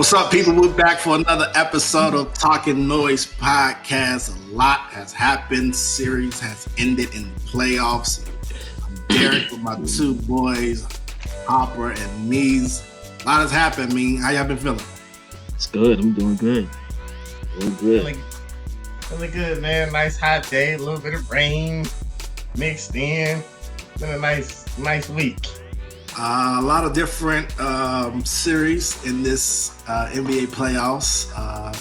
What's up, people? We're back for another episode of Talking Noise Podcast. A lot has happened. Series has ended in the playoffs. I'm Derrick with my two boys, Harper and Mees. A lot has happened. How y'all been feeling? It's good. I'm doing good. Doing good. Feeling good, man. Nice hot day. A little bit of rain mixed in. Been a nice week. A lot of different series in this NBA playoffs. A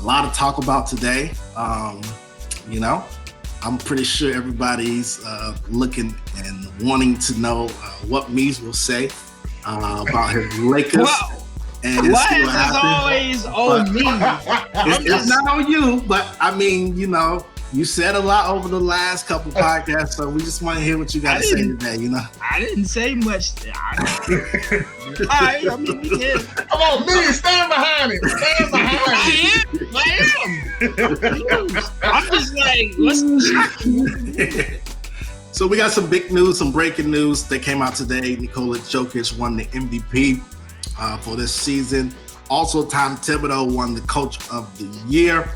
lot to talk about today. I'm pretty sure everybody's looking and wanting to know what Mees will say about his Lakers. Wow. And why is this always on me? It's not on you, but you said a lot over the last couple podcasts, so we just want to hear what you got to say today, I didn't say much. We can. Come on, me, stand behind it. Stand behind it. I am. I'm just like, what's So we got some big news, some breaking news that came out today. Nikola Jokic won the MVP for this season. Also, Tom Thibodeau won the Coach of the Year.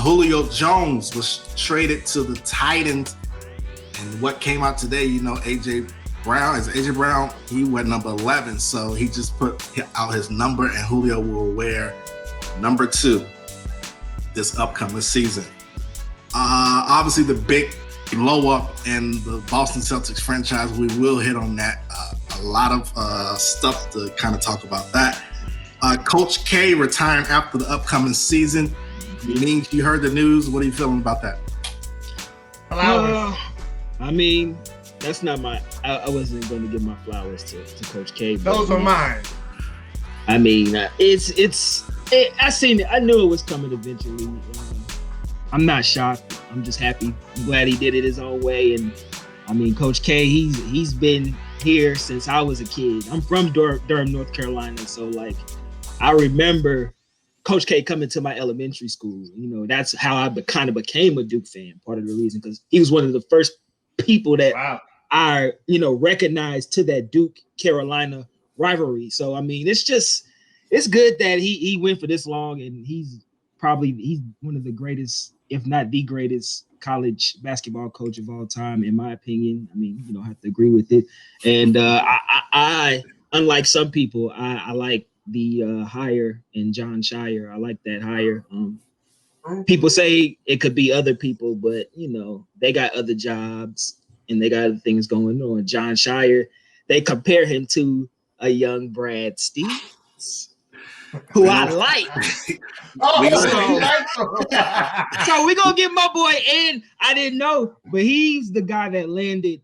Julio Jones was traded to the Titans, and what came out today, AJ Brown, he went number 11, so he just put out his number, and Julio will wear number 2 this upcoming season. Obviously, the big blow up in the Boston Celtics franchise, we will hit on that. A lot of stuff to kind of talk about that. Coach K retiring after the upcoming season. You heard the news. What are you feeling about that? That's not my. I wasn't going to give my flowers to Coach K. Those are mine. I seen it. I knew it was coming eventually. I'm not shocked. I'm just happy. I'm glad he did it his own way. And Coach K, he's been here since I was a kid. I'm from Durham, North Carolina, so I remember Coach K coming to my elementary school. That's how I kind of became a Duke fan. Part of the reason, because he was one of the first people that I recognized to that Duke Carolina rivalry. So it's good that he went for this long, and he's one of the greatest, if not the greatest, college basketball coach of all time, in my opinion. You don't have to agree with it. And I unlike some people, I like the hire in John Shire. I like that hire. People say it could be other people, but they got other jobs and they got other things going on. John Shire, they compare him to a young Brad Stevens, who I like. So we're gonna get my boy in. I didn't know, but he's the guy that landed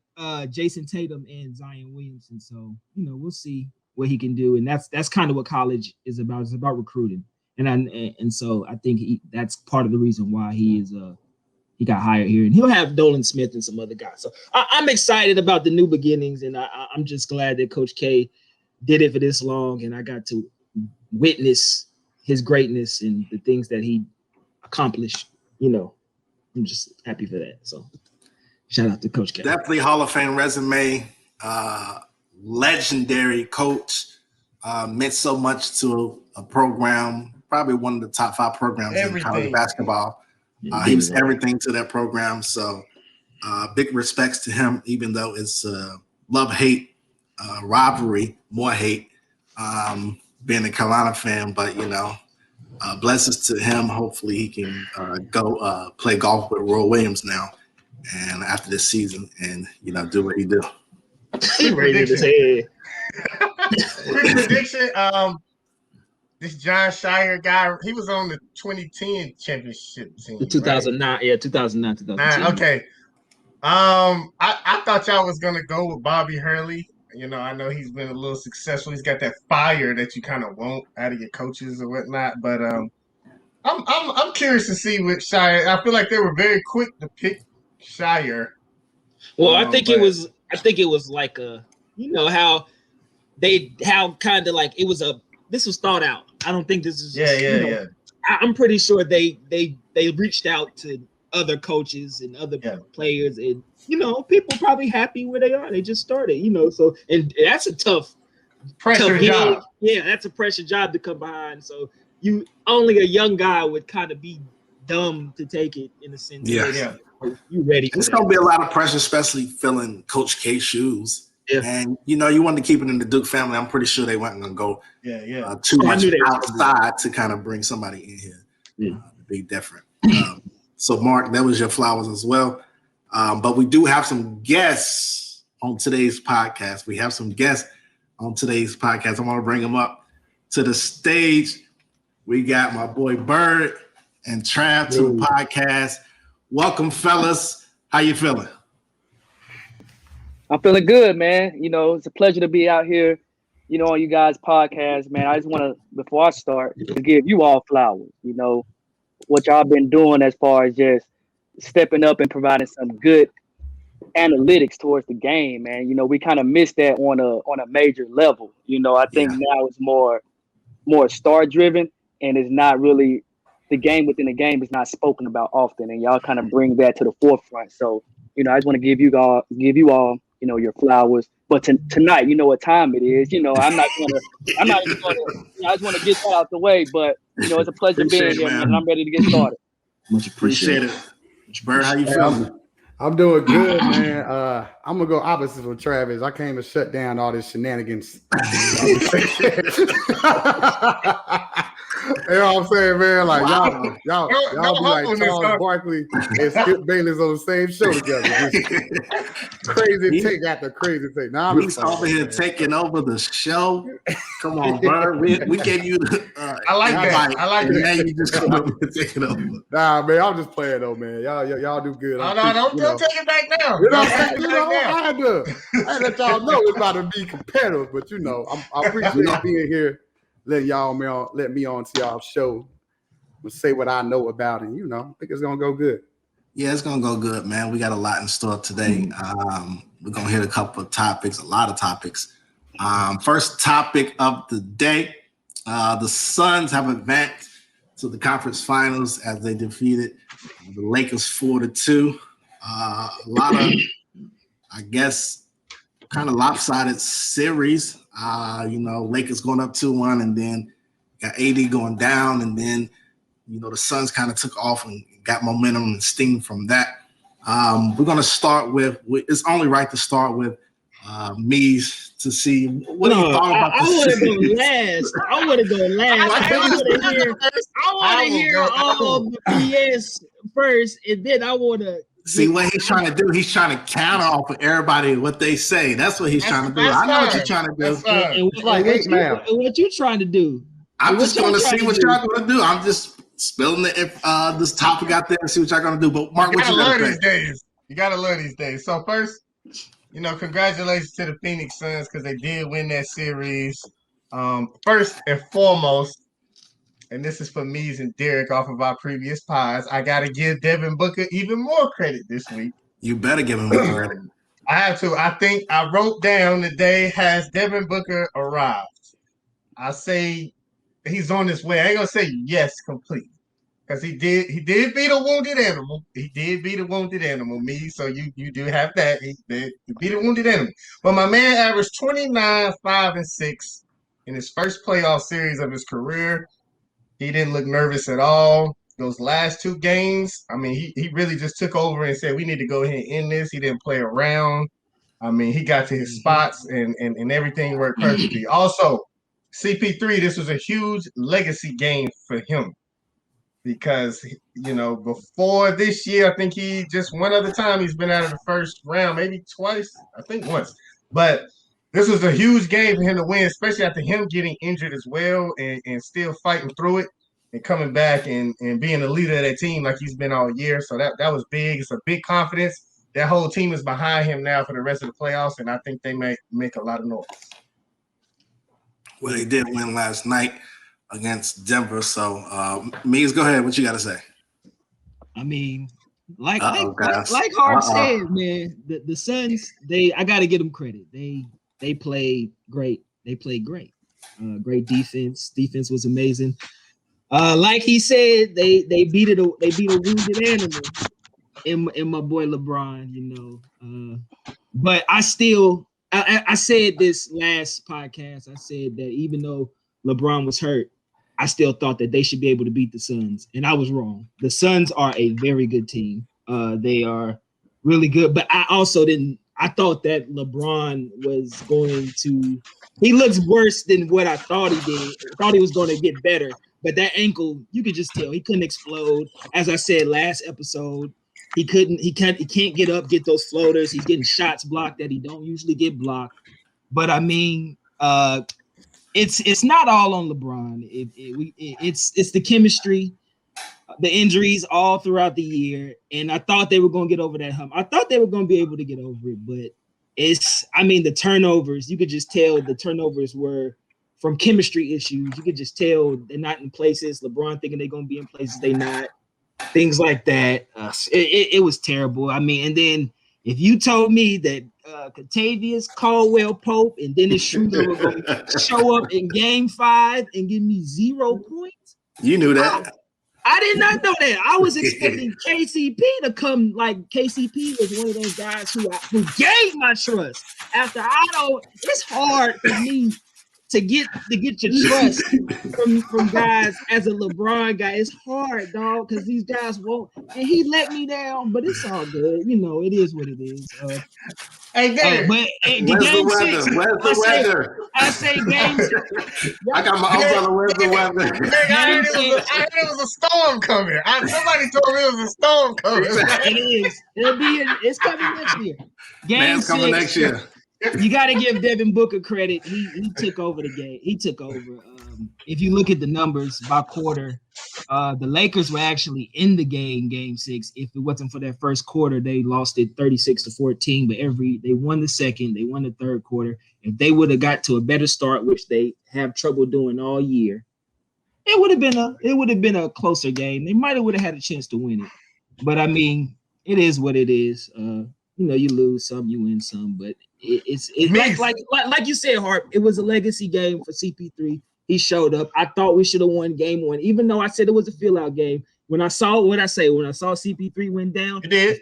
Jason Tatum and Zion Williamson. So we'll see what he can do, and that's kind of what college is about. It's about recruiting, and so I think that's part of the reason why he got hired here, and he'll have Dolan Smith and some other guys. So I'm excited about the new beginnings, and I'm just glad that Coach K did it for this long, and I got to witness his greatness and the things that he accomplished. I'm just happy for that. So shout out to Coach K. Definitely Hall of Fame resume. Legendary coach, meant so much to a program, probably one of the top 5 programs in college basketball. He was everything to that program. So big respects to him, even though it's love-hate rivalry, more hate, being a Carolina fan. But, blessings to him. Hopefully he can go play golf with Roy Williams now and after this season and, do what he do. Prediction. This John Shire guy, he was on the 2010 championship team. The 2009, right? 2009. Okay. I thought y'all was gonna go with Bobby Hurley. I know he's been a little successful. He's got that fire that you kind of want out of your coaches or whatnot. But I'm curious to see what Shire. I feel like they were very quick to pick Shire. Well, I think it was like how this was thought out. I don't think this is yeah. I'm pretty sure they reached out to other coaches and other players, and people probably happy where they are. They just started, so and that's a tough Pressure job. Yeah, that's a pressure job to come behind. So you only a young guy would kind of be dumb to take it in a sense. Yeah. You ready for it's that. Gonna be a lot of pressure, especially filling Coach K's shoes. Yeah. And you wanted to keep it in the Duke family. I'm pretty sure they weren't gonna go too much outside to kind of bring somebody in here. To be different. So Mark, that was your flowers as well. But we do have some guests on today's podcast. I want to bring them up to the stage. We got my boy Bird and Trav to the podcast. Welcome, fellas. How you feeling? I'm feeling good, man. It's a pleasure to be out here, on you guys' podcast, man. I just want to, before I start, to give you all flowers, what y'all been doing as far as just stepping up and providing some good analytics towards the game, man. We kind of missed that on a major level. I think now it's more star driven, and it's not really the game within the game is not spoken about often, and y'all kind of bring that to the forefront. So, I just want to give you all, your flowers. But tonight, you know what time it is. I'm not even gonna. I just want to get that out the way. But it's a pleasure being here, man. And I'm ready to get started. Much appreciate it. Bird, how you feeling? I'm doing good, man. I'm gonna go opposite from Travis. I came to shut down all this shenanigans. You know what I'm saying, man? Like y'all be like Charles Barkley and Skip Bayless on the same show together. Just crazy take after crazy take. Now he's over here taking over the show. Come on, Bird. We gave you the. I like that. I like that. Now you just come over and take it over. Nah, man, I'm just playing though, man. Y'all do good. Don't take it back now. I had to let y'all know it's about to be competitive, but I appreciate being here. Let me on to y'all show and say what I know about it. I think it's gonna go good. Yeah, it's gonna go good, man. We got a lot in store today. We're gonna hit a lot of topics. First topic of the day: the Suns have advanced to the conference finals as they defeated the Lakers 4-2. A lot of, I guess, kind of lopsided series. Lakers going up 2-1, and then got AD going down, and then the Suns kind of took off and got momentum and steam from that. We're gonna start with. It's only right to start with me to see what do you thought about this. I want to go last. I want to hear all the BS first, and then I want to. See what he's trying to do? He's trying to counter off of everybody what they say. That's what he's trying to do. I know what you're trying to do. And what you trying to do? I'm just going to see what y'all going to do. I'm just spilling this topic out there and see what y'all going to do. But Mark, what you got to say? You got to learn these days. So first, congratulations to the Phoenix Suns because they did win that series. First and foremost, and this is for Mies and Derrick off of our previous pods, I got to give Devin Booker even more credit this week. You better give him more credit. I have to. I think I wrote down the day, has Devin Booker arrived? I say he's on his way. I ain't going to say yes completely because he did beat a wounded animal. He did beat a wounded animal, Mies, so you do have that. He beat a wounded animal. But my man averaged 29, 5, and 6 in his first playoff series of his career. He didn't look nervous at all. Those last two games, I mean, he really just took over and said, we need to go ahead and end this. He didn't play around. I mean, he got to his spots and everything worked perfectly. Also, CP3, this was a huge legacy game for him because, before this year, I think he just one other time he's been out of the first round, maybe twice, I think once. But this was a huge game for him to win, especially after him getting injured as well and still fighting through it and coming back and being the leader of that team like he's been all year. So that was big. It's a big confidence. That whole team is behind him now for the rest of the playoffs, and I think they may make a lot of noise. Well, they did win last night against Denver. So, Mies, go ahead. What you got to say? I mean, like Hart said, man, the Suns, I got to give them credit. They played great. They played great. Great defense. Defense was amazing. Like he said, they beat a wounded animal in my boy LeBron, But I still I said this last podcast. I said that even though LeBron was hurt, I still thought that they should be able to beat the Suns, and I was wrong. The Suns are a very good team. They are really good, but I also didn't. I thought that LeBron was going to. He looks worse than what I thought he did. I thought he was going to get better, but that ankle, you could just tell he couldn't explode. As I said last episode, he couldn't. He can't get up, get those floaters. He's getting shots blocked that he don't usually get blocked. But I mean, it's not all on LeBron. It's the chemistry, the injuries all throughout the year, and I thought they were going to get over that hump. I thought they were going to be able to get over it, but the turnovers. You could just tell the turnovers were from chemistry issues. You could just tell they're not in places. LeBron thinking they're going to be in places they're not. Things like that. It was terrible. I mean, and then if you told me that Kentavious Caldwell Pope and Dennis Schroeder were going to show up in Game 5 and give me 0 points, you knew that. I did not know that. I was expecting KCP to come. Like KCP was one of those guys who gave my trust. After it's hard for me to get your trust from guys as a LeBron guy. It's hard, dog, because these guys won't. And he let me down, but it's all good. You know, it is what it is. Hey, Derrick. Where's the weather? I say game 6. I got my umbrella. Where's the weather? I heard it was a storm coming. Somebody told me it was a storm coming. It is. It's coming next year. Game 6. Coming next year. You got to give Devin Booker credit. He took over the game. He took over. If you look at the numbers by quarter, the Lakers were actually in the game 6. If it wasn't for that first quarter, they lost it 36-14. But they won the second, they won the third quarter. If they would have got to a better start, which they have trouble doing all year, it would have been a closer game. They might have had a chance to win it. But I mean, it is what it is. You lose some, you win some, but it's like you said, Harp. It was a legacy game for CP3. He showed up. I thought we should have won game 1, even though I said it was a fill-out game. When I saw CP3 went down, you did.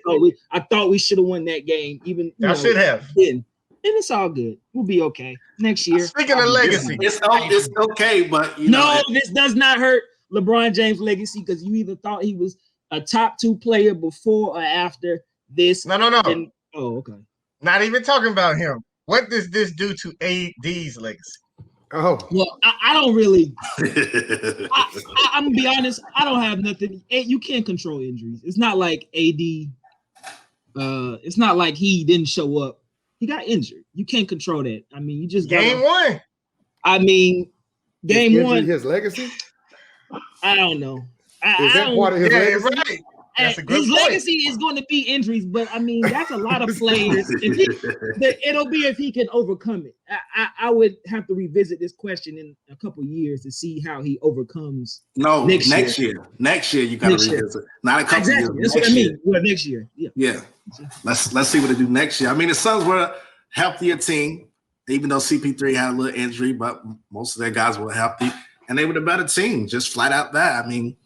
I thought we should have won that game. Even I should have. And it's all good. We'll be okay next year. Speaking of legacy, it's okay, but this does not hurt LeBron James' legacy because you either thought he was a top 2 player before or after this. No. Okay. Not even talking about him. What does this do to AD's legacy? Oh, well, I don't really. I'm gonna be honest. I don't have nothing. You can't control injuries. It's not like AD. It's not like he didn't show up. He got injured. You can't control that. I mean, you just game 1. I mean, game 1. His legacy. I don't know. Is that part of his legacy? Right. His legacy is going to be injuries, but I mean that's a lot of players. It'll be if he can overcome it. I would have to revisit this question in a couple years to see how he overcomes. No, next year. Next year you got to revisit. Not a couple years. That's what I mean. Well, next year. Yeah. Let's see what they do next year. I mean, the Suns were a healthier team, even though CP3 had a little injury, but most of their guys were healthy. And they were the better team, just flat out that. I mean,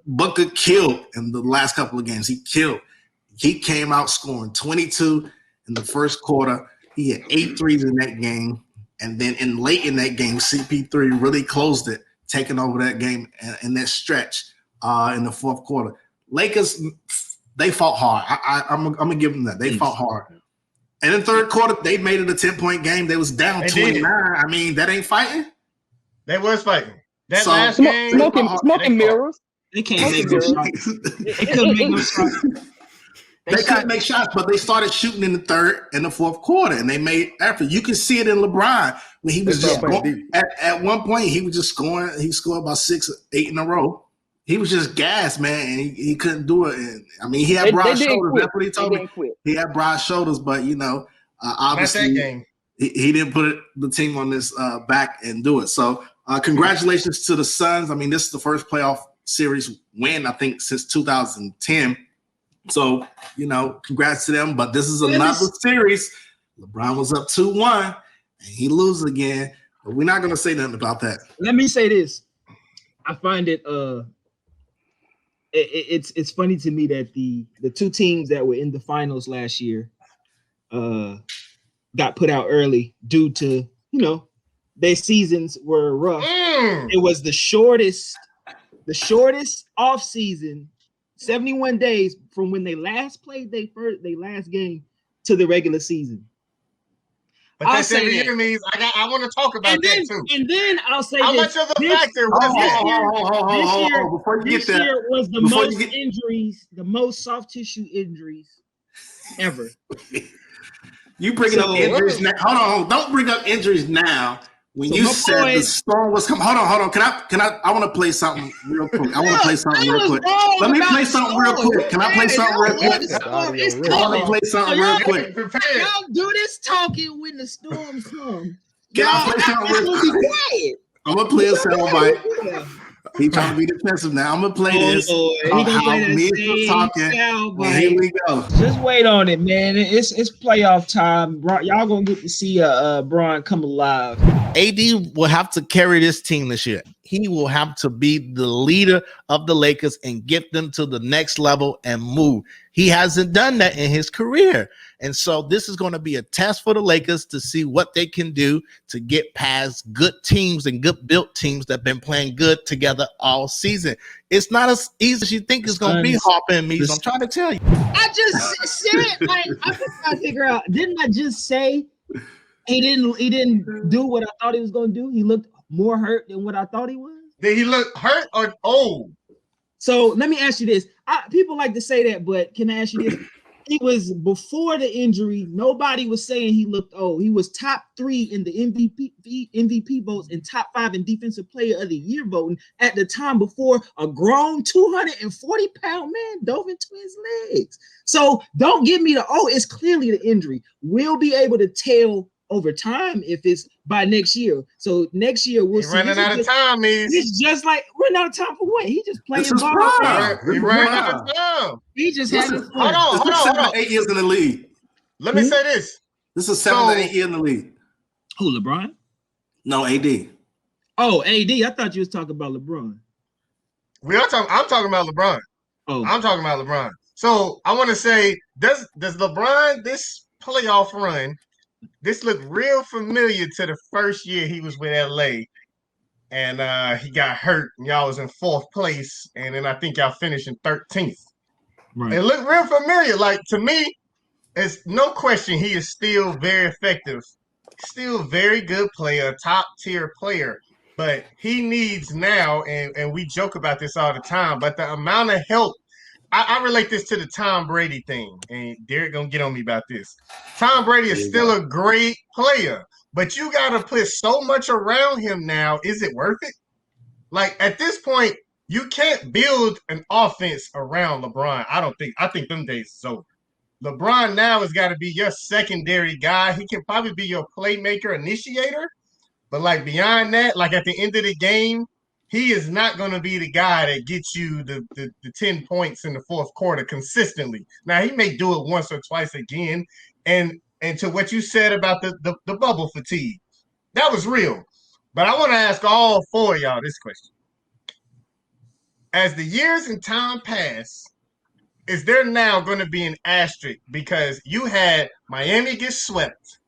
Booker killed in the last couple of games. He killed. He came out scoring 22 in the first quarter. He had 8 threes in that game. And then late in that game, CP3 really closed it, taking over that game in that stretch in the fourth quarter. Lakers, they fought hard. I'm going to give them that. They fought hard. And in the third quarter, they made it a 10-point game. They was down 29. I mean, that ain't fighting. They was fighting. That last game, smoking mirrors. They can't make no shots. They couldn't make no shots. They couldn't make shots, but they started shooting in the third and the fourth quarter, and they made effort. You can see it in LeBron when he was just going. At one point, he was just scoring. He scored about 6 or 8 in a row. He was just gassed, man, and he couldn't do it. And I mean, he had broad shoulders. That's what he told me. He had broad shoulders, but obviously, he didn't put the team on this back and do it. So, congratulations to the Suns. I mean, this is the first playoff series win, I think, since 2010. So, congrats to them. But this is another series. LeBron was up 2-1, and he loses again. But we're not going to say nothing about that. Let me say this. I find it it's funny to me that the 2 teams that were in the finals last year, got put out early due to, their seasons were rough. It was the shortest off season, 71 days from when they last played their last game to the regular season. But that 7 year means I want to talk about that too. And then I'll say how much of a factor was that? This year was the most injuries, the most soft tissue injuries ever. You bringing up injuries now? Hold on, don't bring up injuries now. When you said the storm was coming, hold on. Can I? I want to play something real quick. Let me play something real quick. Can I play something real quick? I want to play something real quick. Y'all do this talking when the storms come. Can I play something real quick? I'm gonna play a soundbite. He trying to be defensive now. I'm gonna play this. How me and talking. Here we go. Just wait on it, man. It's playoff time. Y'all gonna get to see Bron come alive. AD will have to carry this team this year. He will have to be the leader of the Lakers and get them to the next level and move. He hasn't done that in his career. And so this is going to be a test for the Lakers to see what they can do to get past good teams and good built teams that have been playing good together all season. It's not as easy as you think it's going to be, Harper and me. So I'm trying to tell you. I just said, like, I'm trying to figure out, didn't I just say he didn't do what I thought he was going to do? He looked more hurt than what I thought he was. Did he look hurt or old? So let me ask you this. People like to say that, but can I ask you this? He was before the injury. Nobody was saying he looked old. He was top 3 in the MVP votes and top 5 in Defensive Player of the Year voting at the time before a grown 240-pound man dove into his legs. So don't give me it's clearly the injury. We'll be able to tell over time if it's by next year. So next year we'll see. Running out of time, It's just like running out of time for what? He just playing ball. He running out of time. He just had his Hold on. 8 years in the league. Let me say this. This is 7 to 8 years in the league. Who, LeBron? No, AD. Oh, AD. I thought you was talking about LeBron. I'm talking about LeBron. Oh, I'm talking about LeBron. So I want to say, does LeBron this playoff run? This looked real familiar to the first year he was with LA, and he got hurt. And y'all was in 4th place, and then I think y'all finished in 13th. right. It looked real familiar. Like, to me, it's no question he is still very effective, still very good player, top tier player. But he needs now, and we joke about this all the time, but the amount of help. I relate this to the Tom Brady thing, and Derrick gonna get on me about this. Tom Brady is still a great player, but you gotta put so much around him now. Is it worth it? Like, at this point, you can't build an offense around LeBron. I think them days is over. LeBron now has got to be your secondary guy. He can probably be your playmaker, initiator, but like beyond that, like at the end of the game, he is not going to be the guy that gets you the 10 points in the 4th quarter consistently. Now, he may do it once or twice again. And to what you said about the bubble fatigue, that was real. But I want to ask all 4 of y'all this question. As the years and time pass, is there now going to be an asterisk? Because you had Miami get swept,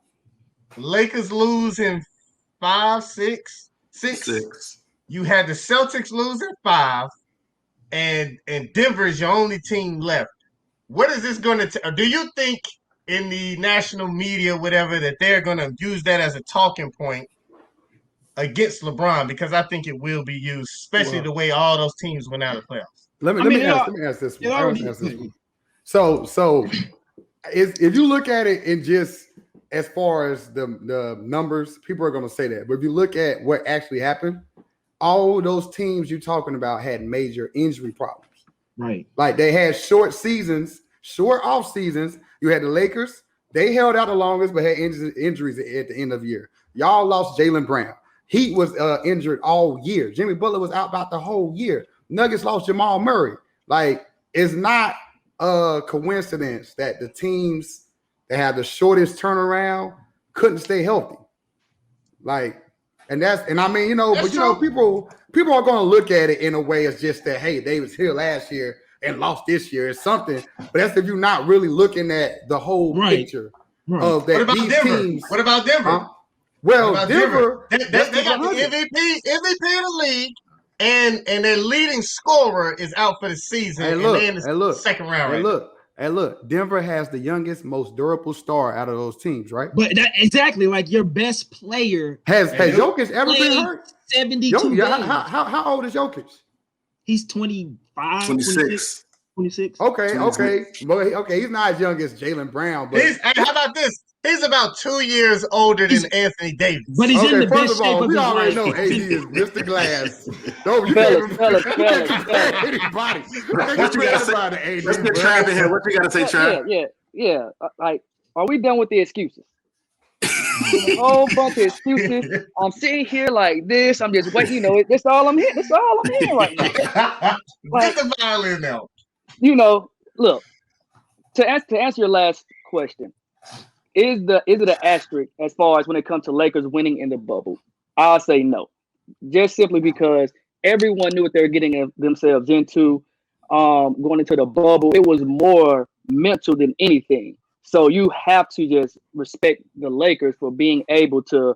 Lakers lose in 5, 6. You had the Celtics lose in 5, and Denver is your only team left. What is this going to do you think in the national media, whatever, that they're going to use that as a talking point against LeBron? Because I think it will be used, especially the way all those teams went out of the playoffs. Let me ask this one. So if you look at it in just as far as the numbers, people are going to say that. But if you look at what actually happened, all those teams you're talking about had major injury problems. Right. Like they had short seasons, short off seasons. You had the Lakers. They held out the longest, but had injuries at the end of the year. Y'all lost Jaylen Brown. Heat was injured all year. Jimmy Butler was out about the whole year. Nuggets lost Jamal Murray. Like, it's not a coincidence that the teams that have the shortest turnaround couldn't stay healthy. Like, and I mean, but people are going to look at it in a way as just that, hey, they was here last year and lost this year. It's something, but that's if you're not really looking at the whole picture. of that. What about these Denver? teams. What about Denver? Well, What about Denver, They got the MVP of the league, and their leading scorer is out for the season, and they in the second round look, Denver has the youngest, most durable star out of those teams, right? But that, exactly, like your best player has Jokic ever been hurt? 72 games. How old is Jokic? He's 25, 26. 26. Okay. Well, he's not as young as Jaylen Brown, but how about this? He's about 2 years older than Anthony Davis. But he's in the best shape of his life. We already know AD is Mr. Glass. Don't you fellas. anybody. What you gotta say? Let's get Trav in here. What you gotta say, Trav? Yeah. Like, are we done with the excuses? A whole bunch of excuses. I'm sitting here like this. I'm just waiting. That's all I'm hearing. That's all I'm hearing right now. Get the violin now. Look. To answer your last question, is it an asterisk as far as when it comes to Lakers winning in the bubble? I'll say no, just simply because everyone knew what they were getting themselves into. Going into the bubble, it was more mental than anything. So you have to just respect the Lakers for being able to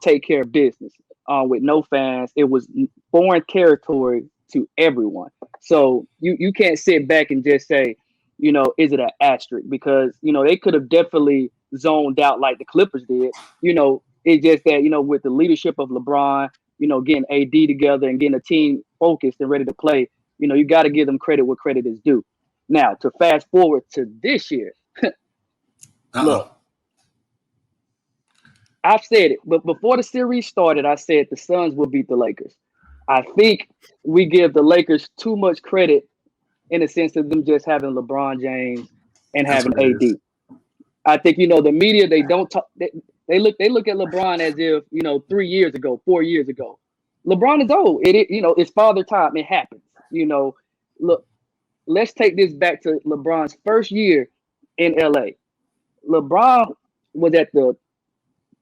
take care of business with no fans. It was foreign territory to everyone. So you can't sit back and just say, is it an asterisk? Because, they could have definitely zoned out like the Clippers did. It's just that, with the leadership of LeBron, getting AD together and getting a team focused and ready to play, you got to give them credit where credit is due. Now, to fast forward to this year, look, I've said it, but before the series started, I said the Suns will beat the Lakers. I think we give the Lakers too much credit in the sense of them just having LeBron James and having AD. I think, the media, they don't talk. They look at LeBron as if, 3 years ago, 4 years ago. LeBron is old. It's father time. It happens. Look, let's take this back to LeBron's first year in LA. LeBron was at the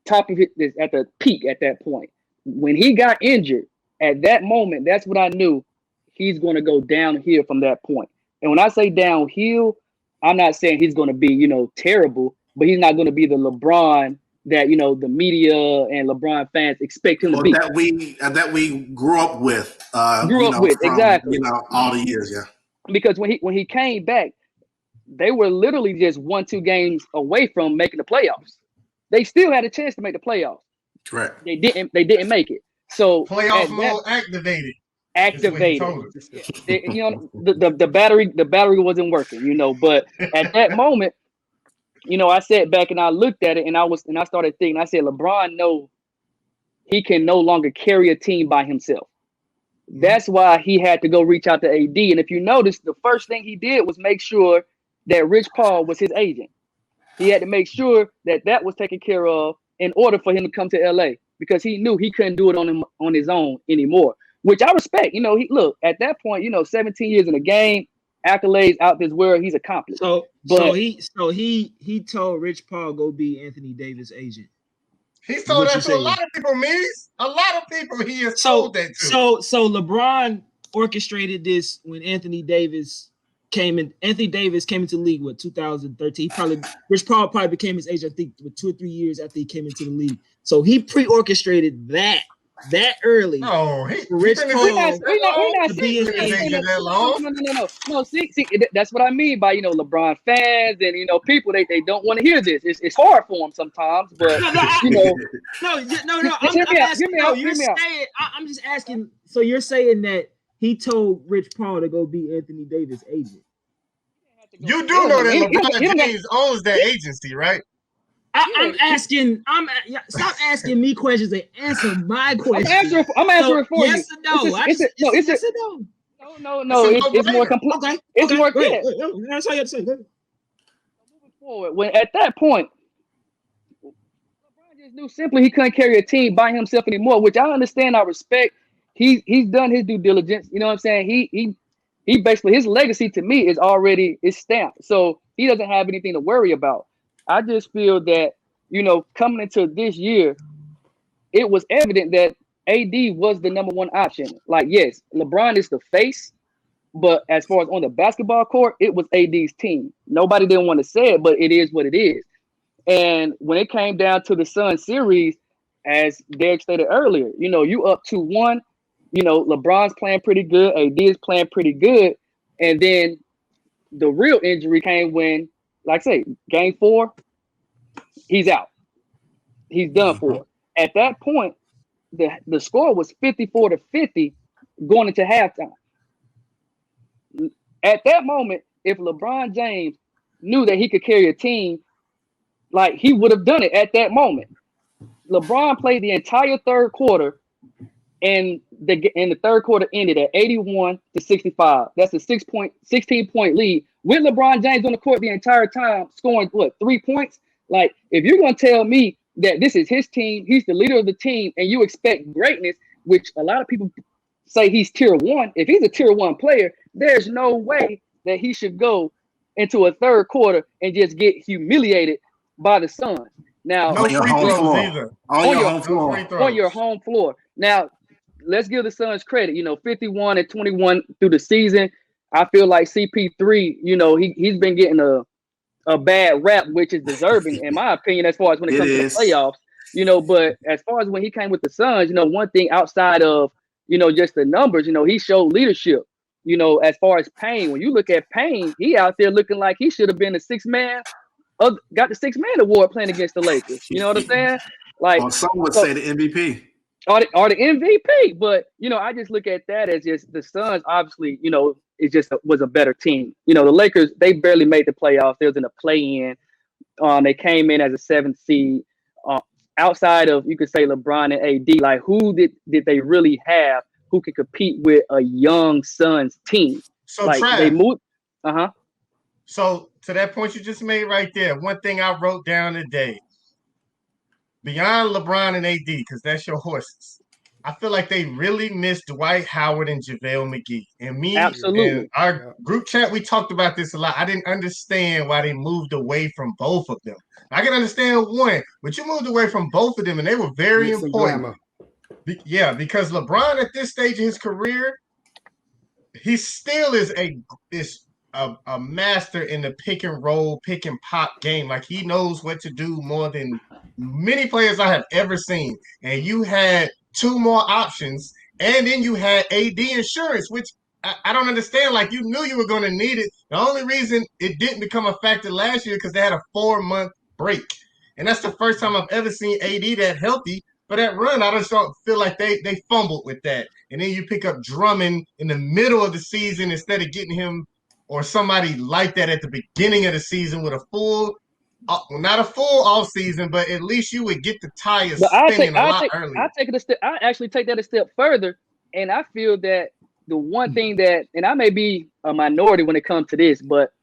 top of it, at the peak at that point. When he got injured, at that moment, that's what I knew. He's going to go downhill from that point. And when I say downhill, I'm not saying he's going to be, terrible, but he's not going to be the LeBron that, the media and LeBron fans expect him to be. That we grew up with. Exactly. All the years, yeah. Because when he came back, they were literally just 1-2 games away from making the playoffs. They still had a chance to make the playoffs. Correct. They didn't make it. So playoff mode activated. The battery wasn't working, but at that moment, I sat back and I looked at it and I started thinking, I said, LeBron knows he can no longer carry a team by himself. That's why he had to go reach out to AD. And if you notice, the first thing he did was make sure that Rich Paul was his agent. He had to make sure that was taken care of in order for him to come to LA, because he knew he couldn't do it on his own anymore, which I respect. He look at that point, 17 years in the game, accolades out this world, he's accomplished. So he told Rich Paul go be Anthony Davis' agent. He's told that to a lot of people, Mies. A lot of people he has told that to. So LeBron orchestrated this when Anthony Davis came in. Anthony Davis came into the league with 2013. Rich Paul probably became his agent, I think, with 2 or 3 years after he came into the league. So he pre-orchestrated that early. No, Rich Paul. We're not seeing that long. No. See, that's what I mean by LeBron fans and people they don't want to hear this. It's hard for them sometimes, but I'm just asking. So you're saying that he told Rich Paul to go be Anthony Davis' agent? You do know that LeBron James owns that agency, right? I'm asking. Stop asking me questions and answer my question. I'm answering for you. Yes or no? Yes or no? No. It's more complete. Okay. It's more clear. That's all you have to say. Moving forward, when at that point, LeBron just knew simply he couldn't carry a team by himself anymore, which I understand. I respect. He's done his due diligence. You know what I'm saying? He basically, his legacy to me is stamped. So he doesn't have anything to worry about. I just feel that, coming into this year, it was evident that AD was the number one option. Like, yes, LeBron is the face, but as far as on the basketball court, it was AD's team. Nobody didn't want to say it, but it is what it is. And when it came down to the Suns series, as Derek stated earlier, you know, you up 2-1. You know, LeBron's playing pretty good. AD is playing pretty good. And then the real injury came when, like I say, game 4, he's out. He's done for. At that point, the score was 54-50 going into halftime. At that moment, if LeBron James knew that he could carry a team, like, he would have done it at that moment. LeBron played the entire third quarter, and the third quarter ended at 81-65. That's a 16-point lead with LeBron James on the court the entire time, scoring 3 points. Like, if you're gonna tell me that this is his team, he's the leader of the team, and you expect greatness, which a lot of people say he's tier 1. If he's a tier 1 player, there's no way that he should go into a third quarter and just get humiliated by the Suns. Now, no free throws either. On your home floor. Now, let's give the Suns credit. You know, 51-21 through the season. I feel like CP3, you know, he's been getting a bad rap, which is deserving, in my opinion, as far as when it comes to the playoffs. You know, but as far as when he came with the Suns, you know, one thing outside of, you know, just the numbers, you know, he showed leadership. You know, as far as Payne, when you look at Payne, he out there looking like he should have been the sixth man, got the sixth man award playing against the Lakers. You know what I'm saying? Like, or some would say the MVP. Or the MVP. But, you know, I just look at that as just the Suns, obviously, you know, was a better team. You know, the Lakers, they barely made the playoffs. They was in a play-in. They came in as a 7th seed. Outside of, you could say, LeBron and AD, like, who did they really have who could compete with a young Suns team? So, like, Trav, they moved. So, to that point you just made right there, one thing I wrote down today, beyond LeBron and AD, because that's your horses, I feel like they really missed Dwight Howard and JaVale McGee. And me, absolutely, and our group chat, we talked about this a lot. I didn't understand why they moved away from both of them. I can understand one, but you moved away from both of them, and they were very important. Yeah, because LeBron at this stage of his career, he still is a master in the pick and roll, pick and pop game. Like, he knows what to do more than many players I have ever seen. And you had 2 more options, and then you had AD insurance, which I don't understand. Like, you knew you were going to need it. The only reason it didn't become a factor last year because they had a 4-month break. And that's the first time I've ever seen AD that healthy. For that run, I just don't feel like they fumbled with that. And then you pick up Drummond in the middle of the season instead of getting him or somebody like that at the beginning of the season with a full, not a full off season, but at least you would get the tires spinning a lot earlier. I actually take that a step further, and I feel that the one thing that, and I may be a minority when it comes to this, but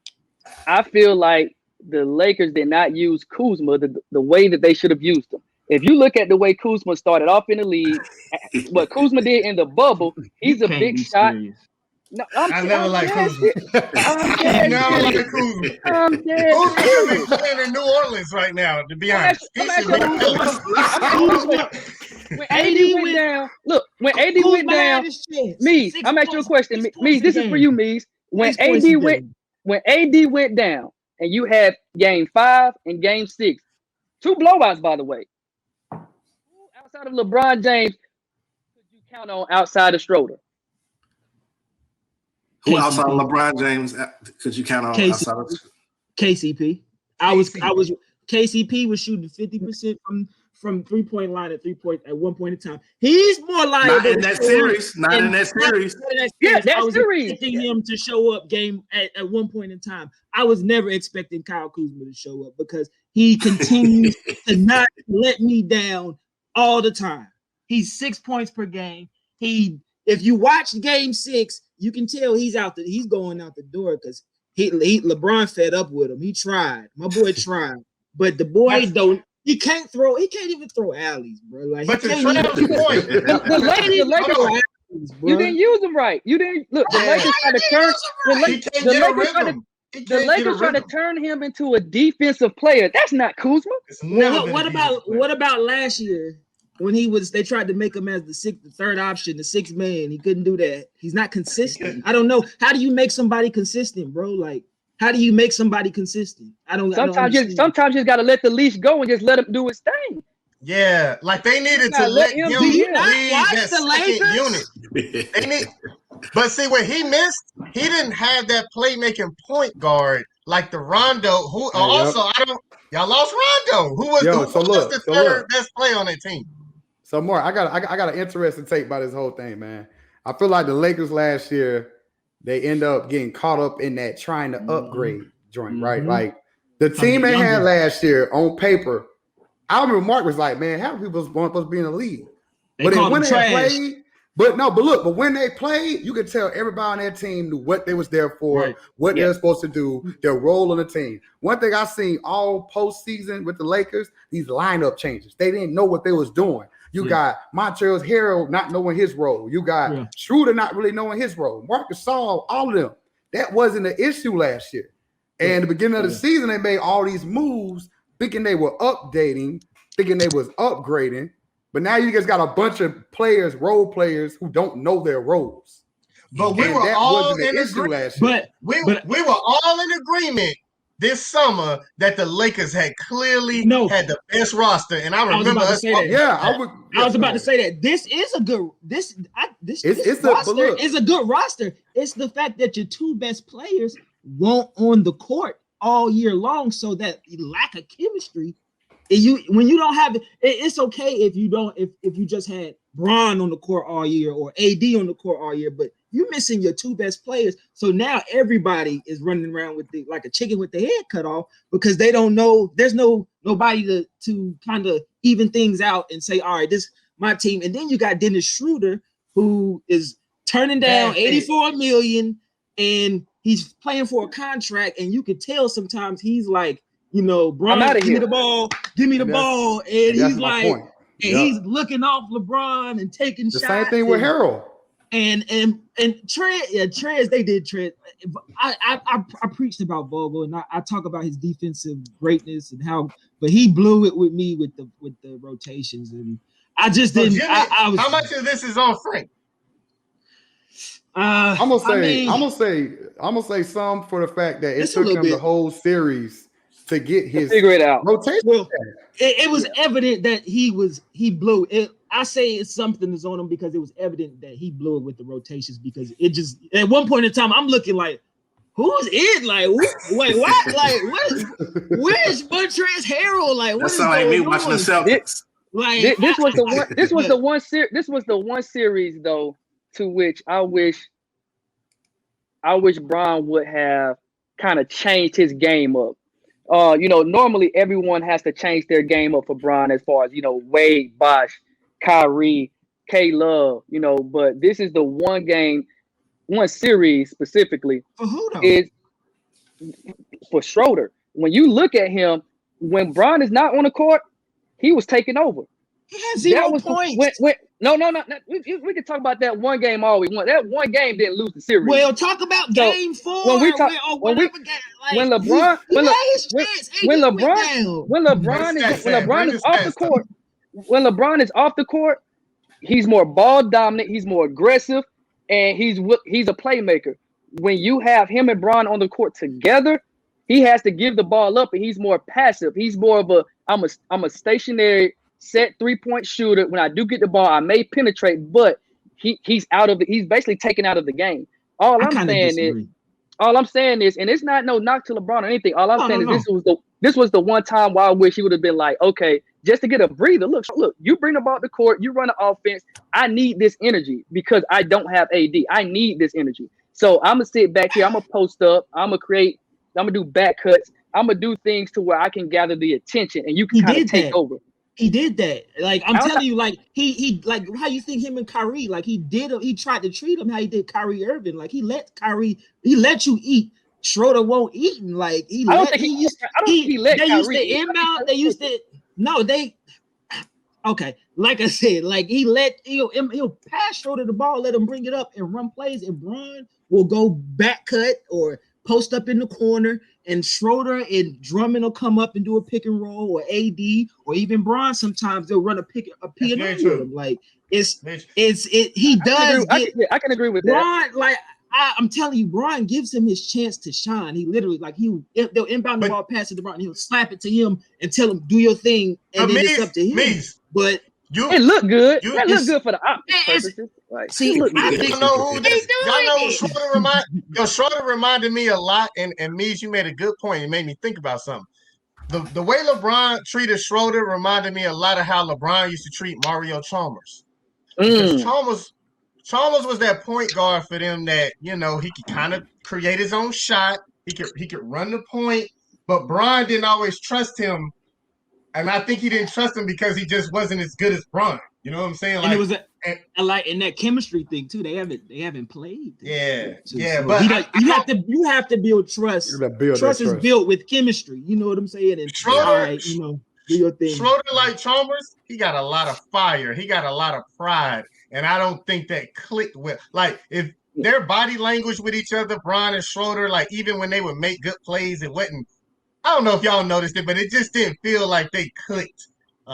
I feel like the Lakers did not use Kuzma the way that they should have used him. If you look at the way Kuzma started off in the league, what Kuzma did in the bubble, he's a big shot. No, I never liked Kuzma. I never liked Kuzma. Kuzma should be playing in New Orleans right now, to be honest. When AD went down, look, when AD went down, Mees, I'm asking you a question. Mees, this is for you, Mees. When AD went down, and you had game 5 and game 6, 2 blowouts, by the way. Outside of LeBron James, could you count on outside of Schroeder? Who outside of LeBron James could you count on outside of KCP? KCP was shooting 50% from 3-point line at one point in time. He's more liable. Not in that series. Yeah, that I was series. expecting him to show up at one point in time. I was never expecting Kyle Kuzma to show up because he continues to not let me down all the time. He's 6 points per game. If you watch game 6, you can tell he's going out the door because LeBron fed up with him. He tried. My boy tried. But the boy he can't even throw alleys, bro. Like, but the point. The Lakers, you didn't use them right. You didn't look. The Lakers trying to turn. The Lakers trying to turn him into a defensive player. That's not Kuzma. What about last year when they tried to make him as the third option, the 6th man? He couldn't do that. He's not consistent. I don't know. How do you make somebody consistent, bro? Like, How do you make somebody consistent? I don't Sometimes you understand. just gotta let the leash go and just let him do his thing. Yeah, like they needed to gotta let let him him be lead him. Watch that the second Lakers? unit. They need, but see what he missed, he didn't have that playmaking point guard like the Rondo, who also y'all lost Rondo, who was the third best player on that team. So Mark, I got an interesting take by this whole thing, man. I feel like the Lakers last year, they end up getting caught up in that trying to upgrade joint, right? Like the team they had last year on paper, I remember Mark was like, man, how many people supposed to be in the league? But when they played, but when they played, you could tell everybody on that team knew what they was there for, what they were supposed to do, their role on the team. One thing I seen all postseason with the Lakers, these lineup changes. They didn't know what they was doing. You got Montrezl Harrell not knowing his role. You got Schroeder not really knowing his role. Marcus Gasol, all of them. That wasn't an issue last year. And at the beginning of the season, they made all these moves thinking they were updating, thinking they was upgrading. But now you guys got a bunch of players, role players, who don't know their roles. But we were all in agreement. We were all in agreement this summer that the Lakers had clearly had the best roster. And I remember us talking I was about to say that this is a good roster is a good roster. It's the fact that your two best players won't on the court all year long, so that lack of chemistry. When you don't have it, it's okay if you don't if you just had Bron on the court all year or AD on the court all year, but you're missing your two best players. So now everybody is running around with like a chicken with the head cut off because they don't know. There's nobody to kind of even things out and say, all right, this my team. And then you got Dennis Schroeder, who is turning down $84 million, and he's playing for a contract, and you could tell sometimes he's like, Bron, give me the ball, and he's like, and he's looking off LeBron and taking shots. The same thing with Harold. And Trez, they did Trez. I preached about Vogel, and I talk about his defensive greatness and but he blew it with me with the rotations, and I just didn't. Jimmy, how much of this is on Frank? I'm gonna say some for the fact that it took him the whole series to get his figure it out. Rotation. Well, it was evident that he blew it. I say it's something is on him because it was evident that he blew it with the rotations, because it just at one point in time I'm looking like, who's it? Like, wait, what? Like, where's Montrezl Harrell? Like, what? That's like me watching the Celtics. This was the one series though to which I wish Bron would have kind of changed his game up. Normally everyone has to change their game up for Bron, as far as, Wade, Bosh, Kyrie, K-Love, but this is the one series specifically for who though? Is for Schroeder. When you look at him, when Bron is not on the court, he was taking over. He had 0 points. No. We can talk about that one game all we want. That one game didn't lose the series. Well, talk about game 4. When LeBron is off the court, he's more ball dominant, he's more aggressive, and he's a playmaker. When you have him and Bron on the court together, he has to give the ball up, and he's more passive. He's more of I'm a stationary set 3-point shooter. When I do get the ball, I may penetrate, but he's basically taken out of the game. All I'm saying is, and it's not no knock to LeBron or anything. All I'm saying is this was the one time where I wish he would have been like, okay, just to get a breather. Look, you bring the ball to the court, you run the offense. I need this energy because I don't have AD. I need this energy. So I'm gonna sit back here, I'm gonna post up, I'm gonna do back cuts, I'm gonna do things to where I can gather the attention and you can kind of take over. He did that. Like, I'm telling you, like he like how you think him and Kyrie, like he tried to treat him how he did Kyrie Irving. Like he let you eat. Schroeder won't eat, and like he let like I said, like he'll pass Schroeder the ball, let him bring it up and run plays, and Bron will go back cut or post up in the corner, and Schroeder and Drummond will come up and do a pick and roll, or AD, or even Bron. Sometimes they'll run a P&R with him. Like he does. I can agree with Bron, that. like I'm telling you, Bron gives him his chance to shine. He literally, like, they'll inbound the ball, pass it to Bron, and he'll slap it to him and tell him, do your thing, and then it's up to him. But it looked good. That looked good for the optics purposes. Like, see, y'all know who Schroeder reminded me a lot, and Mees, you made a good point. It made me think about something. The way LeBron treated Schroeder reminded me a lot of how LeBron used to treat Mario Chalmers. Because Chalmers was that point guard for them that, you know, he could kind of create his own shot. He could run the point, but Bron didn't always trust him. And I think he didn't trust him because he just wasn't as good as Bron. You know what I'm saying? Like, and it was like in that chemistry thing too. They haven't played. Yeah, but you have to build trust. Trust is built with chemistry. You know what I'm saying? And Schroeder, you know, do your thing. Schroeder, like Chalmers, he got a lot of fire. He got a lot of pride, and I don't think that clicked with, like, if their body language with each other, Bron and Schroeder, like, even when they would make good plays, it wasn't. I don't know if y'all noticed it, but it just didn't feel like they clicked.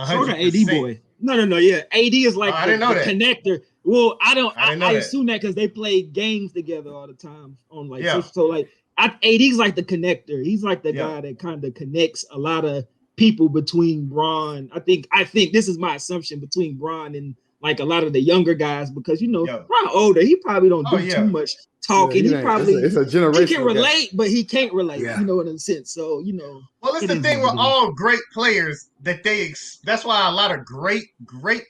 Schroeder, AD boy. No. Yeah, AD is like the connector. Well, I assume that because they play games together all the time on like so like AD's like the connector. He's like the guy that kind of connects a lot of people between Bron. I think this is my assumption between Bron and like a lot of the younger guys, because you know Bron older. He probably don't do too much talking. He probably it's a generation. He can relate, but he can't relate. You know, in a sense. So you know. Well, it's the thing with all great players that that's why a lot of great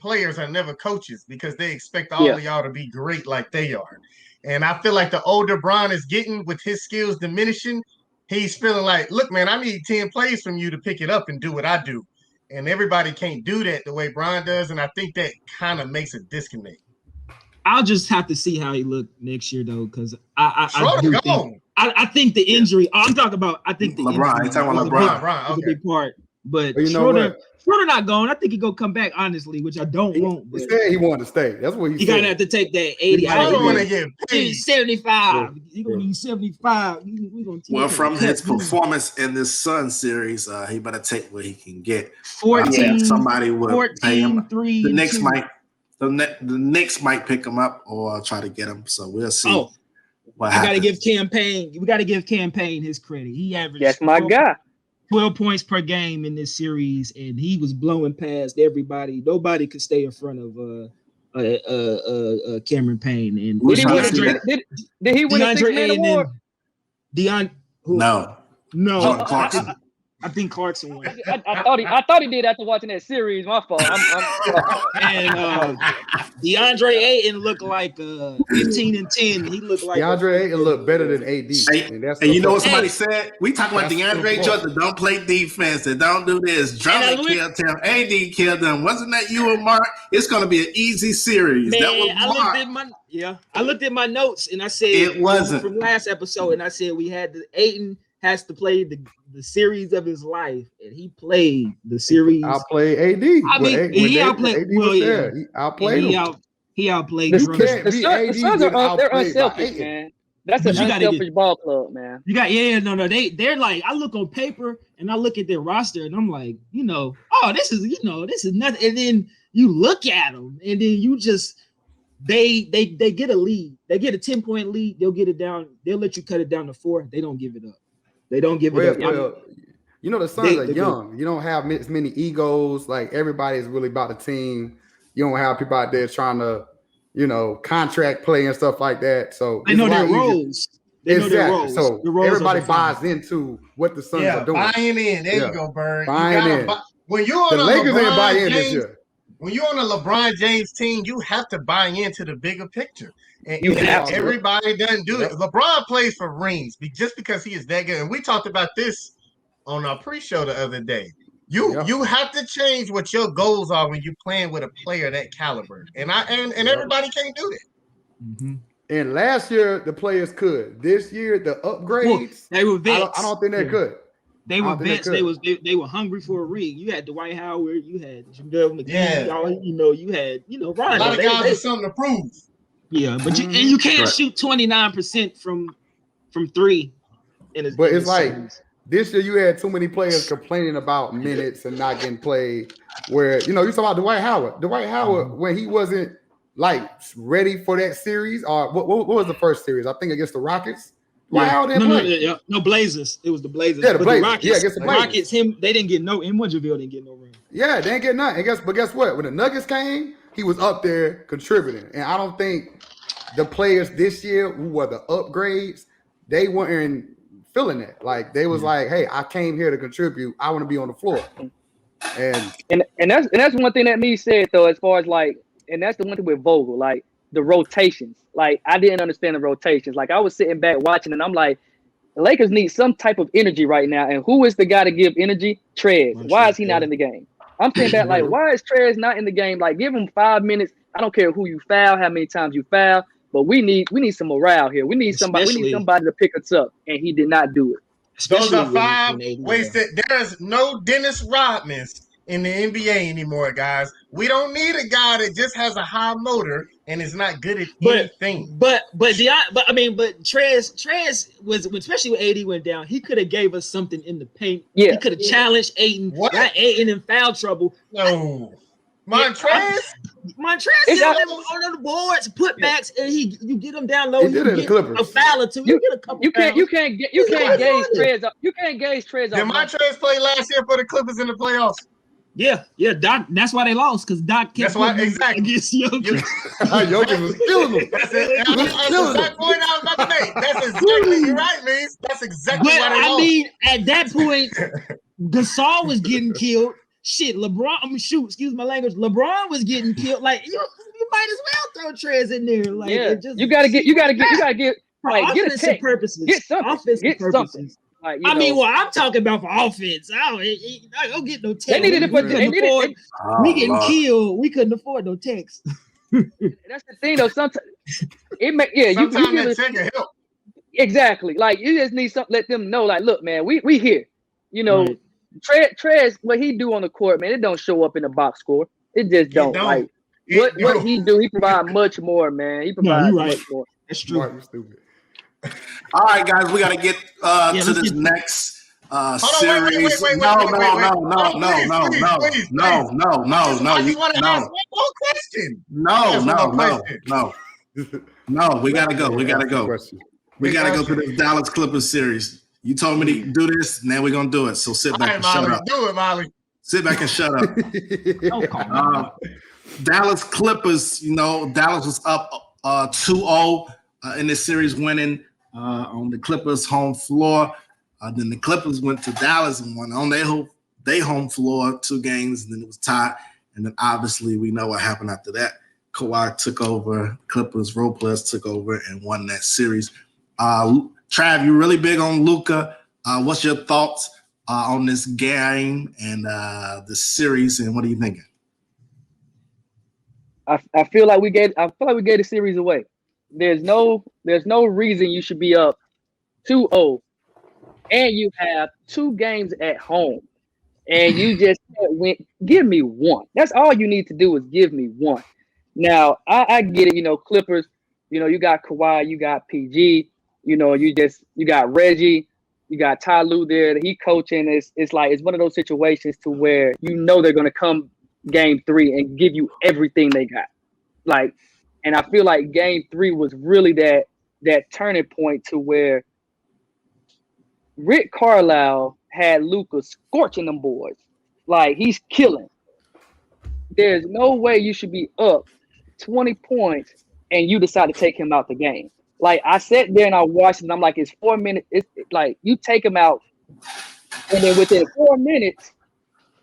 players are never coaches, because they expect all of y'all to be great like they are. And I feel like the older Bron is getting, with his skills diminishing, he's feeling like, look, man, I need 10 plays from you to pick it up and do what I do. And everybody can't do that the way Bron does. And I think that kind of makes a disconnect. I'll just have to see how he look next year, though, because I think the injury. I'm talking about. I think the LeBron. You're talking about LeBron. Okay. A big part, but Schroeder not going. I think he gonna come back, honestly, which I don't want. He said he wanted to stay. That's what he said. He gonna have to take that 80. I don't want to get paid 75. He gonna need 75. We gonna well, from his performance in this Sun series, he better take what he can get. 14. Somebody will pay him. 3, the Knicks might pick him up or try to get him. So we'll see. Oh, we got to give Campaign his credit. He averaged. That's my guy. 12 points per game in this series, and he was blowing past everybody. Nobody could stay in front of Cameron Payne. And did he win a six-man award? No. I think Clarkson won. I thought he did after watching that series. My fault. And DeAndre Ayton looked like 15 and 10. He looked like DeAndre Ayton looked better than AD. And you know what somebody said? We talking about DeAndre Jordan. Don't play defense. That don't do this. Drummond killed him. AD killed him. Wasn't that you and Mark? It's going to be an easy series. Man, that was Mark. I looked at my notes and I said it wasn't from last episode, and I said we had Ayton has to play the series of his life, and he played the series. Outplayed AD. I mean, he outplayed. He outplayed him. He outplayed. The Suns they're unselfish, man. That's an unselfish ball club, man. You got they're like, I look on paper and I look at their roster and I'm like, this is nothing. And then you look at them and then you just they get a lead. They get a 10-point lead. They'll get it down. They'll let you cut it down to 4. They don't give it up. They don't give it up. Well, the Suns are young. You don't have as many egos. Like, everybody is really about the team. You don't have people out there trying to, contract play and stuff like that. So they know their roles. Exactly. So everybody buys into what the Suns are doing. Buying in. There you go, Bird. Buying in. When you're on the Lakers ain't buying in this year. When you're on a LeBron James team, you have to buy into the bigger picture. And everybody doesn't do it. LeBron plays for rings just because he is that good. And we talked about this on our pre-show the other day. You have to change what your goals are when you're playing with a player that caliber. And everybody can't do that. Mm-hmm. And last year the players could. This year the upgrades, they were vets. I don't think they could. They were vets. They were hungry for a ring. You had Dwight Howard. You had JaVale McGee. You had Ryan. A lot of guys have something to prove. Yeah, but you can't shoot 29% from 3. But it's like this year you had too many players complaining about minutes and not getting played. Where you talk about Dwight Howard. Dwight Howard, when he wasn't like ready for that series? Or what was the first series? I think against the Rockets. Why Yeah. all didn't play? No Blazers. It was the Blazers. Yeah, the But Blazers. Rockets, Yeah, against the Blazers. Rockets, they didn't get no. And Montreville didn't get no ring. Yeah, they didn't get nothing. But guess what? When the Nuggets came, he was up there contributing. And I don't think the players this year who were the upgrades, they weren't feeling that. Like they was like, hey, I came here to contribute. I want to be on the floor. And that's one thing that me said though, as far as like, and that's the one thing with Vogel, like the rotations. Like I didn't understand the rotations. Like I was sitting back watching, and I'm like, the Lakers need some type of energy right now. And who is the guy to give energy? Trez. Why is he not in the game? I'm sitting back like, why is Trez not in the game? Like, give him 5 minutes. I don't care who you foul, how many times you foul, but we need some morale here. We need somebody to pick us up, and he did not do it. Those are 5 wasted. There's no Dennis Rodmans in the NBA anymore, guys. We don't need a guy that just has a high motor and is not good at anything. But Trez was, especially when AD went down, he could have gave us something in the paint. Yeah. He could have challenged Ayton, got Ayton in foul trouble. No. Montrez is on the boards, putbacks, and you get him down low. He did it in the Clippers. A foul or two. You get a couple. You can't gauge Trez up. You can't gauge Trez up. Did Montrez play last year for the Clippers in the playoffs? Yeah, Doc. That's why they lost, because Doc kept exactly against Jokic. Jokic was killing them. That's the point I was about to make. That's exactly you're right, man. That's exactly why they lost. I mean, at that point, Gasol was getting killed. Shit, LeBron. Excuse my language. LeBron was getting killed. Like you might as well throw Trez in there. Like, you gotta get like get a tech. Purposes. Get something. Offensive purposes. Something. Like, I'm talking about for offense. I don't get no text. They needed to put. We getting killed. We couldn't afford no text. That's the thing, though. Sometimes sometimes that tech help. Exactly. Like you just need something. Let them know. Like, look, man, we here. You know. Right. Trez, what he do on the court, man, it don't show up in the box score. It just don't. Like what he do, he provide much more, man. He provides much more. That's true. Stupid. All right, guys, we got to get to this next series. No. I just want to ask one more question. No. We got to go. We got to go to the Dallas Clippers series. You told me to do this, now we're gonna do it. So sit back and shut up. Do it, Molly. Sit back and shut up. Dallas Clippers, Dallas was up 2-0 in this series, winning on the Clippers' home floor. Then the Clippers went to Dallas and won on their home floor 2 games, and then it was tied. And then obviously we know what happened after that. Kawhi took over, Clippers role players took over and won that series. Trav, you're really big on Luka. What's your thoughts on this game and the series, and what are you thinking? I feel like we gave the series away. There's no reason you should be up 2-0, and you have 2 games at home, and you just went. Give me one. That's all you need to do is give me one. Now I get it. Clippers. You got Kawhi, you got PG. You got Reggie, you got Ty Lue there. He coaching. It's one of those situations to where they're gonna come game 3 and give you everything they got. Like, and I feel like game 3 was really that turning point to where Rick Carlisle had Luka scorching them boys. Like he's killing. There's no way you should be up 20 points and you decide to take him out the game. Like I sat there and I watched it and I'm like, it's 4 minutes. It's like you take them out and then within 4 minutes,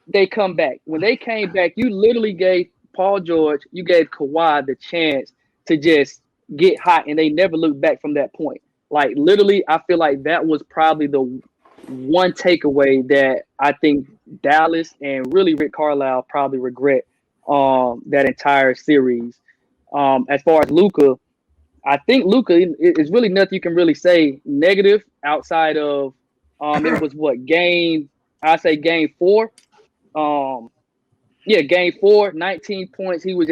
they come back. When they came back, you literally gave Paul George, you gave Kawhi the chance to just get hot and they never looked back from that point. Like literally, I feel like that was probably the one takeaway that I think Dallas and really Rick Carlisle probably regret that entire series. As far as Luka, I think Luka is really nothing you can really say negative outside of it was game 4. Game 4, 19 points. He was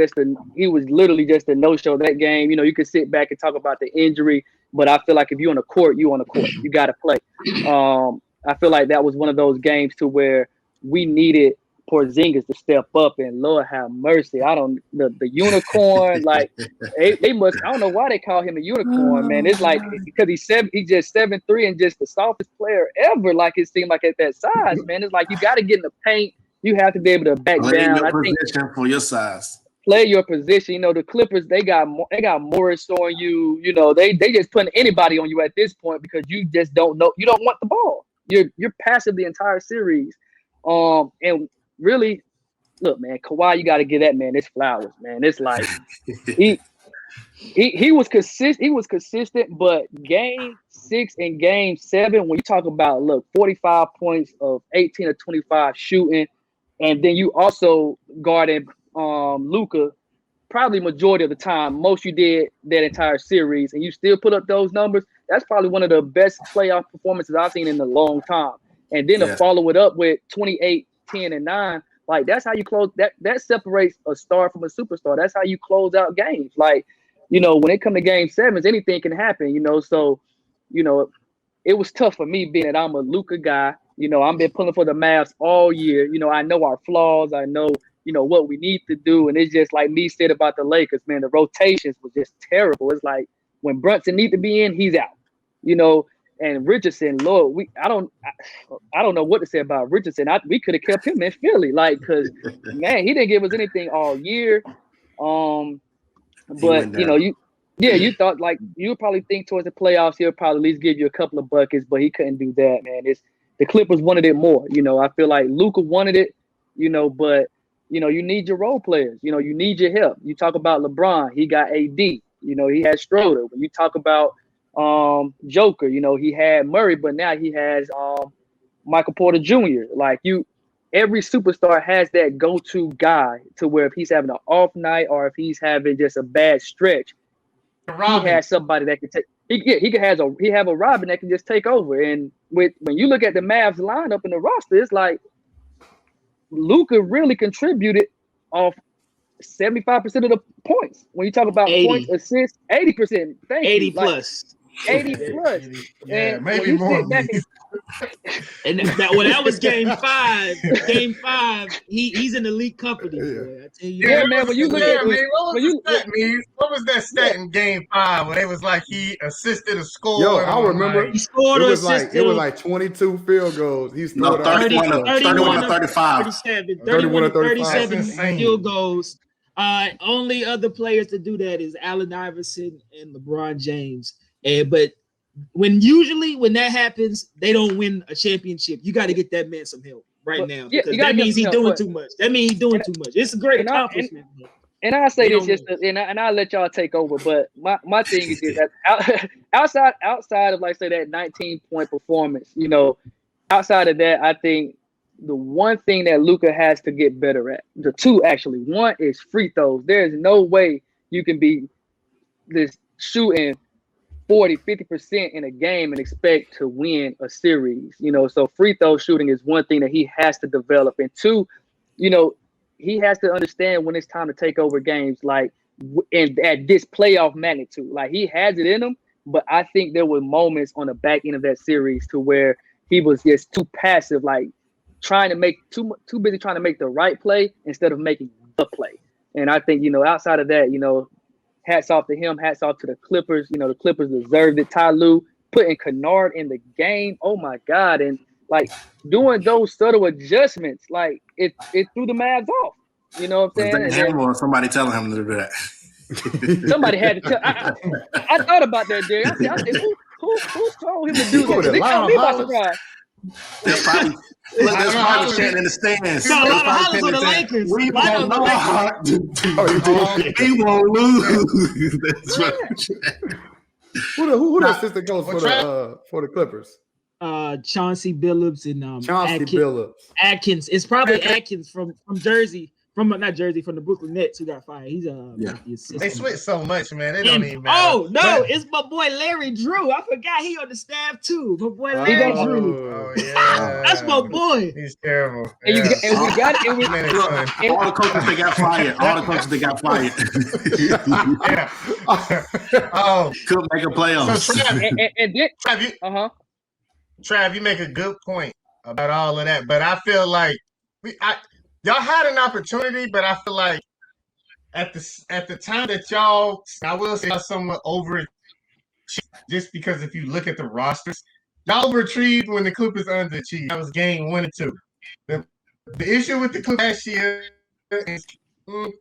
literally just a no-show that game. You could sit back and talk about the injury, but I feel like if you're on the court, you're on the court. You got to play. I feel like that was one of those games to where we needed Porzingis to step up, and Lord have mercy. I don't the unicorn, like they must, I don't know why they call him a unicorn, man. It's like because he's just 7'3" and just the softest player ever, like it seemed like at that size, man. It's like you gotta get in the paint, you have to be able to back down. I think for your size. Play your position. You know, the Clippers, they got Morris on you. You know, they just putting anybody on you at this point because you just don't know. You don't want the ball. You're passive the entire series. And really, look, man, Kawhi, you got to give that man his flowers, man. It's like he was consistent. He was consistent, but Game 6 and Game 7, when you talk about 45 points of 18 or 25 shooting, and then you also guarded Luka probably majority of the time, most you did that entire series, and you still put up those numbers. That's probably one of the best playoff performances I've seen in a long time. And then to follow it up with 28, 10, and 9, like that's how you close that separates a star from a superstar. That's how you close out games. Like, you know, when it comes to Game 7s, anything can happen, you know. So, you know, it was tough for me being that I'm a Luka guy. You know, I've been pulling for the Mavs all year. You know, I know our flaws. I know, you know, what we need to do. And it's just like me said about the Lakers, man, the rotations was just terrible. It's like when Brunson need to be in, he's out, you know. And Richardson, Lord, I don't know what to say about Richardson. We could have kept him in Philly, like, because man, he didn't give us anything all year. But you know, you thought like you would probably think towards the playoffs he'll probably at least give you a couple of buckets, but he couldn't do that, man. The Clippers wanted it more. You know, I feel like Luka wanted it, you know, but you know, you need your role players. You know, you need your help. You talk about LeBron, he got AD. You know, he had Schroeder. When you talk about Joker, you know, he had Murray, but now he has Michael Porter Jr. Like every superstar has that go-to guy to where if he's having an off night or if he's having just a bad stretch, he has somebody that can take. He have a Robin that can just take over. And when you look at the Mavs lineup in the roster, it's like Luka really contributed off 75% of the points. When you talk about 80. Points, assists, 80%. 80 plus. 80 plus. Yeah, and maybe more. And that was Game 5. Game 5, he's in elite company. Boy, I tell you. Yeah, man. When you look at what was that stat in Game 5 where it was like he assisted a score? Yo, I remember he scored it was like 22 field goals. He's 31 to 35. 31 to 37 insane. field goals. Only other players to do that is Allen Iverson and LeBron James. But when that happens, they don't win a championship. You got to get that man some help now because that means he's doing too much. That means he's doing too much. It's a great accomplishment. And I say this and I'll let y'all take over. But my thing is that outside of like say that 19-point performance, you know, outside of that, I think the one thing that Luka has to get better at, the two actually, one is free throws. There's no way you can be this shooting 40-50% in a game and expect to win a series, you know. So free throw shooting is one thing that he has to develop. And two, you know, he has to understand when it's time to take over games, like and at this playoff magnitude. Like he has it in him, but I think there were moments on the back end of that series to where he was just too passive, like trying to make too busy trying to make the right play instead of making the play. And I think, you know, outside of that, you know, hats off to him. Hats off to the Clippers. You know, the Clippers deserved it. Ty Lue putting Kennard in the game. Oh, my God. And, like, doing those subtle adjustments, like, it threw the Mavs off. You know what I'm saying? Or somebody telling him to do that. Somebody had to tell. I thought about that, Derek. I said, who told him to do that? They caught me by surprise. There's probably chanting in the stands. So a lot of hollers on the Lakers. We won't know how we won't lose. That's right. Who the assistant coach for the Clippers? Chauncey Billups and Chauncey Billups. Atkins. It's probably Atkins from Jersey. From the Brooklyn Nets who got fired. He's the they switch so much, man. They don't even matter. Oh no, it's my boy Larry Drew. I forgot he on the staff too. My boy Larry Drew. Oh yeah, that's my boy. He's terrible. And we got it. All the coaches they got fired. Oh, couldn't make a playoffs. So Trav, you make a good point about all of that, but I feel like y'all had an opportunity, but I feel like at the time that y'all, I will say, y'all somewhat overachieved, just because if you look at the rosters, y'all overachieved when the Clippers underachieved. That was game 1 and 2. The issue with the Clippers last year is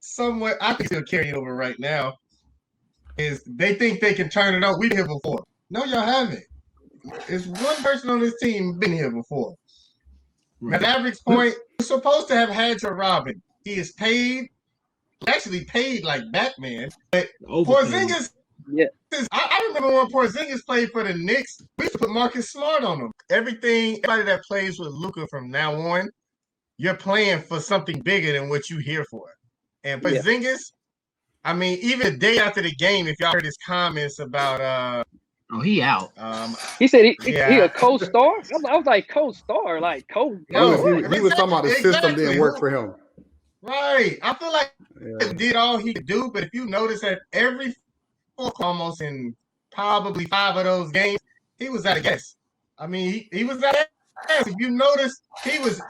somewhat, I think still carrying over right now, is they think they can turn it on. We've been here before. No, y'all haven't. It's one person on this team been here before. At Maverick's point, you're supposed to have had your Robin. He is paid, actually paid like Batman. But Porzingis, I remember when Porzingis played for the Knicks, we used to put Marcus Smart on him. Everybody that plays with Luka from now on, you're playing for something bigger than what you're here for. And Porzingis, I mean, even the day after the game, if y'all heard his comments about he out. He said he a co-star. I was like co-star, like co. He was talking about the system didn't work for him. Right. I feel like he did all he could do, but if you notice that every almost in probably 5 of those games, he was out of gas. I mean, he was out of gas. If you notice, he was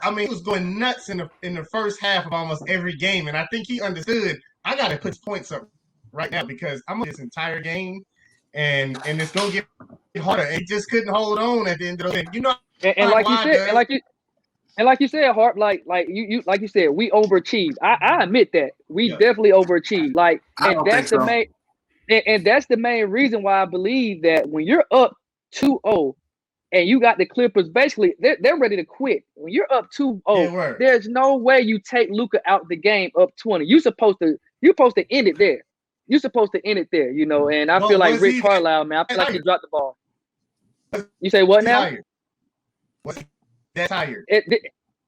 going nuts in the first half of almost every game, and I think he understood. I got to put points up right now because I'm on this entire game. And it's gonna get harder. It just couldn't hold on at the end of the game. You know, and like you said, Harp, like you said, we overachieved. I admit that we definitely overachieved. Like, and that's the main, and that's the main reason why I believe that when you're up 2-0 and you got the Clippers, basically they're ready to quit. When you're up 2-0, there's no way you take Luka out the game up 20. You're supposed to end it there. You're supposed to end it there, you know, and I feel like Rick Carlisle, man. I feel like he dropped the ball. You say what now? Was he that tired?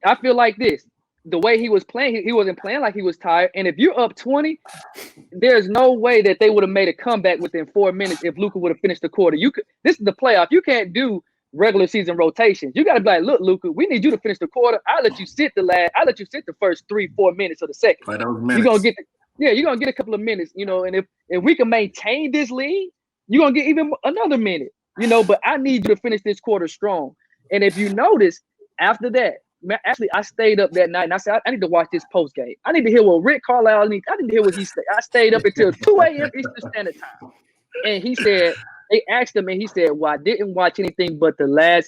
I feel like this. The way he was playing, he wasn't playing like he was tired. And if you're up 20, there's no way that they would have made a comeback within 4 minutes if Luka would have finished the quarter. This is the playoff. You can't do regular season rotations. You got to be like, look, Luka, we need you to finish the quarter. I'll let you sit the first 3-4 minutes of the second. You're gonna get you're gonna get a couple of minutes, you know, and if we can maintain this lead, you're gonna get even another minute, you know, but I need you to finish this quarter strong. And if you notice, after that, actually I stayed up that night and I said, I need to watch this post game. I need to hear what Rick Carlisle I need to hear what he said. I stayed up until 2 a.m. Eastern Standard Time. And he said, they asked him and he said, well, I didn't watch anything but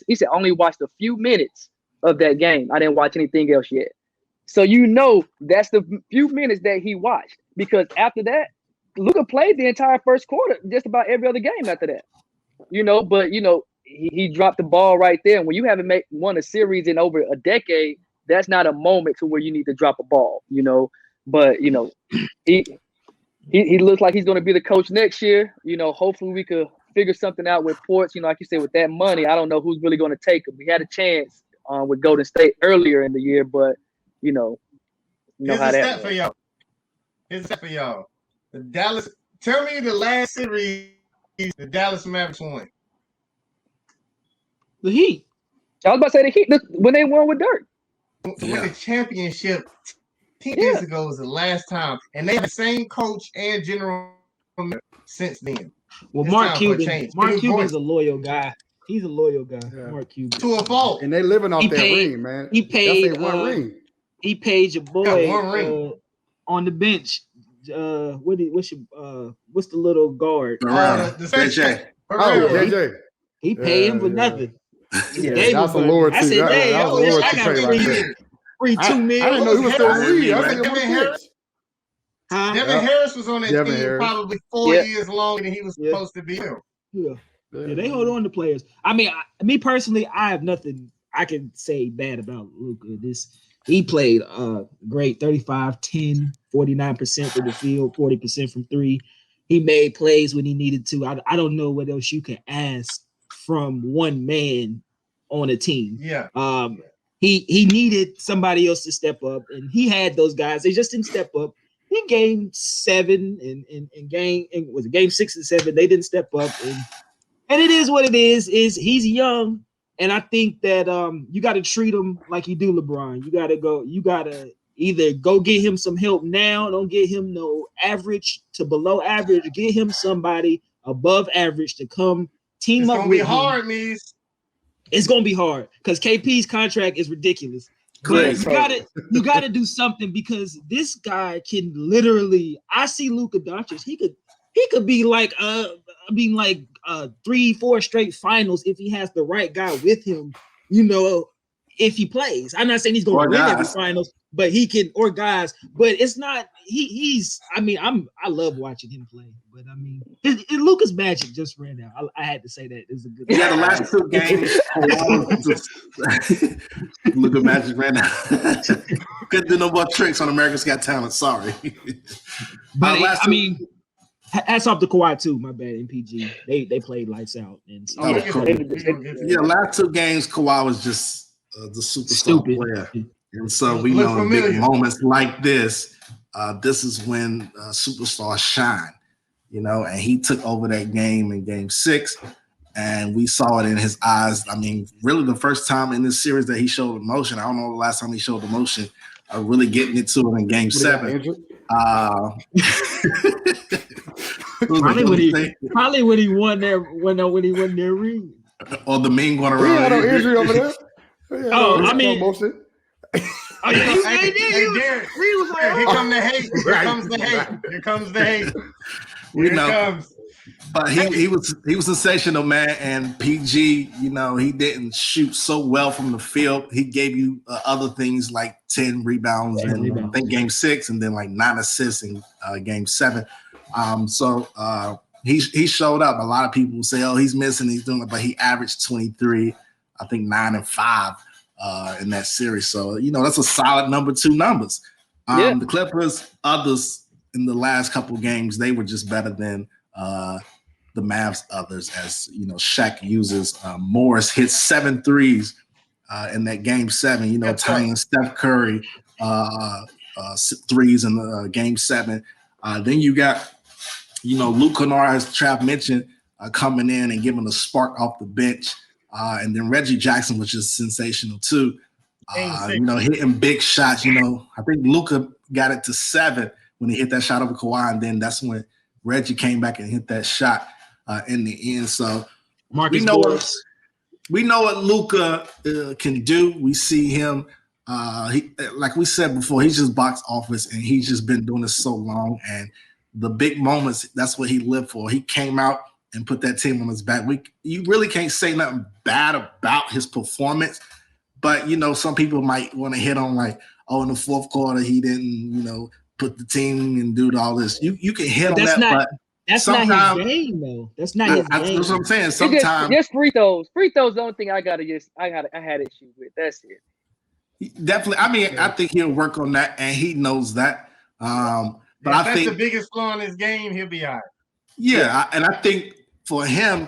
he said, I only watched a few minutes of that game. I didn't watch anything else yet. So you know that's the few minutes that he watched, because after that, Luka played the entire first quarter, just about every other game after that. You know, but you know, he dropped the ball right there. And when you haven't won a series in over a decade, that's not a moment to where you need to drop a ball, you know. But you know, he looks like he's gonna be the coach next year. You know, hopefully we could figure something out with Ports. You know, like you said, with that money, I don't know who's really gonna take him. We had a chance with Golden State earlier in the year, but you know how that for y'all. Here's a stat for y'all. The Dallas. Tell me the last series the Dallas Mavericks won. The Heat. I was about to say the Heat when they won with Dirk. To win the championship 10 years ago was the last time, and they have the same coach and general since then. Well, Mark Cuban's a loyal guy. He's a loyal guy. Yeah. Mark Cuban. To a fault. And they living off that ring, man. He paid one ring. He paid your boy on the bench. What's the little guard? The JJ. JJ. He paid him for nothing. That's a lower team. I said, I got free 2 million. I didn't know he was still in the league. Devin Harris was on that team probably 4 years longer than he was supposed to be. Yeah, they hold on to players. I mean, me personally, I have nothing I can say bad about Luka. He played great, 35, 10, 49% from the field, 40% from three. He made plays when he needed to. I don't know what else you can ask from one man on a team. Yeah. He needed somebody else to step up, and he had those guys. They just didn't step up. In game 7 and game 6 and 7, they didn't step up, and it is what it is. He's young, and I think that you got to treat him like you do LeBron. You got to either go get him some help now. Don't get him no average to below average. Get him somebody above average to come team up with him. It's gonna be hard, Mies. It's gonna be hard because KP's contract is ridiculous. crazy. You gotta do something because this guy can literally. I see Luka Doncic. He could be like 3-4 straight finals if he has the right guy with him. You know, if he plays. I'm not saying he's going to win every finals, but he can, or guys. But it's not. He's. I mean, I love watching him play. But I mean, Luka's magic just ran out. I had to say that. It's a good. Yeah, the last 2 games. Luka magic ran out. Couldn't do no more tricks on America's Got Talent. Sorry. But I mean, hats off to Kawhi too. My bad, MPG. They played lights out. And so, yeah, last 2 games, Kawhi was just the superstar player. And so we know in big moments like this, this is when superstars shine, you know, and he took over that game in game 6, and we saw it in his eyes. I mean, really the first time in this series that he showed emotion. I don't know the last time he showed emotion, really getting into it in game 7. Probably when he won their ring. Or the meme going around. We had no injury over there. I mean, motion. Here comes the hate. Here comes the hate. Here comes the hate. We know. But he was sensational, man. And PG, you know, he didn't shoot so well from the field. He gave you other things like 10 rebounds in I think game 6, and then like 9 assists in game 7. So he showed up. A lot of people say, "Oh, he's missing. He's doing it," but he averaged 23, I think 9 and 5 in that series. So you know that's a solid number 2 numbers. The Clippers, others in the last couple games, they were just better than the Mavs others. As you know, Shaq uses Morris hit 7 threes in that game 7. You know, tying Steph Curry threes in the game 7. Then you got, you know, Luke Kennard, as Trav mentioned, coming in and giving a spark off the bench. And then Reggie Jackson, which is sensational too. You know, hitting big shots. You know, I think Luka got it to 7 when he hit that shot over Kawhi, and then that's when Reggie came back and hit that shot in the end. So we know what Luka can do. We see him. Like we said before, he's just box office, and he's just been doing this so long. And the big moments, that's what he lived for. He came out and put that team on his back. You really can't say nothing bad about his performance, but you know, some people might want to hit on like, oh, in the 4th quarter he didn't, you know, put the team and do all this. You can hit on that, but that's not his game though. That's not his game. That's what I'm saying. Sometimes just free throws. Free throws the only thing I had issues with. That's it. Definitely. I mean, I think he'll work on that, and he knows that. But I think the biggest flaw in his game, he'll be all right. Yeah, and I think for him,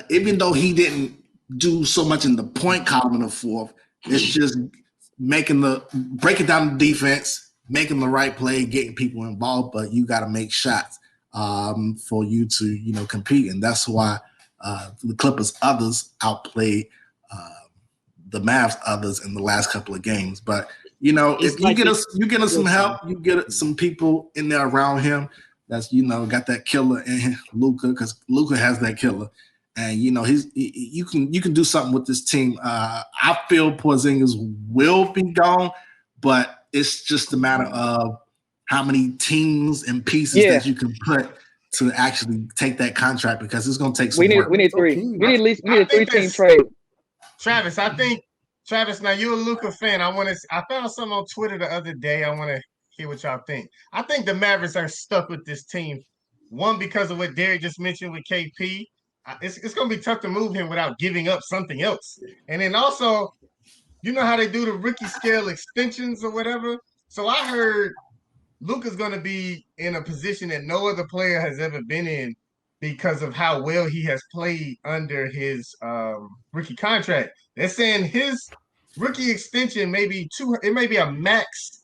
even though he didn't do so much in the point column in the 4th, it's just breaking down the defense, making the right play, getting people involved. But you got to make shots for you to, you know, compete, and that's why the Clippers others outplayed the Mavs others in the last couple of games. But you know, if you get us some help, you get some people in there around him that's, you know, got that killer in Luka, because Luka has that killer, and you know you can do something with this team. I feel Porzingis will be gone, but it's just a matter of how many teams and pieces that you can put to actually take that contract, because it's going to take some work. We need 3. We need a 3-team trade. Travis, now you're a Luka fan. I found something on Twitter the other day. I want to hear what y'all think. I think the Mavericks are stuck with this team. One, because of what Derrick just mentioned with KP. It's going to be tough to move him without giving up something else. And then also, you know how they do the rookie scale extensions or whatever? So I heard Luka's going to be in a position that no other player has ever been in because of how well he has played under his rookie contract. They're saying his rookie extension may be a max,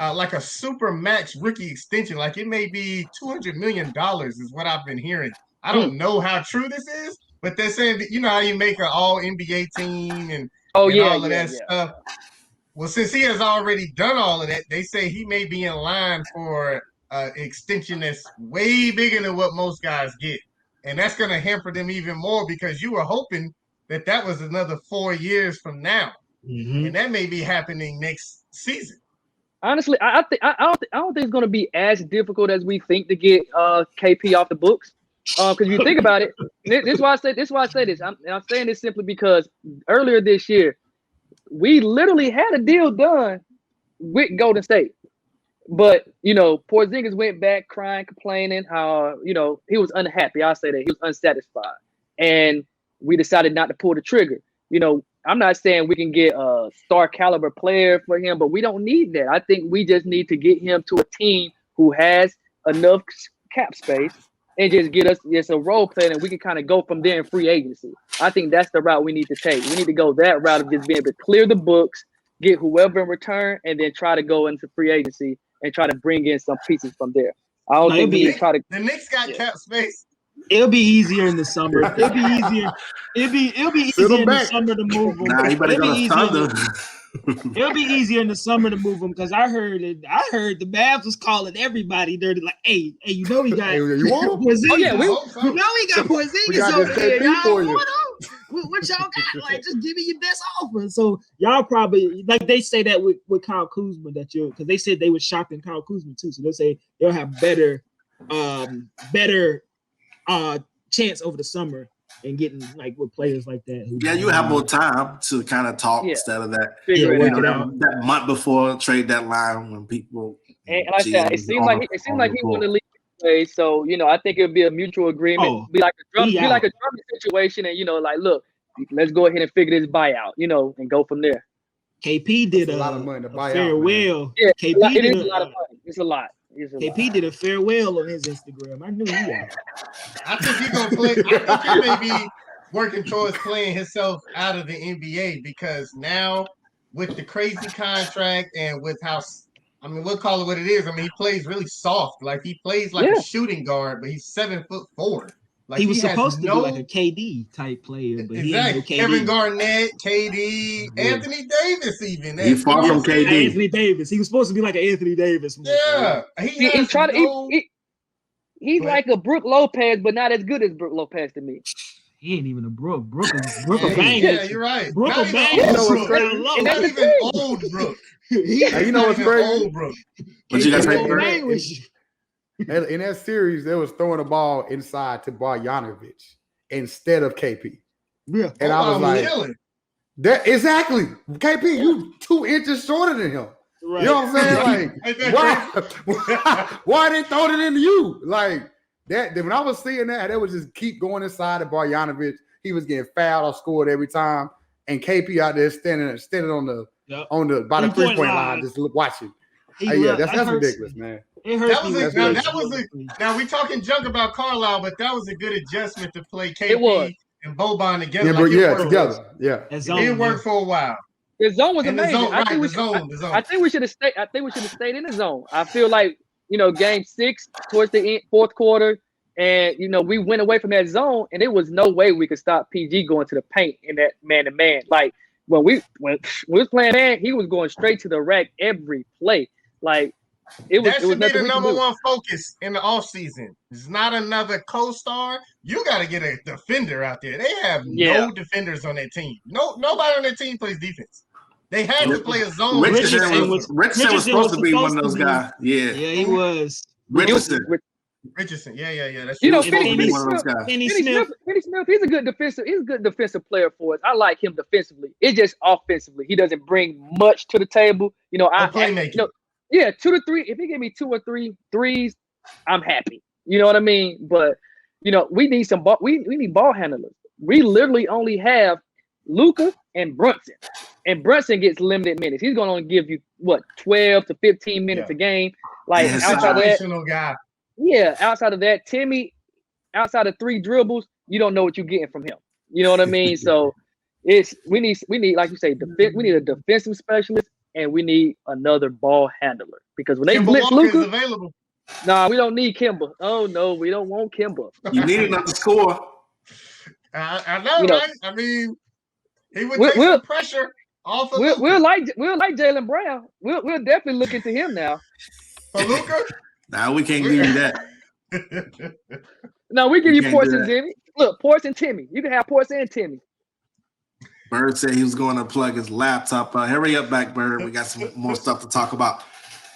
like a super max rookie extension. Like it may be $200 million is what I've been hearing. I don't know how true this is, but they're saying that, you know how you make an all NBA team and all of that stuff. Well, since he has already done all of that, they say he may be in line for an extension that's way bigger than what most guys get. And that's going to hamper them even more, because you were hoping that was another 4 years from now. and that may be happening next season. Honestly, I don't think it's going to be as difficult as we think to get KP off the books. Because you think about it, this is why I say this. I'm saying this simply because earlier this year, we literally had a deal done with Golden State. But, Porzingis went back crying, complaining how, he was unhappy. I'll say that. He was unsatisfied. And we decided not to pull the trigger. I'm not saying we can get a star caliber player for him, but we don't need that. I think we just need to get him to a team who has enough cap space and just get us just a role player, and we can kind of go from there in free agency. I think that's the route we need to take. We need to go that route of just being able to clear the books, get whoever in return, and then try to go into free agency and try to bring in some pieces from there. I don't think we need to try to. The Knicks got cap space. It'll be easier in the summer. It'll be easier. It'll be easier in the summer to move them. Nah, you better go to Thunder. It'll be easier in the summer to move them because I heard the Mavs was calling everybody dirty. Like, hey, we got Porzingis. Oh, yeah, we got Porzingis over here. Y'all, what y'all got? Like, just give me your best offer. So y'all probably like they say that with Kyle Kuzma because they said they were shocked in Kyle Kuzma too. So they'll say they'll have better chance over the summer and getting like with players like that. You have more time to kind of talk instead of that. That month before trade deadline when people. And like I said, it seemed like he wanted to leave anyway. So I think it would be a mutual agreement. Be like a Drummond situation, and like, look, let's go ahead and figure this buyout, and go from there. KP did a lot of money to buy farewell. Yeah, KP it is a lot of money. It's a lot. KP did a farewell on his Instagram. I knew he had. I think he's gonna play. I think he may be working towards playing himself out of the NBA because now with the crazy contract and with how we'll call it what it is. He plays really soft. Like he plays like a shooting guard, but he's 7'4". Like he was supposed to be like a KD type player, but he ain't no KD. Kevin Garnett, KD, Anthony Davis, even. He's far from KD. Anthony Davis. He was supposed to be like an Anthony Davis. Yeah, he's like a Brook Lopez, but not as good as Brook Lopez to me. He ain't even a Brook. Brook will bang. Yeah, you're right. Brook will bang. Not even old Brook. You know what's crazy? Old Brook. What you got to say? In that series, they was throwing the ball inside to Bogdanovic instead of KP. Yeah, and I was like, "That exactly, KP, you 2 inches shorter than him." Right. You know what I'm saying? Like, why they throwing it into you? Like that. When I was seeing that, they would just keep going inside to Bogdanovic. He was getting fouled or scored every time, and KP out there standing on the by the 3-point line, just watching. That's ridiculous, man. Now we talking junk about Carlisle, but that was a good adjustment to play KP and Boban together. Together. Yeah, it didn't work for a while. The zone was amazing. The zone. I think we should have stayed. I think we should have stayed in the zone. I feel like game 6 towards the end, fourth quarter, and we went away from that zone, and there was no way we could stop PG going to the paint in that man-to-man. Like when we was playing man, he was going straight to the rack every play. Like. That should be the number one focus in the offseason. It's not another co-star. You got to get a defender out there. They have no defenders on that team. Nobody on that team plays defense. They had to play a zone. Richardson was supposed to be one of those guys. Yeah, he was. Richardson. Yeah. That's Finney Smith. He's a good defensive. He's a good defensive player for us. I like him defensively. It's just offensively, he doesn't bring much to the table. Playmaking. 2 to 3. If he give me 2 or 3 threes, I'm happy. You know what I mean? But we need some ball. We need ball handlers. We literally only have Luka and Brunson, and Brunson gets limited minutes. He's going to give you 12 to 15 minutes a game. Like outside of that, guy. Yeah, outside of that, Timmy, outside of 3 dribbles, you don't know what you're getting from him. You know what I mean? So we need like you say, we need a defensive specialist. And we need another ball handler because when they blitz Luka, we don't need Kimba. Oh no, we don't want Kimba. You need another score. I know, right? I mean, he would take some pressure off of Luka. We'll like Jaylen Brown. We'll definitely look into him now. For Luka? Nah, we can't give you that. No, we give you Ports and Timmy. Look, Ports and Timmy. You can have Ports and Timmy. Bird said he was going to plug his laptop. Hurry up back, Bird. We got some more stuff to talk about.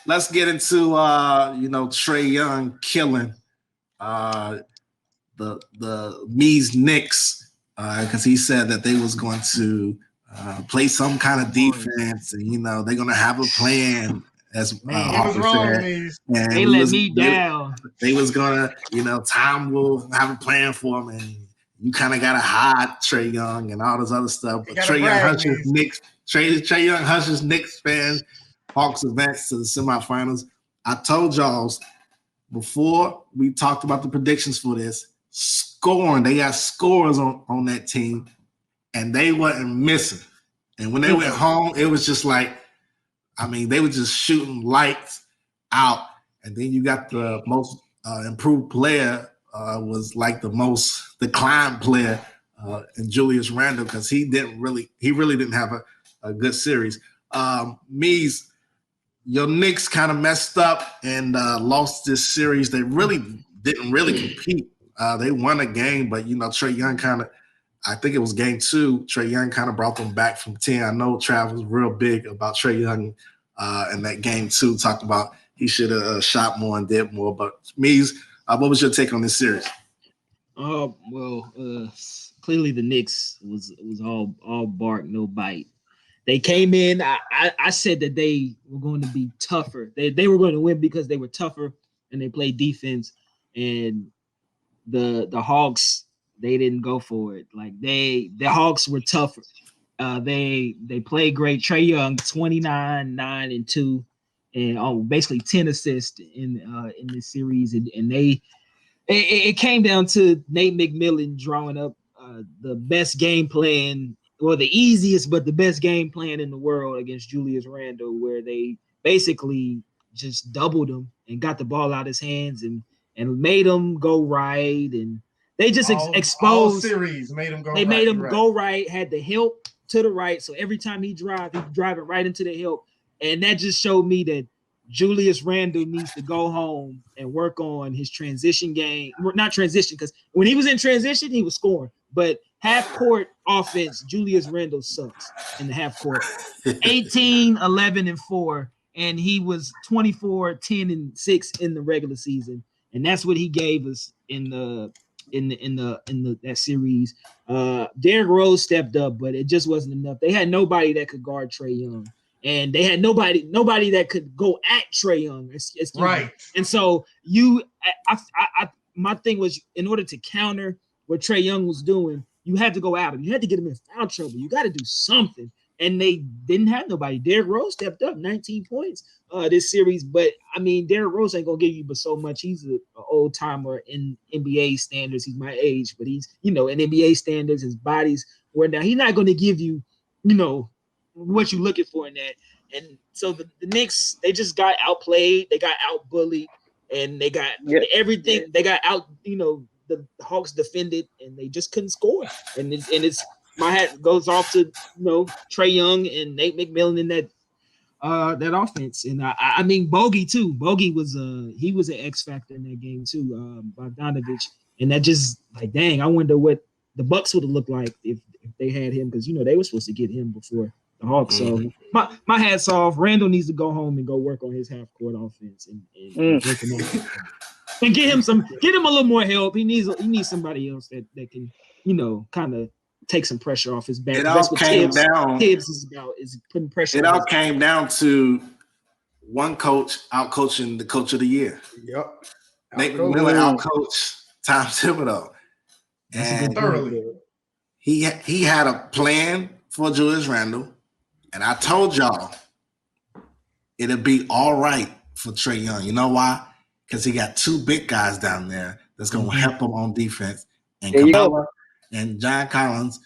Let's get into Trae Young killing the Me's Knicks because he said that they was going to play some kind of defense, and they're going to have a plan. As what's wrong with these? They let me down. They was gonna, Tom will have a plan for him, and you kind of gotta hide Trae Young and all this other stuff. But Trae Young hushes Knicks fans, Hawks advance to the semifinals. I told y'all before we talked about the predictions for this scoring. They got scores on that team, and they wasn't missing. And when they went home, it was just like. They were just shooting lights out. And then you got the most improved player was like the most declined player in Julius Randle because he really didn't have a good series. Mees, your Knicks kind of messed up and lost this series. They really didn't compete. They won a game, but Trae Young I think it was game 2. Trae Young kind of brought them back from 10. I know Trav was real big about Trae Young in that game 2, talking about he should have shot more and did more. But Mees, what was your take on this series? Clearly the Knicks was all bark, no bite. They came in. I said that they were going to be tougher. They were going to win because they were tougher and they played defense. And the Hawks, they didn't go for it. Like the Hawks were tougher. They played great. Trae Young, 29, 9, and 2, and basically 10 assists in this series. And it came down to Nate McMillan drawing up the best game plan, or the easiest but the best game plan in the world against Julius Randle, where they basically just doubled him and got the ball out of his hands and made him go right. And they just exposed series, made him go. They made him go right. Had the help to the right, so every time he's driving right into the help, and that just showed me that Julius Randle needs to go home and work on his transition game. Not transition, because when he was in transition, he was scoring, but half court offense, Julius Randle sucks in the half court. 18, 11, and 4, and he was 24, 10, and 6 in the regular season, and that's what he gave us in that series. Derrick Rose stepped up, but it just wasn't enough. They had nobody that could guard Trae Young, and they had nobody that could go at Trae Young. Right. And so my thing was, in order to counter what Trae Young was doing, you had to go at him. You had to get him in foul trouble. You got to do something. And they didn't have nobody. Derrick Rose stepped up, 19 points this series. But, Derrick Rose ain't going to give you but so much. He's an old-timer in NBA standards. He's my age. But he's, in NBA standards, his body's worn down. He's not going to give you, what you're looking for in that. And so the Knicks, they just got outplayed. They got out-bullied. And they got everything. Yeah. They got out, the Hawks defended, and they just couldn't score. And it's my hat goes off to Trae Young and Nate McMillan in that offense. And Bogey too. Bogey was he was an X factor in that game too. Bogdanovich, and that just dang, I wonder what the Bucks would have looked like if they had him, because they were supposed to get him before the Hawks. So my hat's off. Randall needs to go home and go work on his half court offense and get him a little more help. He needs somebody else that can kind of take some pressure off his back. That's what Tibbs is about, is putting pressure. It all came down to one coach out-coaching the coach of the year. Yep. Nate McMillan out-coached Tom Thibodeau. And thoroughly. He had a plan for Julius Randle, and I told y'all it'll be all right for Trae Young. You know why? Because he got 2 big guys down there that's going to help him on defense. And Capella and John Collins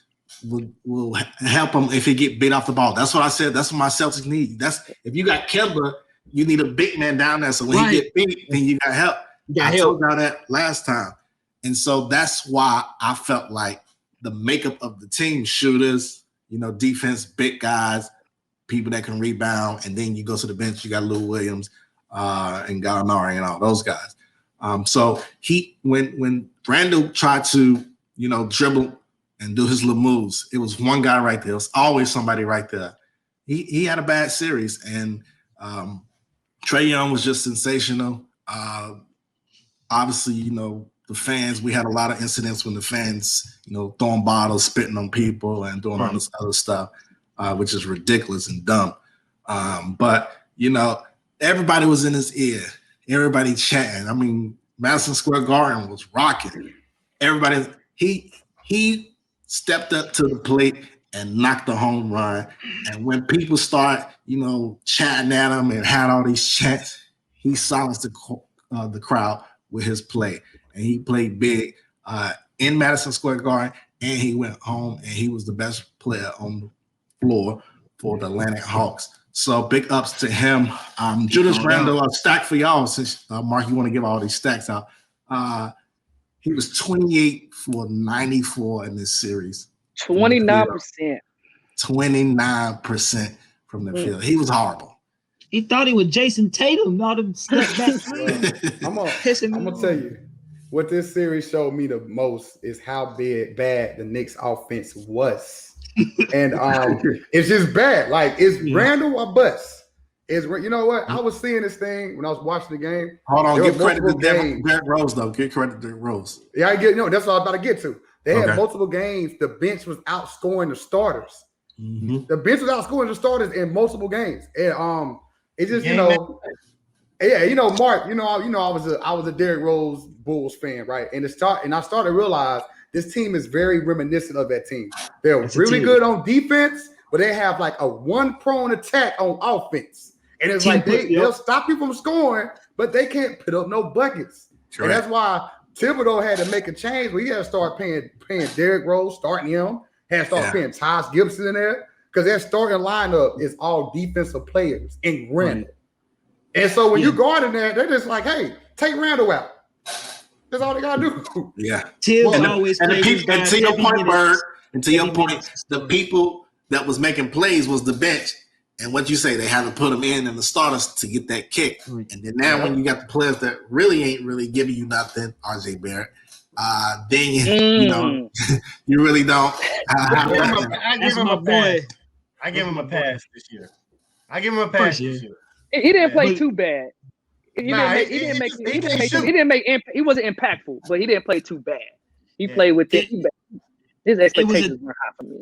will help him if he get beat off the ball. That's what I said. That's what my Celtics need. If you got Kemba, you need a big man down there. So when he get beat, then you got help. I told y'all that last time. And so that's why I felt like the makeup of the team, shooters, defense, big guys, people that can rebound, and then you go to the bench, you got Lou Williams and Gallinari and all those guys. So when Randall tried to, dribble and do his little moves. It was one guy right there. It was always somebody right there. He had a bad series, and Trae Young was just sensational. Obviously, the fans, we had a lot of incidents when the fans, throwing bottles, spitting on people, and doing all this other stuff, which is ridiculous and dumb. But, everybody was in his ear. Everybody chanting. I mean, Madison Square Garden was rocking. Everybody, he stepped up to the plate and knocked the home run. And when people start, chatting at him and had all these chants, he silenced the crowd with his play. And he played big in Madison Square Garden, and he went home, and he was the best player on the floor for the Atlantic Hawks. So big ups to him. Julius Randle, a stack for y'all, since Mark, you want to give all these stacks out. He was 28 for 94 in this series. 29%. 29% from the field. He was horrible. He thought he was Jason Tatum. All them step back. I'm gonna tell you what this series showed me the most is how bad the Knicks offense was. And it's just bad. Like, it's Randall or bust. You know what? I was seeing this thing when I was watching the game. Hold on, give credit to Derrick Rose, though. Give credit to Derrick Rose. Yeah, that's what I was about to get to. They had multiple games. The bench was outscoring the starters. Mm-hmm. The bench was outscoring the starters in multiple games. And it just, Mark, I was a Derrick Rose Bulls fan, right? And I started to realize this team is very reminiscent of that team. They're really good on defense, but they have like a one-prone attack on offense. And it's like they'll stop you from scoring, but they can't put up no buckets. Correct. And that's why Thibodeau had to make a change where he had to start paying Derrick Rose, starting him, had to start paying Taj Gibson in there, because their starting lineup is all defensive players in Randall. And so when you guard in there, they're just like, hey, take Randall out. That's all they gotta do. Yeah. To your point, Bird, and to your point, the people that was making plays was the bench. And what you say, they had to put them in the starters to get that kick. And then now when you got the players that really ain't really giving you nothing, RJ Barrett, then you really don't. I give him a pass. I give him a pass this year. He didn't play too bad. He wasn't impactful, but he didn't play too bad. He played with it. His expectations were high for me.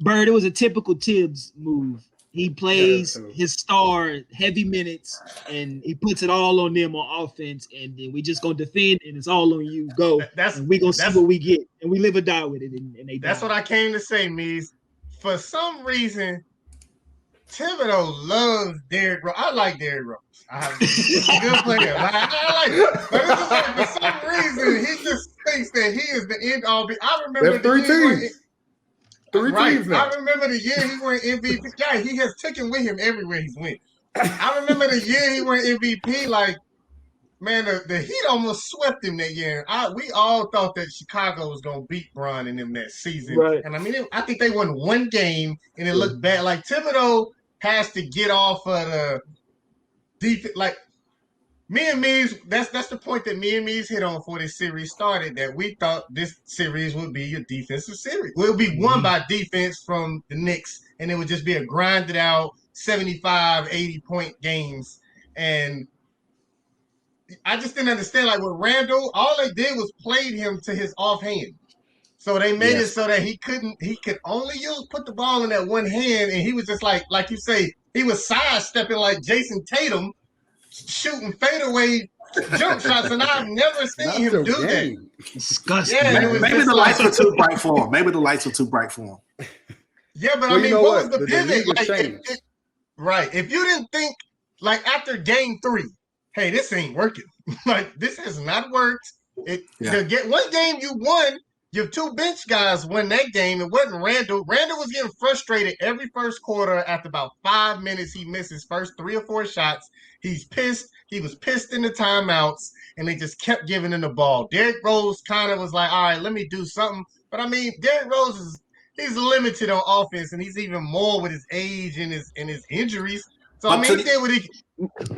Bird, it was a typical Tibbs move. He plays his star heavy minutes, and he puts it all on them on offense, and then we just gonna defend, and it's all on you. Go. And we gonna see what we get, and we live or die with it. And that's what I came to say, Mies. For some reason, Thibodeau loves Derrick Rose. I like Derrick Rose. He's a good player. I like it. But it's just like, for some reason, he just thinks that he is the end all. I remember three teams. Three teams now. I remember the year he went MVP. Yeah, he has taken with him everywhere he's went. I remember the year he went MVP. Like, man, the Heat almost swept him that year. We all thought that Chicago was going to beat Bron in them that season. Right. And I mean, I think they won one game, and it looked bad. Like, Thibodeau has to get off of the defense. Like, me and Mies, that's the point that me and Mies hit on before this series started, that we thought this series would be a defensive series. Well, it would be won by defense from the Knicks, and it would just be a grinded out 75, 80-point games. And I just didn't understand, like, with Randall, all they did was played him to his offhand. So they made it so that he could only put the ball in that one hand, and he was just like you say, he was sidestepping like Jason Tatum, shooting fadeaway jump shots, and I've never seen him do that. Disgusting. Yeah, maybe the lights were too bright for him. Yeah, but I mean, what was the pivot? Like, if you didn't think, like, after game 3, hey, this ain't working. Like, this has not worked. To get one game you won, your two bench guys won that game. It wasn't Randall. Randall was getting frustrated every first quarter. After about 5 minutes, he missed his first 3 or 4 shots. He's pissed. He was pissed in the timeouts, and they just kept giving him the ball. Derrick Rose kind of was like, all right, let me do something. But, I mean, Derrick Rose he's limited on offense, and he's even more with his age and his injuries. So, I mean, he did what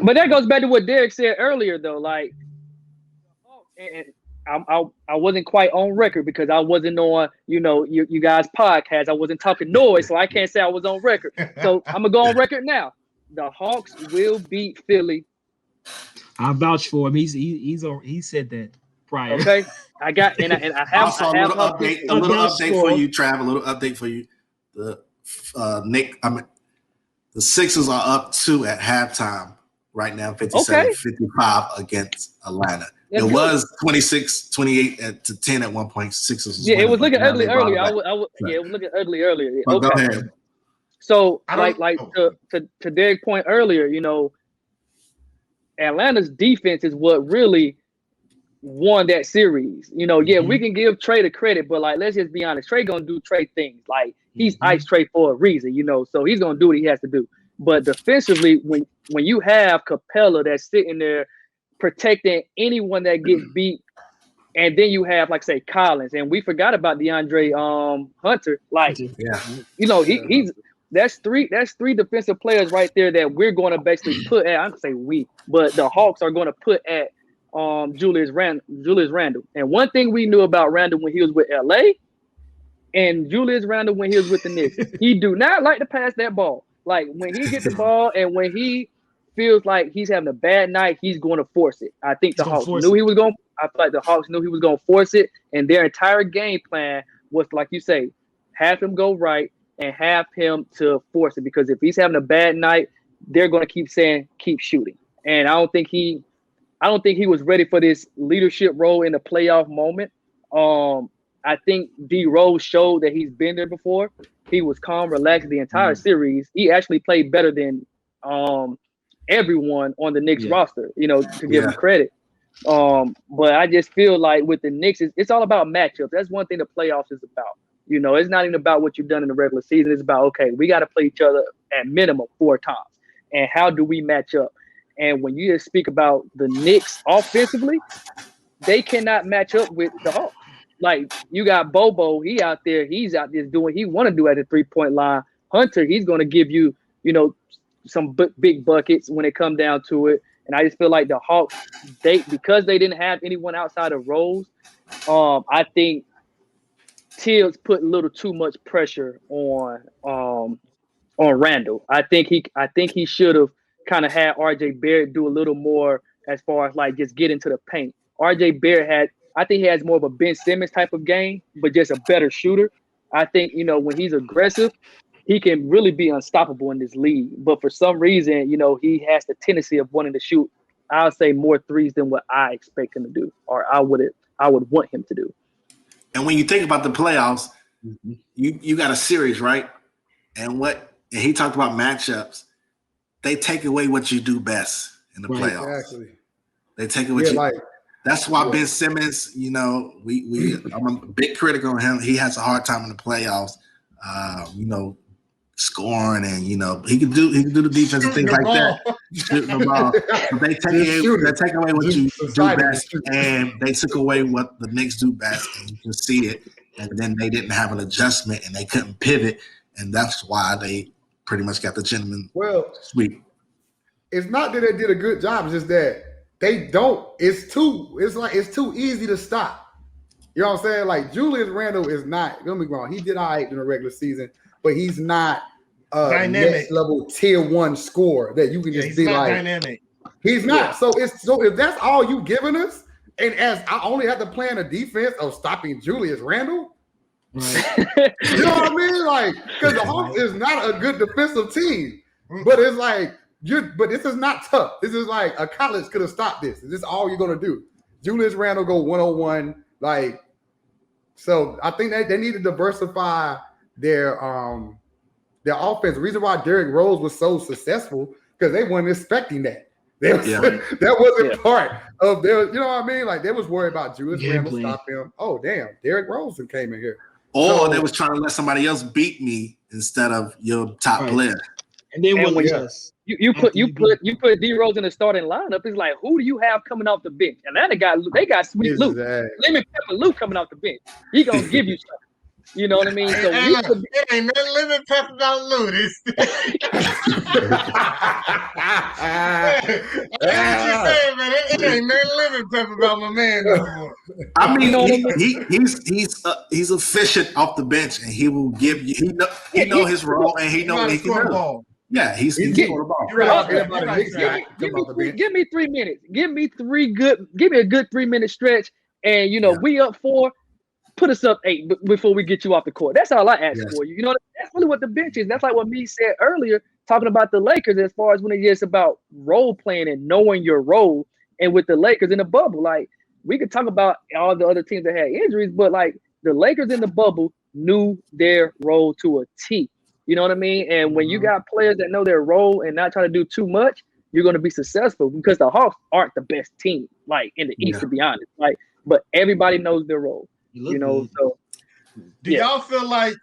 But that goes back to what Derrick said earlier, though. Like, I wasn't quite on record because I wasn't on, you guys' podcast. I wasn't talking noise, so I can't say I was on record. So I'm gonna go on record now. The Hawks will beat Philly. I vouch for him. He said that prior. Okay, I got and I have also I have a little update for you, Trav. A little update for you. The the Sixers are up 2 at halftime right now, 57-55 against Atlanta. It was 26-28 to 10 at one point. Sixers. Yeah, it was looking ugly earlier. It was looking ugly earlier. But go ahead. So to Derrick's point earlier, Atlanta's defense is what really won that series. We can give Trey the credit, but let's just be honest. Trey gonna do Trey things. He's ice Trey for a reason, so he's gonna do what he has to do. But defensively, when you have Capella that's sitting there protecting anyone that gets beat, and then you have say Collins, and we forgot about DeAndre Hunter. He's that's three defensive players right there that we're going to basically put at. I'm gonna say we, but the Hawks are going to put at Julius Randle. And one thing we knew about Randle when he was with LA, and Julius Randle when he was with the Knicks, he do not like to pass that ball. When he gets the ball and when he feels like he's having a bad night, he's going to force it. I think the Hawks knew he was going. I feel like the Hawks knew he was going to force it, and their entire game plan was, like you say, have him go right and have him to force it. Because if he's having a bad night, they're going to keep saying, keep shooting. And I don't think he was ready for this leadership role in the playoff moment. I think D Rose showed that he's been there before. He was calm, relaxed the entire series. He actually played better than everyone on the Knicks roster, to give him credit. But I just feel like with the Knicks, it's all about matchups. That's one thing the playoffs is about. It's not even about what you've done in the regular season. It's about, okay, we got to play each other at minimum 4 times. And how do we match up? And when you just speak about the Knicks offensively, they cannot match up with the Hawks. You got Bobo, he's out there doing what he want to do at the 3-point line. Hunter, he's going to give you, some big buckets when it comes down to it. And I just feel like the Hawks, because they didn't have anyone outside of Rose, I think Tibbs put a little too much pressure on Randle. I think he should have kind of had RJ Barrett do a little more as far as just get into the paint. RJ Barrett he has more of a Ben Simmons type of game, but just a better shooter. I think, when he's aggressive, he can really be unstoppable in this league. But for some reason, he has the tendency of wanting to shoot, I'll say, more threes than what I expect him to do, or I would want him to do. And when you think about the playoffs, you got a series, right? And he talked about matchups. They take away what you do best in the playoffs. Exactly. They take away that's why Ben Simmons, I'm a big critic on him. He has a hard time in the playoffs, scoring and he can do the defensive things like that. Shooting the ball. But they take away what you do best, and they took away what the Knicks do best, and you can see it. And then they didn't have an adjustment, and they couldn't pivot, and that's why they pretty much got the gentleman sweep. It's not that they did a good job; it's just that they don't. It's too easy to stop. You know what I'm saying? Julius Randle is not. Don't be wrong. He did all right in the regular season, but he's not next level tier 1 scorer that you can just be dynamic. He's not. So if that's all you giving us, and as I only have to play in a defense of stopping Julius Randle, right. You know what I mean? Because the Hawks is not a good defensive team, but it's but this is not tough. This is a college could have stopped this. This is all you're gonna do. Julius Randle go 1-on-1, so I think they need to diversify their offense. The reason why Derrick Rose was so successful because they weren't expecting that. That wasn't part of their, you know what I mean? They was worried about Julius Randle stop him. Oh damn, Derrick Rose came in here. Or they was trying to let somebody else beat me instead of your top player. And then you put D Rose in the starting lineup, it's who do you have coming off the bench? Atlanta they got Sweet Luke. Lemon Pepper Luke coming off the bench. He gonna give you something. You know what I mean? So Hey, we look, could, it ain't nothing living pepper about Lou. That's what you saying, man. It ain't nothing living pepper about my man no more. I mean, You know what I mean? he's efficient off the bench, and he will give you. He know his role, and he You know know how what to he can score the do. ball. Yeah, he's He's scoring getting the ball. You realize You're everybody right, Knicks you're guy right. come off the bench. Give me 3 minutes. Give me a good 3-minute stretch. And Yeah. we up 4, put us up 8 before we get you off the court. That's all I ask Yes. for you. You know, that's really what the bench is. That's like what me said earlier, talking about the Lakers as far as when it's just about role playing and knowing your role. And with the Lakers in the bubble, like we could talk about all the other teams that had injuries, but like the Lakers in the bubble knew their role to a T. You know what I mean? And when you got players that know their role and not trying to do too much, you're going to be successful because the Hawks aren't the best team, like in the East, to be honest. Like, but everybody knows their role. You know, so Do y'all feel like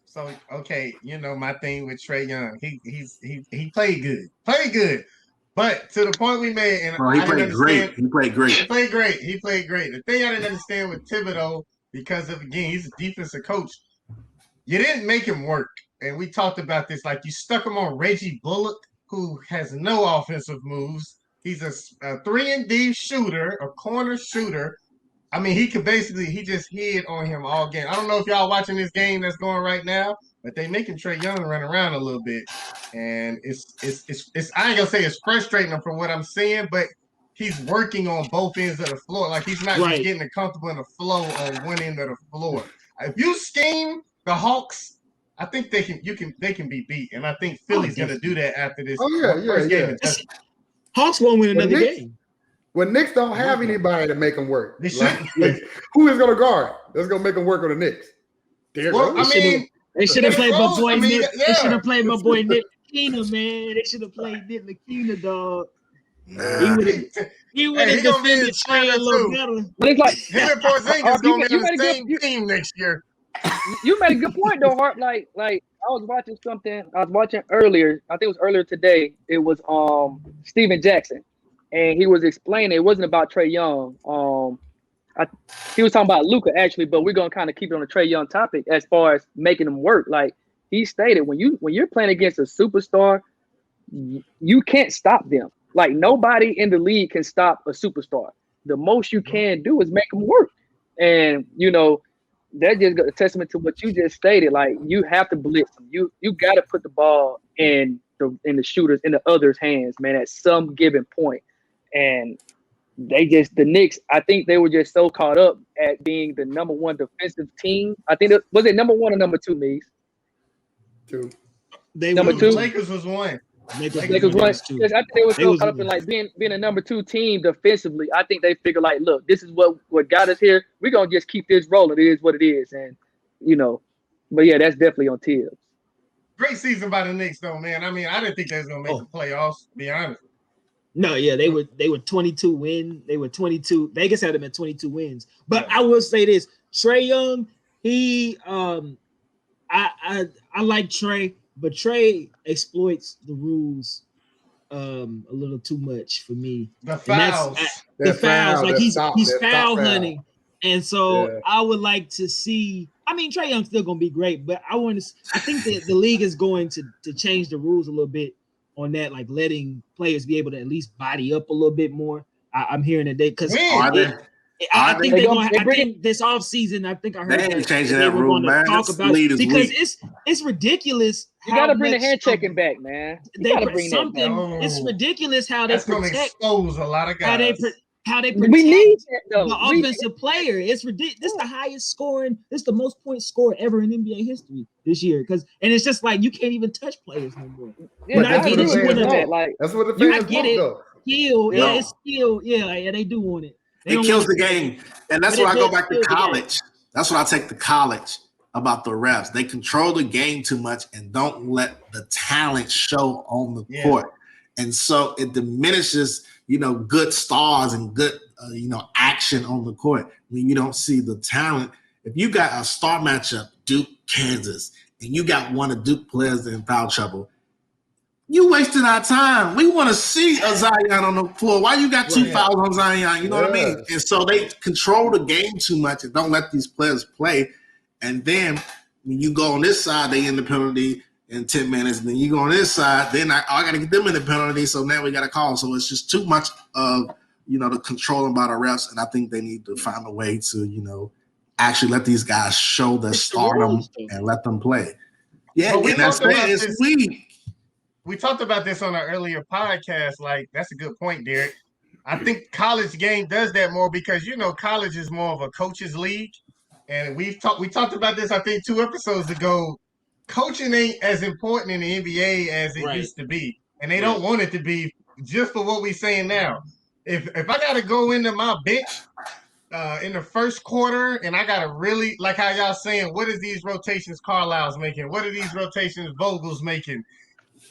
so okay, you know my thing with Trae Young, he played good, but to the point we made, and He I played didn't great. understand. He played great. The thing I didn't understand with Thibodeau, because of again he's a defensive coach, you didn't make him work, and we talked about this. Like you stuck him on Reggie Bullock, who has no offensive moves. He's a 3-and-D shooter, a corner shooter. I mean, he just hid on him all game. I don't know if y'all watching this game that's going right now, but they making Trae Young run around a little bit, and it's I ain't gonna say it's frustrating from what I'm seeing, but he's working on both ends of the floor. Like he's not just getting comfortable in the flow on one end of the floor. If you scheme the Hawks, I think they can be beat, and I think Philly's gonna do that after this first game. Hawks won't win another game. When Knicks don't have anybody to make them work, who is going to guard? That's going to make them work on the Knicks. They should have played my boy Nick. They should have played my boy Nick Lakina, man. They should have played Nick Lakina, dog. He would have defended Trae a little better. But it's like him and Porzingis going to be on the same team next year. You made a good point though, Hart. Like I was watching something. I was watching earlier. I think it was earlier today. It was Steven Jackson. And he was explaining it wasn't about Trae Young. He was talking about Luka actually, but we're gonna kind of keep it on the Trae Young topic as far as making him work. Like he stated, when you're playing against a superstar, you can't stop them. Like nobody in the league can stop a superstar. The most you can do is make them work. And you know, that just got a testament to what you just stated. Like you have to blitz them. You got to put the ball in the shooters in the others' hands, man, at some given point. And the Knicks, I think they were just so caught up at being the number 1 defensive team. I think was it number 1 or number 2, Mees? 2. Number 2. Lakers was 1. Lakers won. I think they were so caught up in like being a number 2 team defensively. I think they figured like, look, this is what got us here. We're gonna just keep this rolling. It is what it is, and you know. But yeah, that's definitely on Tibbs. Great season by the Knicks, though, man. I mean, I didn't think they was gonna make the playoffs. To be honest. No, yeah, they were 22 win. They were 22. Vegas had them at 22 wins. But I will say this: Trae Young, he, I like Trae, but Trae exploits the rules a little too much for me. The fouls, like he's foul hunting, and so I would like to see. I mean, Trae Young's still gonna be great, but I think that the league is going to change the rules a little bit on that, like letting players be able to at least body up a little bit more. I'm hearing today because I think this offseason, I think I heard they ain't changing that rule, man. Talk about it because it's ridiculous. You got to bring the hand checking back, man. They got to bring something. It's ridiculous how they protect. That's going to expose a lot of guys. How they protect the offensive player. It's ridiculous. This is the highest scoring. This is the most points scored ever in NBA history this year. And it's just like you can't even touch players no more. Yeah, that's what the fans get it. Skill, it's skill. Yeah, they do want it. It kills the game, and that's why I go back to college. That's what I take to college about the refs. They control the game too much and don't let the talent show on the court, and so it diminishes. Good stars and good, action on the court when you don't see the talent. If you got a star matchup, Duke, Kansas, and you got one of Duke players in foul trouble, You wasting our time. We want to see a Zion on the floor. Why you got two fouls on Zion? You know what I mean? And so they control the game too much and don't let these players play. And then when you go on this side, they in the penalty in 10 minutes. And then you go on this side, then I got to get them in the penalty. So now we got to call. So it's just too much of, the controlling by the refs. And I think they need to find a way to, actually let these guys show their stardom and let them play. Yeah, and that's it's weak. We talked about this on an earlier podcast. Like, that's a good point, Derrick. I think college game does that more because, college is more of a coach's league. And we talked about this, I think, 2 episodes ago. Coaching ain't as important in the NBA as it used to be. And they don't want it to be just for what we're saying now. If I got to go into my bench in the first quarter and I got to really, like how y'all saying, what is these rotations Carlisle's making? What are these rotations Vogel's making?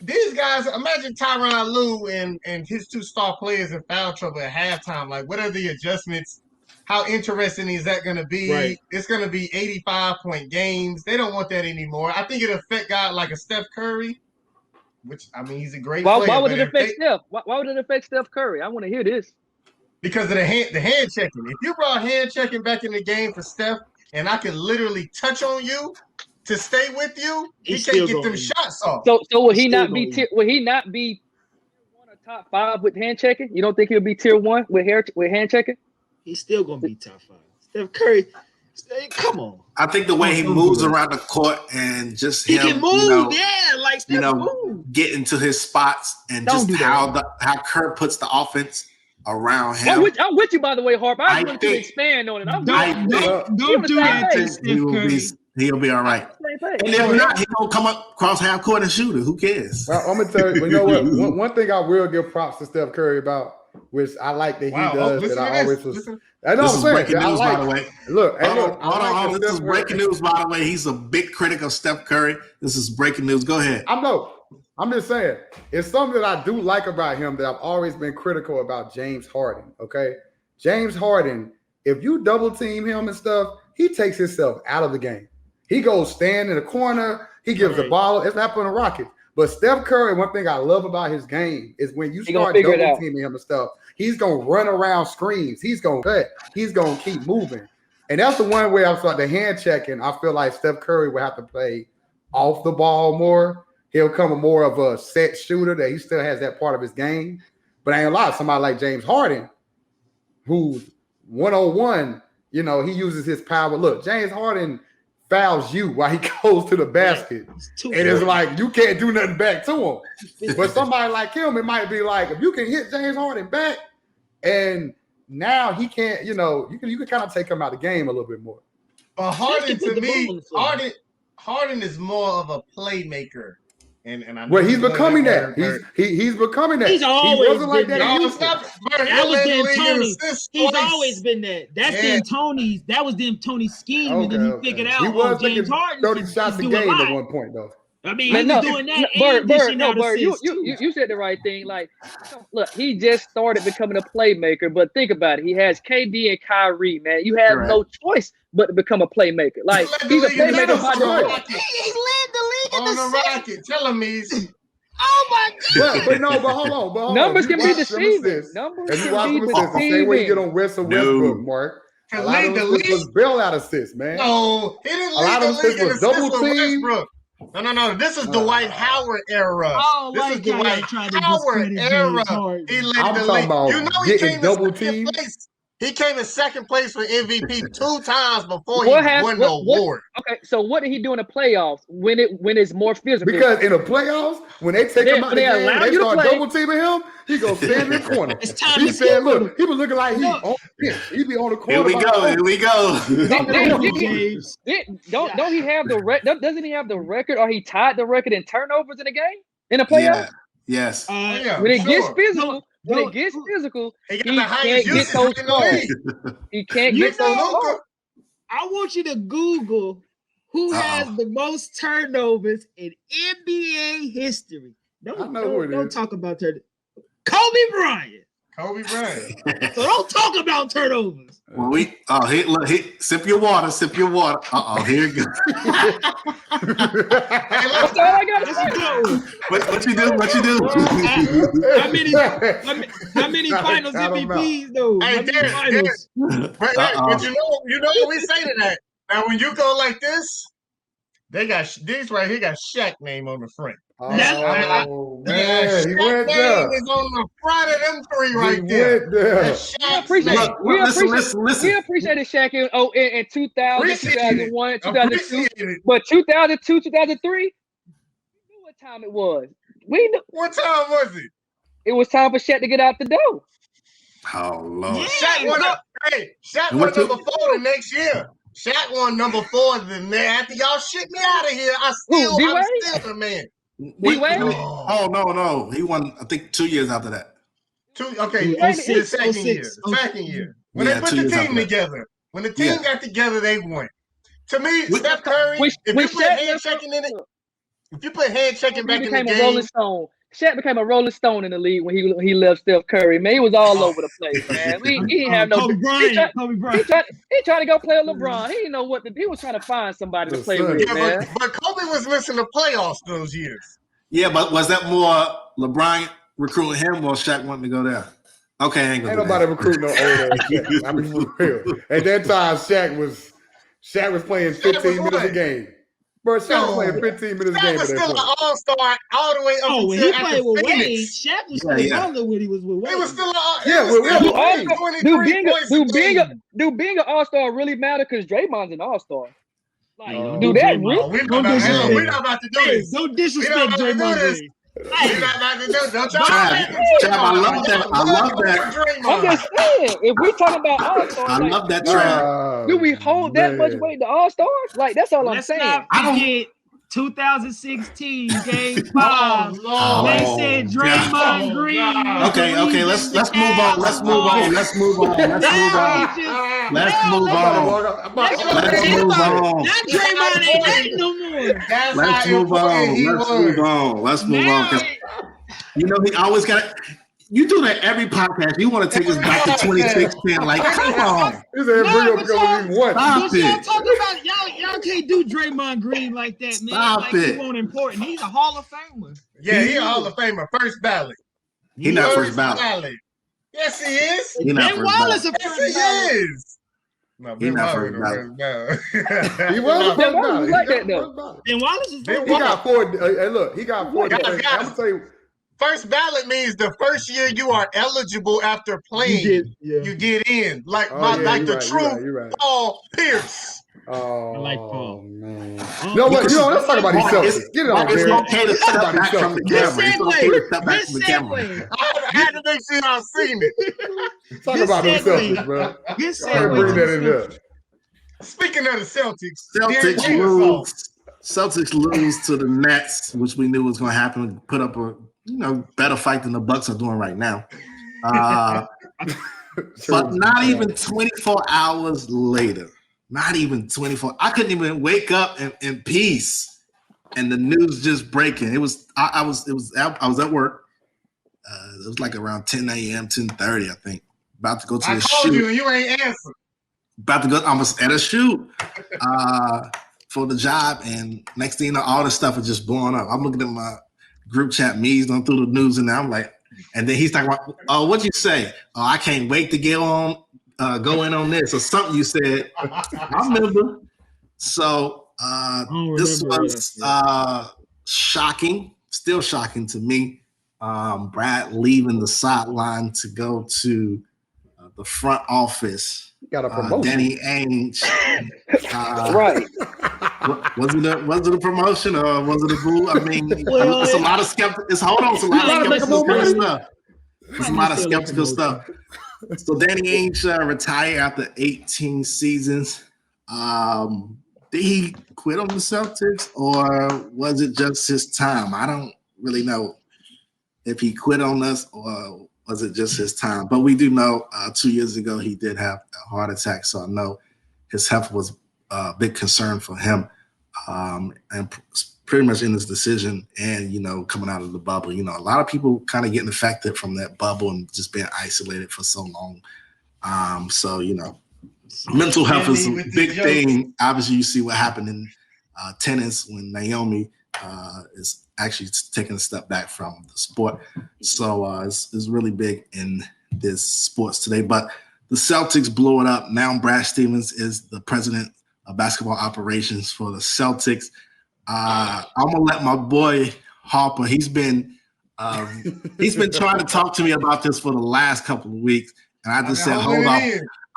These guys, imagine Tyronn Lue and his 2 star players in foul trouble at halftime. Like, what are the adjustments? How interesting is that going to be? Right. It's going to be 85-point games. They don't want that anymore. I think it'll affect guys like a Steph Curry, which, he's a great player. Why would it affect Steph? Why would it affect Steph Curry? I want to hear this. Because of the hand checking. If you brought hand checking back in the game for Steph and I can literally touch on you to stay with you, he can't get them shots off. So will he not be tier 1 or top 5 with hand checking? You don't think he'll be tier 1 with hand checking? He's still gonna be top 5. Steph Curry, come on. I think the way he moves around the court and just he can move, like Steph get into his spots and just how Kerr puts the offense around him. I'm with you, by the way, Harper. I want to expand on it. Don't do that to Steph Curry. He'll be all right. And if not, he's going to come up across half court and shoot it. Who cares? Well, I'm going to tell you, you know what? One thing I will give props to Steph Curry about, which I like that he does, that I always was. I know this is breaking news, by the way. Look, hold on. This is breaking news, by the way. He's a big critic of Steph Curry. This is breaking news. Go ahead. I'm just saying, it's something that I do like about him that I've always been critical about James Harden, okay? James Harden, if you double team him and stuff, he takes himself out of the game. He goes stand in the corner. He gives the ball. It's not for the Rockets. But Steph Curry, one thing I love about his game is when you start double teaming him and stuff, he's going to run around screens. He's going to cut. He's going to keep moving. And that's the one way I thought the hand checking, I feel like Steph Curry will have to play off the ball more. He'll come more of a set shooter that he still has that part of his game. But I ain't a lot. Somebody like James Harden, who's one-on-one, he uses his power. Look, James Harden fouls you while he goes to the basket. And it's like, you can't do nothing back to him. But somebody like him, it might be like, if you can hit James Harden back, and now he can't, you can kind of take him out of the game a little bit more. But Harden, to me, Harden is more of a playmaker. And I know he's becoming that. He's becoming that. He's always wasn't like that. That was D'Antoni. He's always been that. That's D'Antoni's. That was D'Antoni's scheme, and then he figured out. He was James Harden 30 shots a game at one point, though. I mean, he was doing that. Bird, you said the right thing. Like, look, he just started becoming a playmaker, but think about it. He has KD and Kyrie, man. You have no choice but to become a playmaker. Like, he's a playmaker by default. He led the league on the Rocket. Tell him he's. Oh my God! But hold on. Numbers can be deceiving. Numbers can be deceiving. Same way you get on Westbrook, Mark. A lot of them was bailout assists, man. No, he didn't lead the league in assists with Westbrook. No. This is Dwight Howard era. Oh, this is Dwight Howard era. He led the league. You know he came in second place. He came in second place for MVP 2 times before he won the award. Okay, so what did he do in the playoffs when it's more physical? Because in the playoffs, when they take him out of the game, they start double teaming him. He goes stand in the corner. It's time he said, "Look, he was looking like he be on the corner." Here we go. Don't he have the record? Doesn't he have the record, or he tied the record in turnovers in the game in the playoffs? Yes. When it gets physical. When it gets physical, he can't get those calls. He can't get those calls. I want you to Google who has the most turnovers in NBA history. Don't talk about turnovers. Kobe Bryant. Kobe Bryant. So don't talk about turnovers. Well, sip your water, sip your water. Here it goes. That's all I got to That's a good one. What you do? What you do? How many finals MVPs though? Hey, How many Derrick, finals? But you know what we say to that. Now, when you go like this, they got this right here. Got Shaq name on the front. Oh man, he went Shaq there. name is on the front of them three right He there. went there. That's We Shaq's appreciate name. Look, listen. We appreciated Shaq in 2000, Appreciate 2001, it. 2002. Appreciate it. But 2002, 2003, we knew what time it was. We knew What time was it? it was time for Shaq to get out the door. Oh Lord. Shaq won. Shaq won number 4 the next year. Shaq won number 4 after y'all shit me out of here. I'm still the man. No. He won, I think, 2 years after that. The second year. When they put the team together. When the team got together, they won. To me, Steph Curry, if you put hand checking back in the game. Rolling Stone. Shaq became a Rolling Stone in the league when he left Steph Curry. Man, he was all over the place, man. He didn't have no. Kobe Bryant. He tried to go play with LeBron. He didn't know what to do. He was trying to find somebody to play with, man. But Kobe was missing the playoffs those years. Yeah, but was that more LeBron recruiting him or Shaq wanting to go there? Okay, ain't nobody recruiting no older Shaq. I mean, for real. At that time, Shaq was playing 15 minutes a game. Bro, Shaq was playing 15 minutes a game. Shaq was still an all-star all the way up when until he played with Phoenix. Wade, Shaq was still younger when he was with Wade. He was still Do being an all-star really matter? Because Draymond's an all-star. We're not about to do this. Don't disrespect Draymond Green. We're not about to do this. Don't I love that. I'm just saying, if we're talking about all-stars, I love that track. Do we hold that much weight to all-stars? Like, that's all I'm saying. I don't get 2016 Game 5. They said Draymond Green. Okay. Let's move on. Let's move on. Not Draymond ain't that no more. Let's move on. You know, he always got. You do that every podcast. You want to take us back to 2016? Like, come on. Stop it. Y'all can't do Draymond Green like that, man. Stop it. He won't important. He's a Hall of Famer. Yeah, he's a Hall of Famer. First ballot. He's not first ballot. Yes, he is. He's not first Wallace ballot. Yes, he is. No, he's not first ballot. He was first ballot. Like that though. Ben Wallace is He got 4. Hey, look, he got 4. I'm gonna tell you. First ballot means the first year you are eligible after playing. You get in. Like true Paul Pierce. Oh, I like Paul. Man. Let's talk about these Celtics. Get it on, It's okay to step back from the camera. It's okay to step back from the camera. I had to make sure y'all seen it. Talk about those Celtics, bro. Good Bring that in there. Speaking of the Celtics lose to the Nets, which we knew was going to happen. Put up a better fight than the Bucks are doing right now. But not even 24 hours later. Not even 24. I couldn't even wake up in peace, and the news just breaking. I was at work. It was like around 10 a.m., 10:30, I think. About to go to the shoot. I called you and you ain't answered. About to go. I was at a shoot for the job, and next thing you know, all this stuff is just blowing up. I'm looking at my group chat me's going through the news, and I'm like, and then he's talking about, oh, what'd you say? Oh, I can't wait to get on. Go in on this or something you said. I remember. So this was shocking, still shocking to me. Brad leaving the sideline to go to the front office. Got a promotion. Danny Ainge. Right. Was it a promotion or was it a boo? I mean, it's a lot of skeptical. It's a lot of skeptical stuff. There's a lot of skeptical stuff. So Danny Ainge retired after 18 seasons. Did he quit on the Celtics or was it just his time? I don't really know if he quit on us or was it just his time. But we do know 2 years ago he did have a heart attack. So I know his health was a big concern for him and pretty much in his decision and, coming out of the bubble. A lot of people kind of getting affected from that bubble and just being isolated for so long. So, mental health is a big thing. Obviously, you see what happened in tennis when Naomi is actually taking a step back from the sport. So it's really big in this sports today. But the Celtics blew it up. Now Brad Stevens is the president of basketball operations for the Celtics. I'm gonna let my boy Harper. He's been trying to talk to me about this for the last couple of weeks, and I just said, hold up.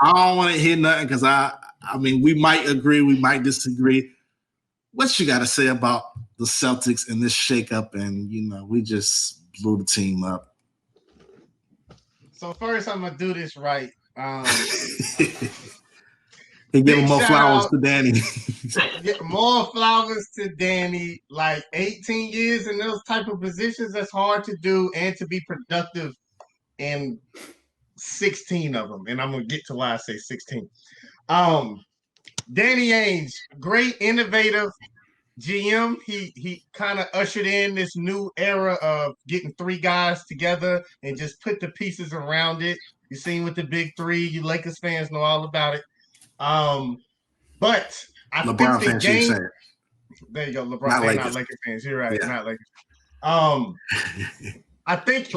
I don't want to hear nothing because I mean, we might agree, we might disagree. What you got to say about the Celtics and this shakeup? And we just blew the team up. So first, I'm gonna do this right. He giving more flowers to Danny. More flowers to Danny. Like 18 years in those type of positions, that's hard to do, and to be productive in 16 of them. And I'm gonna get to why I say 16. Danny Ainge, great innovative GM. He kind of ushered in this new era of getting three guys together and just put the pieces around it. You seen with the big three, you Lakers fans know all about it. But I LeBron think the game. There you go, LeBron. Not Lakers fans. You're right. Yeah. Not Lakers. I think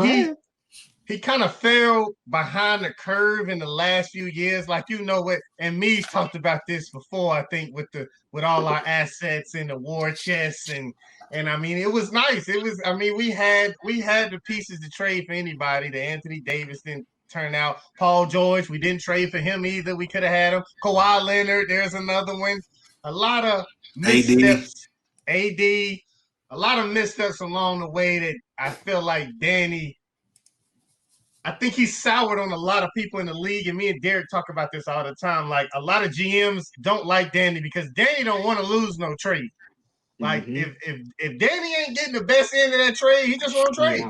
he kind of fell behind the curve in the last few years. Like, what, and me's talked about this before, I think, with all our assets and the war chests and I mean, it was nice. It was, I mean, we had the pieces to trade for anybody. The Anthony Davis didn't turn out. Paul George, we didn't trade for him either. We could have had him. Kawhi Leonard, there's another one. A lot of missteps. AD, a lot of missteps along the way that I feel like Danny, I think he's soured on a lot of people in the league, and me and Derrick talk about this all the time. Like, a lot of GMs don't like Danny because Danny don't want to lose no trade. Like, if Danny ain't getting the best end of that trade, he just won't trade.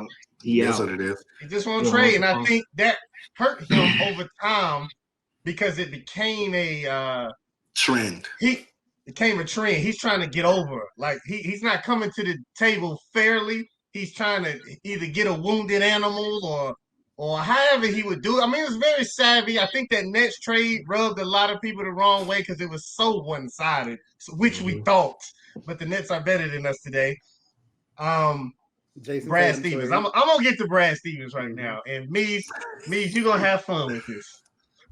Yeah, that's what it is. He just won't trade, and I think that hurt him over time because it became a trend. It became a trend. He's trying to get over. Like, he's not coming to the table fairly. He's trying to either get a wounded animal or however he would do it. I mean, it was very savvy. I think that Nets trade rubbed a lot of people the wrong way because it was so one-sided, which we thought. But the Nets are better than us today. Brad Stevens. I'm going to get to Brad Stevens right now. And Mees, you're going to have fun with this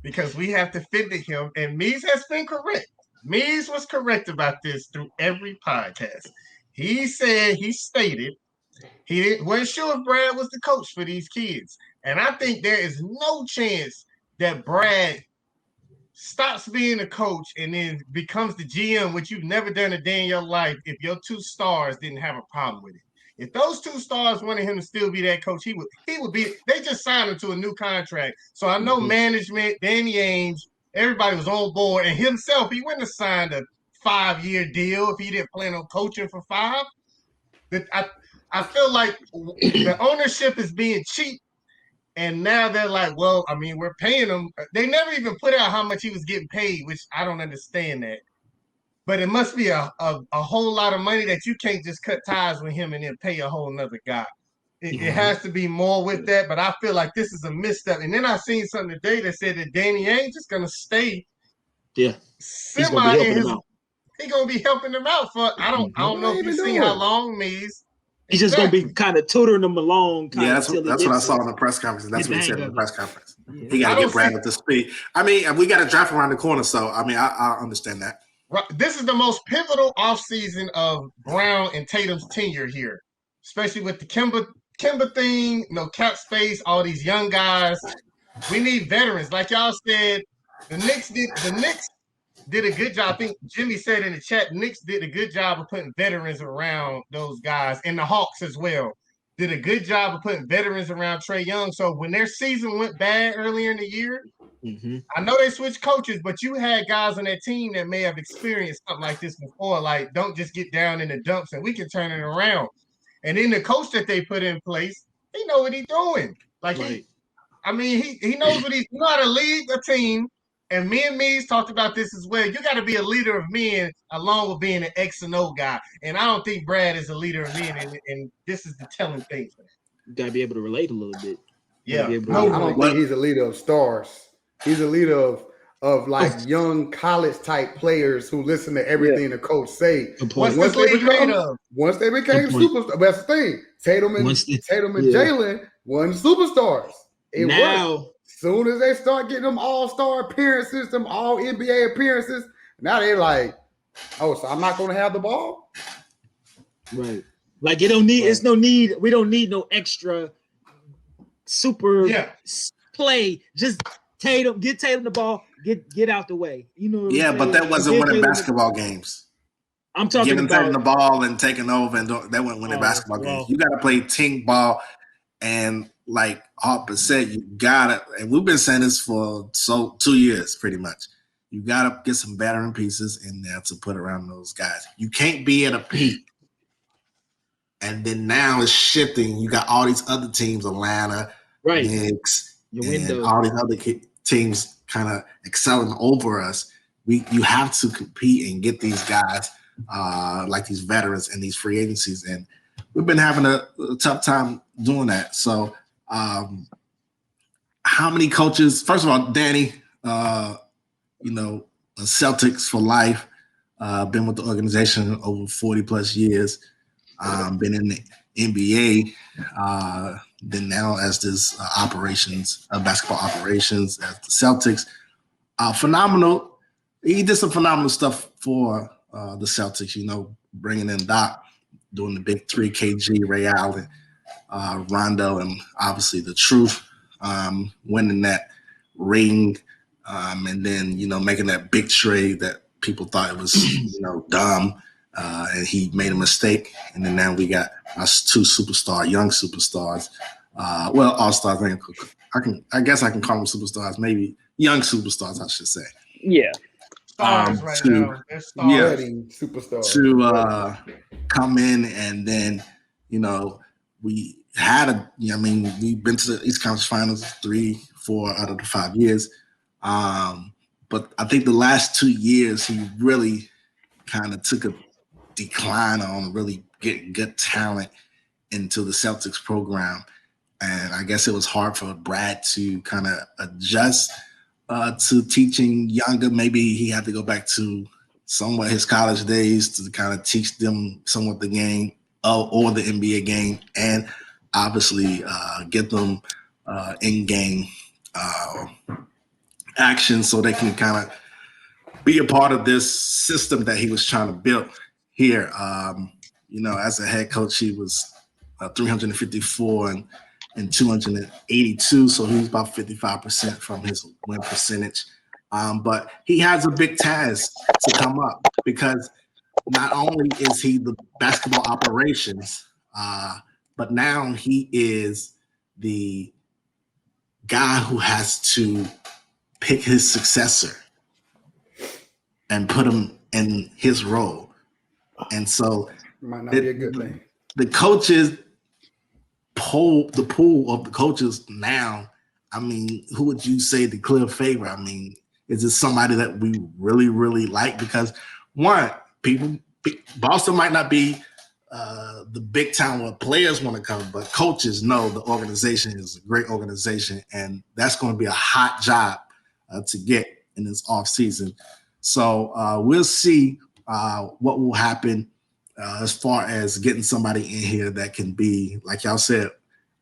because we have defended him. And Mees has been correct. Mees was correct about this through every podcast. He stated, he wasn't sure if Brad was the coach for these kids. And I think there is no chance that Brad stops being a coach and then becomes the GM, which you've never done a day in your life, if your two stars didn't have a problem with it. If those two stars wanted him to still be that coach, he would be. They just signed him to a new contract. So I know management, Danny Ainge, everybody was on board. And himself, he wouldn't have signed a 5-year deal if he didn't plan on coaching for 5. I feel like the ownership is being cheap. And now they're like, well, I mean, we're paying him. They never even put out how much he was getting paid, which I don't understand that. But it must be a whole lot of money that you can't just cut ties with him and then pay a whole nother guy. It has to be more with that, but I feel like this is a misstep. And then I seen something today that said that Danny Ainge is going to stay semi in his – he's going to be helping them out for – I don't know if you've seen how long, Mees. He's just going to be kind of tutoring them along. That's what I saw in the press conference. That's what he said in the press conference. He got to get Brad up to speed. I mean, we got a draft around the corner, so, I mean, I understand that. Right. This is the most pivotal offseason of Brown and Tatum's tenure here, especially with the Kemba thing, cap space, all these young guys. We need veterans. Like y'all said, the Knicks did a good job. I think Jimmy said in the chat, Knicks did a good job of putting veterans around those guys, and the Hawks as well did a good job of putting veterans around Trae Young. So when their season went bad earlier in the year, I know they switched coaches, but you had guys on that team that may have experienced something like this before. Like, don't just get down in the dumps and we can turn it around. And then the coach that they put in place, he know what he's doing. Like, he knows what he know how to lead a team, And me and Mees talked about this as well. You got to be a leader of men along with being an X and O guy. And I don't think Brad is a leader of men. And this is the telling thing. You gotta be able to relate a little bit. Yeah. I don't think he's a leader of stars. He's a leader of like young college type players who listen to everything the coach say. Once they became superstars, that's the thing. Tatum and Jalen won superstars. It worked. Soon as they start getting them all-star appearances, them all NBA appearances, now they're like, oh, so I'm not going to have the ball? Right. Like it don't need, it's no need, we don't need no extra super play. Just Tatum, get Tatum the ball, get out the way. You know what I'm saying? But that wasn't winning basketball games. I'm talking giving about Tatum the ball and taking over, and that wasn't winning basketball games. You got to play team ball, and like Harper said, you gotta, and we've been saying this for 2 years pretty much. You gotta get some veteran pieces in there to put around those guys. You can't be at a peak, and then now it's shifting. You got all these other teams, Atlanta, Knicks, and all these other teams kind of excelling over us. You have to compete and get these guys like these veterans and these free agencies, and we've been having a tough time doing that. So. How many coaches? First of all, Danny, Celtics for life. Been with the organization over 40 plus years. Been in the NBA. Then now as this basketball operations at the Celtics. Phenomenal. He did some phenomenal stuff for the Celtics. Bringing in Doc, doing the big 3 KG, Ray Allen. Rondo and obviously the Truth, winning that ring, and then making that big trade that people thought it was dumb, and he made a mistake, and then now we got us 2 young superstars, all-stars. I guess I can call them superstars, maybe young superstars, I should say. Yeah. Stars right now. They're stars. Superstars. To come in, and then we had we've been to the East Conference Finals 3-4 out of the 5 years. But I think the last 2 years, he really kind of took a decline on really getting good talent into the Celtics program. And I guess it was hard for Brad to kind of adjust to teaching younger. Maybe he had to go back to somewhat his college days to kind of teach them somewhat the game or the NBA game, and obviously get them in-game action so they can kind of be a part of this system that he was trying to build here. As a head coach, he was 354 and 282, so he's about 55% from his win percentage. But he has a big task to come up, because not only is he the basketball operations, but now he is the guy who has to pick his successor and put him in his role. And so might not be a good thing. The coaches the pool of the coaches now, who would you say the clear favorite? Is it somebody that we really, really like? Because one, Boston might not be the big town where players want to come, but coaches know the organization is a great organization, and that's going to be a hot job to get in this off season. So we'll see what will happen as far as getting somebody in here that can be, like y'all said,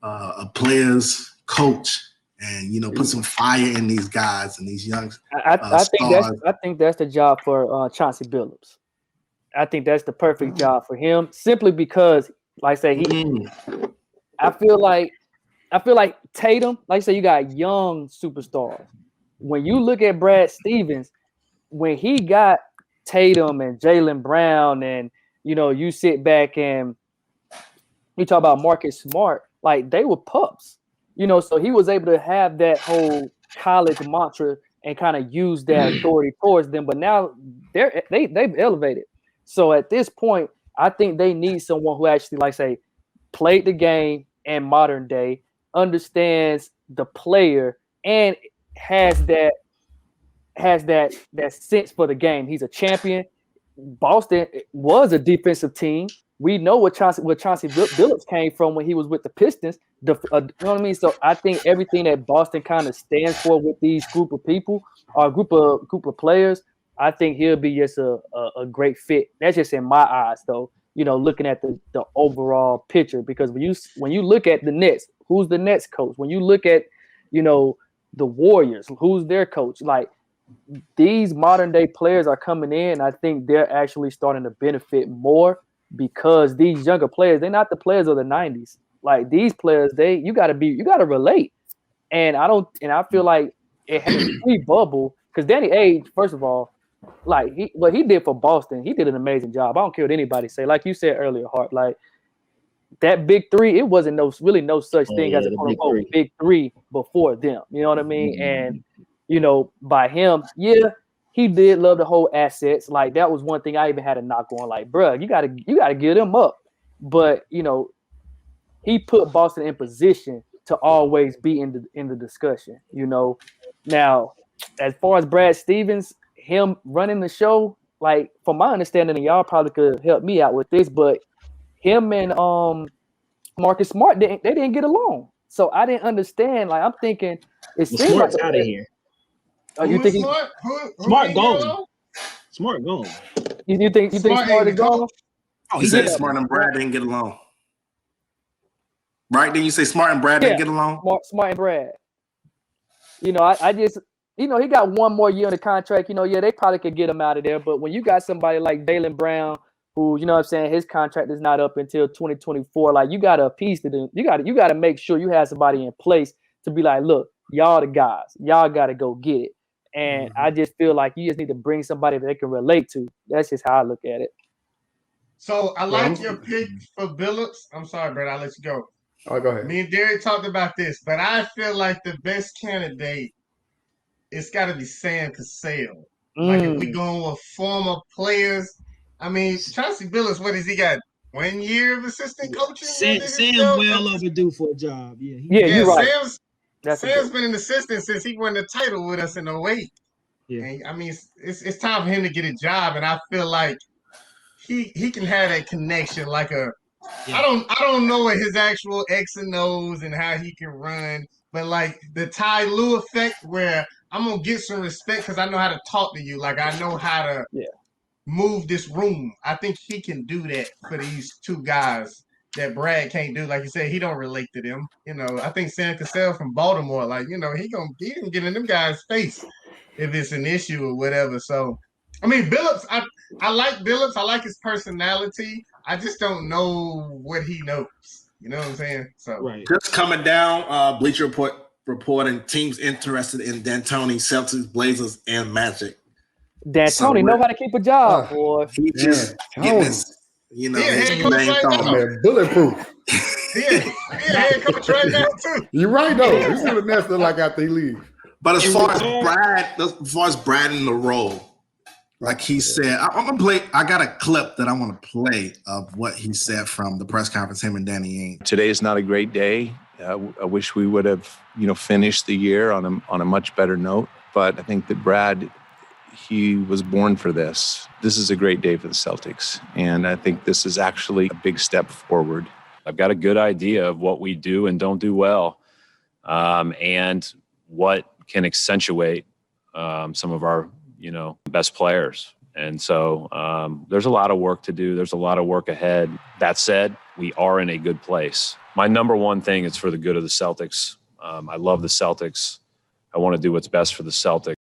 a player's coach, and put some fire in these guys and these young I think that's the job for Chauncey Billups. I think that's the perfect job for him, simply because, like I say, I feel like Tatum, like I say, you got young superstars. When you look at Brad Stevens, when he got Tatum and Jaylen Brown, and you sit back and you talk about Marcus Smart, like they were pups, so he was able to have that whole college mantra and kind of use that authority towards them. But now they've elevated. So at this point, I think they need someone who actually, like say, played the game in modern day, understands the player, and has that has that sense for the game. He's a champion. Boston was a defensive team. We know what Chauncey Billups came from when he was with the Pistons. You know what I mean? So I think everything that Boston kind of stands for with these group of people or group of players, I think he'll be just a great fit. That's just in my eyes, though. You know, looking at the overall picture, because when you look at the Nets, who's the Nets coach? When you look at, you know, the Warriors, who's their coach? Like, these modern day players are coming in. I think they're actually starting to benefit more because these younger players, they're not the players of the 90s. Like, these players, you gotta relate. And I feel like it has a pre-bubble because Danny Ainge, first of all, like what he did for Boston, he did an amazing job. I don't care what anybody say. Like you said earlier, Hart, like that big three, it wasn't really no such thing as a quote unquote big three before them. You know what I mean? And you know, by him, yeah, he did love the whole assets. Like, that was one thing I even had a knock on. Like, bro, you gotta get him up. But you know, he put Boston in position to always be in the discussion. You know, now as far as Brad Stevens, him running the show, like from my understanding, and y'all probably could help me out with this, but him and Marcus Smart they didn't get along. So I didn't understand. Like, I'm thinking it seems Smart's like out of here. You think Smart? Smart gone? Smart gone. You think Smart is gone? Oh, he said Smart and Brad didn't get along. Right? Didn't you say Smart and Brad didn't get along? Smart and Brad. You know, I just, you know, he got one more year on the contract. You know, yeah, they probably could get him out of there. But when you got somebody like Jaylen Brown, who, you know what I'm saying, his contract is not up until 2024, like, you got to appease to them. You got to make sure you have somebody in place to be like, look, y'all the guys. Y'all got to go get it. And I just feel like you just need to bring somebody that they can relate to. That's just how I look at it. So I like your pick for Billups. I'm sorry, Brett, I'll let you go. Oh, go ahead. Me and Derrick talked about this, but I feel like the best candidate, it's got to be Sam Cassell. Like, if we going with former players, I mean, Chauncey Billups, what has he got? 1 year of assistant coaching? Sam's well overdue for a job. Yeah, you're right. Sam's been an assistant since he won the title with us in 08. Yeah. And, I mean, it's time for him to get a job, and I feel like he can have that connection, like I don't know what his actual X and O's and how he can run, but like the Ty Lue effect, where I'm gonna get some respect because I know how to talk to you, like I know how to move this room. I think he can do that for these two guys that Brad can't do. Like you said, he don't relate to them. You know, I think Sam Cassell from Baltimore, like, you know, he can get in them guys' face if it's an issue or whatever. So, I mean, Billups, I like Billups. I like his personality. I just don't know what he knows. You know what I'm saying? So, right. Just coming down, Bleacher Report reporting teams interested in D'Antoni, Celtics, Blazers, and Magic. D'Antoni know how to keep a job, boy. He just getting his, you know, his name thrown. Bulletproof. Yeah, head coach right now too. You're right though. He's gonna mess up like after he leaves. But as far as Brad in the role, like he said, I'm gonna play. I got a clip that I want to play of what he said from the press conference. Him and Danny Ainge. Today is not a great day. I wish we would have, finished the year on a much better note. But I think that Brad, he was born for this. This is a great day for the Celtics, and I think this is actually a big step forward. I've got a good idea of what we do and don't do well, and what can accentuate some of our, best players. And so there's a lot of work to do. There's a lot of work ahead. That said, we are in a good place. My number one thing is for the good of the Celtics. I love the Celtics. I want to do what's best for the Celtics.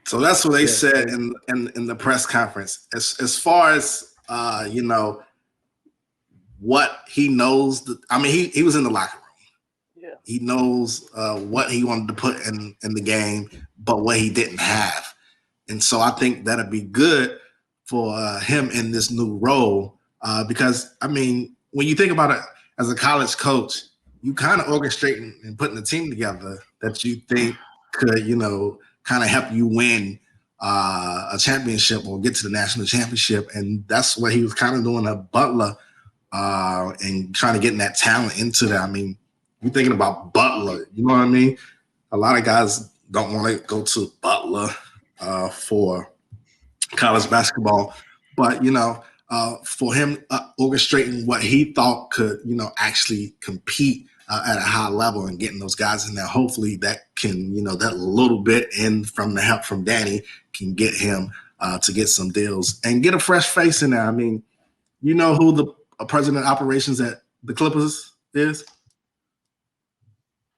So that's what they said in the press conference. As far as, what he knows. He was in the locker room. Yeah. He knows what he wanted to put in the game, but what he didn't have. And so I think that'd be good for him in this new role because, when you think about it as a college coach, you kind of orchestrating and putting a team together that you think could, kind of help you win a championship or get to the national championship. And that's what he was kind of doing at Butler and trying to get that talent into that. You're thinking about Butler, you know what I mean? A lot of guys don't want to go to Butler for college basketball, but for him orchestrating what he thought could actually compete at a high level and getting those guys in there, hopefully that can that little bit in from the help from Danny can get him to get some deals and get a fresh face in there. I mean, you know who the president of operations at the Clippers is?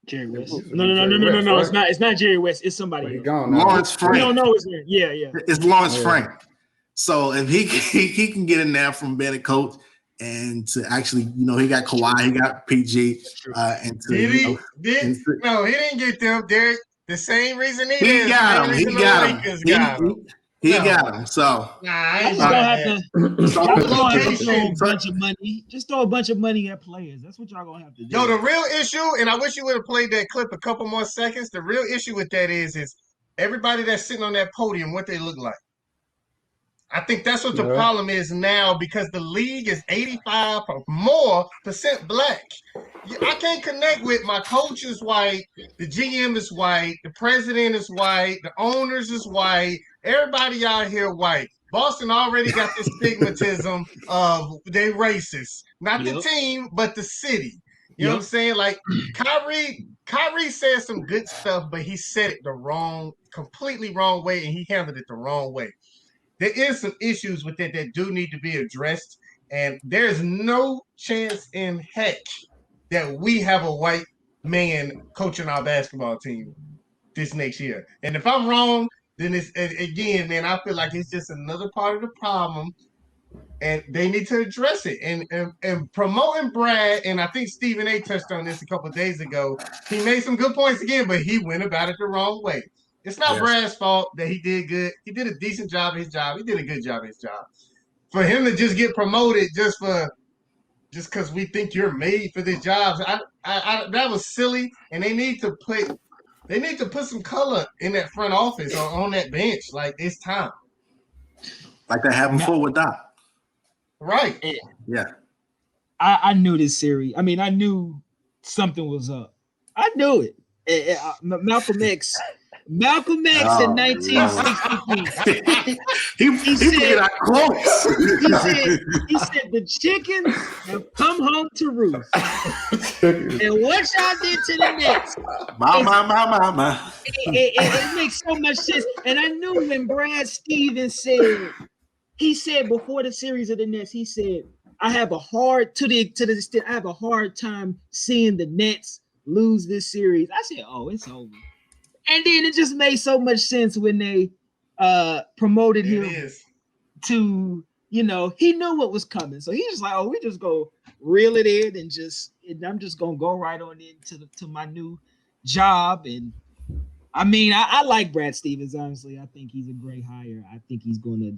Jerry West. No. It's not Jerry West. It's somebody else. Lawrence Frank. We don't know his name. Yeah. It's Lawrence Frank. So if he can get in there from being a coach and to actually, he got Kawhi, he got PG, and to, he didn't get them, Derrick. The same reason he got him. He got him. So I just gonna have to throw a bunch of money. Just throw a bunch of money at players. That's what y'all gonna have to do. Yo, the real issue, and I wish you would have played that clip a couple more seconds. The real issue with that is everybody that's sitting on that podium, what they look like. I think that's what the problem is now because the league is 85% or more black. I can't connect with my coach is white, the GM is white, the president is white, the owners is white, everybody out here white. Boston already got this stigmatism of they racist. Not the team, but the city. You know what I'm saying? Like Kyrie said some good stuff, but he said it completely wrong way, and he handled it the wrong way. There is some issues with that do need to be addressed, and there's no chance in heck that we have a white man coaching our basketball team this next year. And if I'm wrong, then it's again, man, I feel like it's just another part of the problem, and they need to address it. And promoting Brad, and I think Stephen A. touched on this a couple of days ago. He made some good points again, but he went about it the wrong way. It's not Brad's fault that he did good. He did a decent job at his job. He did a good job at his job. For him to just get promoted just because we think you're made for this job, that was silly. And they need to put some color in that front office or on that bench. Like it's time. Like they had before with Doc. Right. Yeah. I knew this series. I mean, I knew something was up. I knew it. Malcolm X in 1963. He said, he said the chickens have come home to roost. And what y'all did to the Nets? My. It makes so much sense. And I knew when Brad Stevens said before the series of the Nets, he said, I have a hard time seeing the Nets lose this series. I said, oh, it's over. And then it just made so much sense when they promoted him to, he knew what was coming. So he was like, oh, we just go reel it in and I'm just going to go right on into to my new job. And I mean, I like Brad Stevens, honestly. I think he's a great hire. I think he's going to,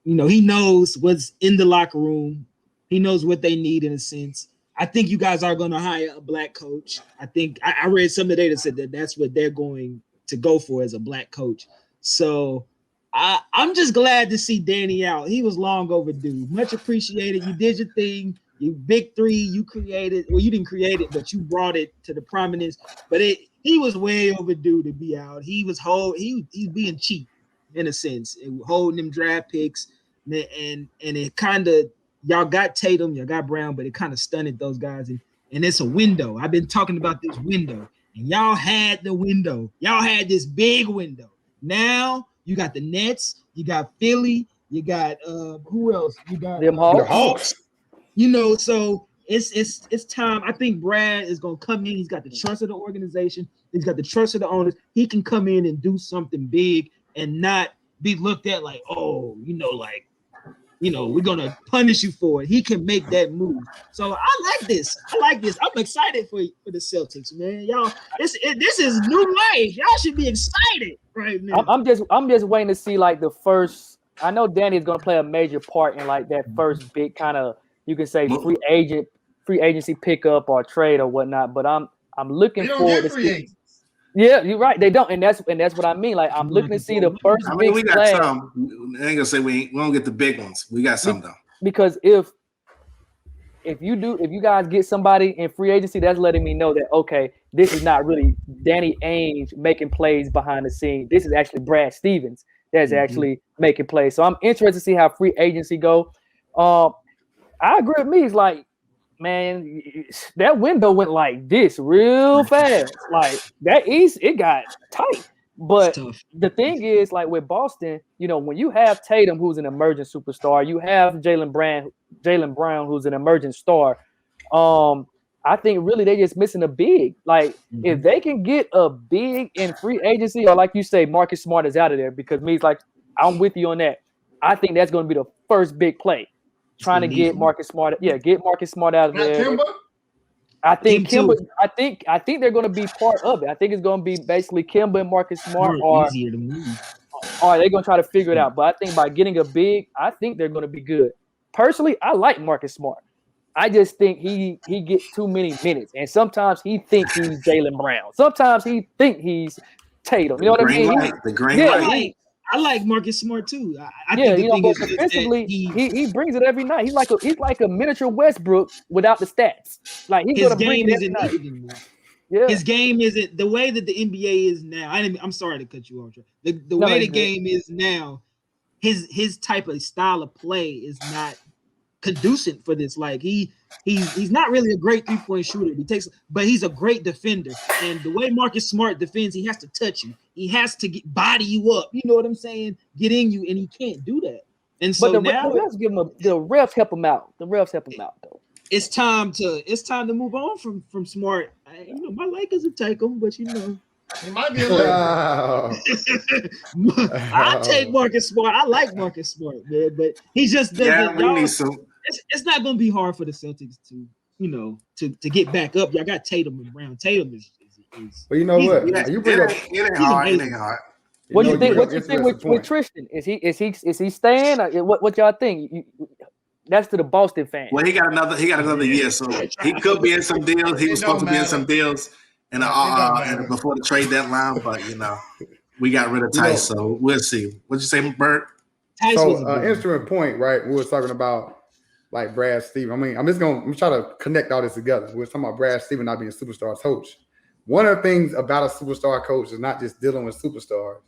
he knows what's in the locker room. He knows what they need in a sense. I think you guys are going to hire a black coach. I think I read some today that said that that's what they're going to go for as a black coach. So I'm just glad to see Danny out. He was long overdue. Much appreciated. You did your thing. You big three. You created. Well, you didn't create it, but you brought it to the prominence. But he was way overdue to be out. He's being cheap in a sense, holding them draft picks, and it kind of y'all got Tatum, y'all got Brown, but it kind of stunted those guys. And it's a window. I've been talking about this window. And y'all had the window. Y'all had this big window. Now you got the Nets, you got Philly, you got who else? You got the Hawks. So it's time. I think Brad is gonna come in. He's got the trust of the organization, he's got the trust of the owners. He can come in and do something big and not be looked at like, oh, we're gonna punish you for it. He can make that move. So I like this. I'm excited for the Celtics, man. Y'all, this is new life. Y'all should be excited right now. I'm just waiting to see like the first. I know Danny is gonna play a major part in like that first big kind of, you can say, free agency pickup or trade or whatnot. But I'm looking forward to see. Yeah, you're right. They don't, and that's what I mean. Like I'm looking to see the first. I mean, we got some. I ain't gonna say we don't get the big ones. We got some though. Because if if you guys get somebody in free agency, that's letting me know that, okay, this is not really Danny Ainge making plays behind the scene. This is actually Brad Stevens that's actually making plays. So I'm interested to see how free agency go. I agree with me. It's like, man, that window went like this real fast. Like that East, it got tight. But the thing is, like with Boston, you know, when you have Tatum, who's an emerging superstar, you have Jaylen Brown, who's an emerging star. I think really they're just missing a big. Like if they can get a big in free agency, or like you say, Marcus Smart is out of there, because me, it's like I'm with you on that. I think that's going to be the first big play, trying to get Marcus Smart. Yeah, get Marcus Smart out of there. Kimba? I think Kimba. I think they're going to be part of it. I think it's going to be basically Kimba and Marcus Smart, or they're going to try to figure it out. But I think by getting a big, I think they're going to be good. Personally, I like Marcus Smart. I just think he gets too many minutes, and sometimes he thinks he's Jaylen Brown. Sometimes he thinks he's Tatum. You know what I mean? The green light. I like Marcus Smart too. I think the thing is defensively, he brings it every night. He's like a miniature Westbrook without the stats. Like he's gonna bring it every night. Yeah. His game isn't the way that the NBA is now. I'm sorry to cut you off. The way the game is now, his type of style of play is not conducive for this. Like he's not really a great 3-point shooter. But he's a great defender. And the way Marcus Smart defends, he has to touch you. He has to body you up. You know what I'm saying? Get in you, and he can't do that. And so the refs help him out. The refs help him out though. It's time to move on from Smart. My Lakers will take him, but he might be a little. I'll take Marcus Smart. I like Marcus Smart, man, but he just doesn't. Yeah, we need some. It's not going to be hard for the Celtics to get back up. Y'all got Tatum and Brown. Tatum is but you know what? You bring up it ain't hard. It ain't hard. What you think? What you think with Tristan? Is he staying? Or what y'all think? That's to the Boston fans. Well, he got another year, so he could be in some deals. He was supposed to be in some deals and before the trade deadline, but we got rid of Tice, so we'll see. What'd you say, Bert? So instrument point, right? We were talking about like Brad Stevens. I mean, I'm trying to connect all this together. We were talking about Brad Stevens not being a superstar coach. One of the things about a superstar coach is not just dealing with superstars.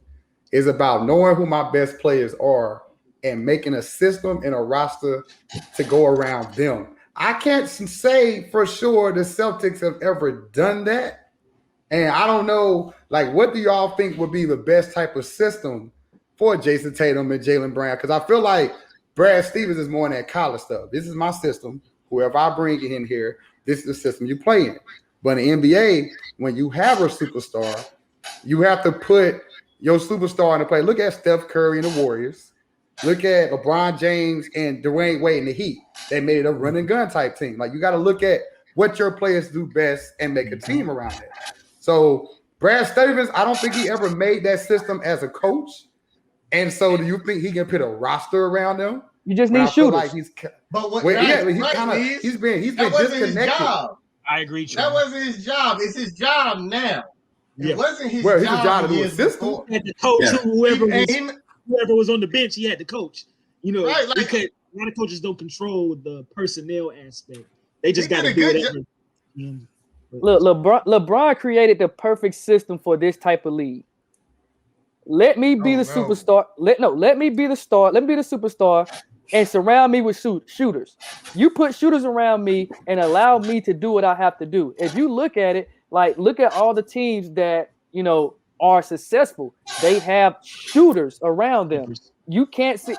It's about knowing who my best players are and making a system and a roster to go around them. I can't say for sure the Celtics have ever done that. And I don't know, like, what do y'all think would be the best type of system for Jason Tatum and Jaylen Brown? Because I feel like Brad Stevens is more in that college stuff. This is my system. Whoever I bring in here, this is the system you play in. But in the NBA, when you have a superstar, you have to put your superstar in the play. Look at Steph Curry and the Warriors. Look at LeBron James and Dwayne Wade and the Heat. They made it a run and gun type team. Like, you got to look at what your players do best and make a team around it. So Brad Stevens, I don't think he ever made that system as a coach. And so do you think he can put a roster around them? You just need shooters. But he's been disconnected. I agree. That wasn't his job. It's his job now. It wasn't his job. His job to do a system. He had to coach whoever was on the bench. He had to coach. Right, because a lot of coaches don't control the personnel aspect. They just got to do it. Look, LeBron created the perfect system for this type of league. Let me be the superstar. Let me be the star. Let me be the superstar and surround me with shooters. You put shooters around me and allow me to do what I have to do. If you look at it, like, look at all the teams that, are successful. They have shooters around them. You can't sit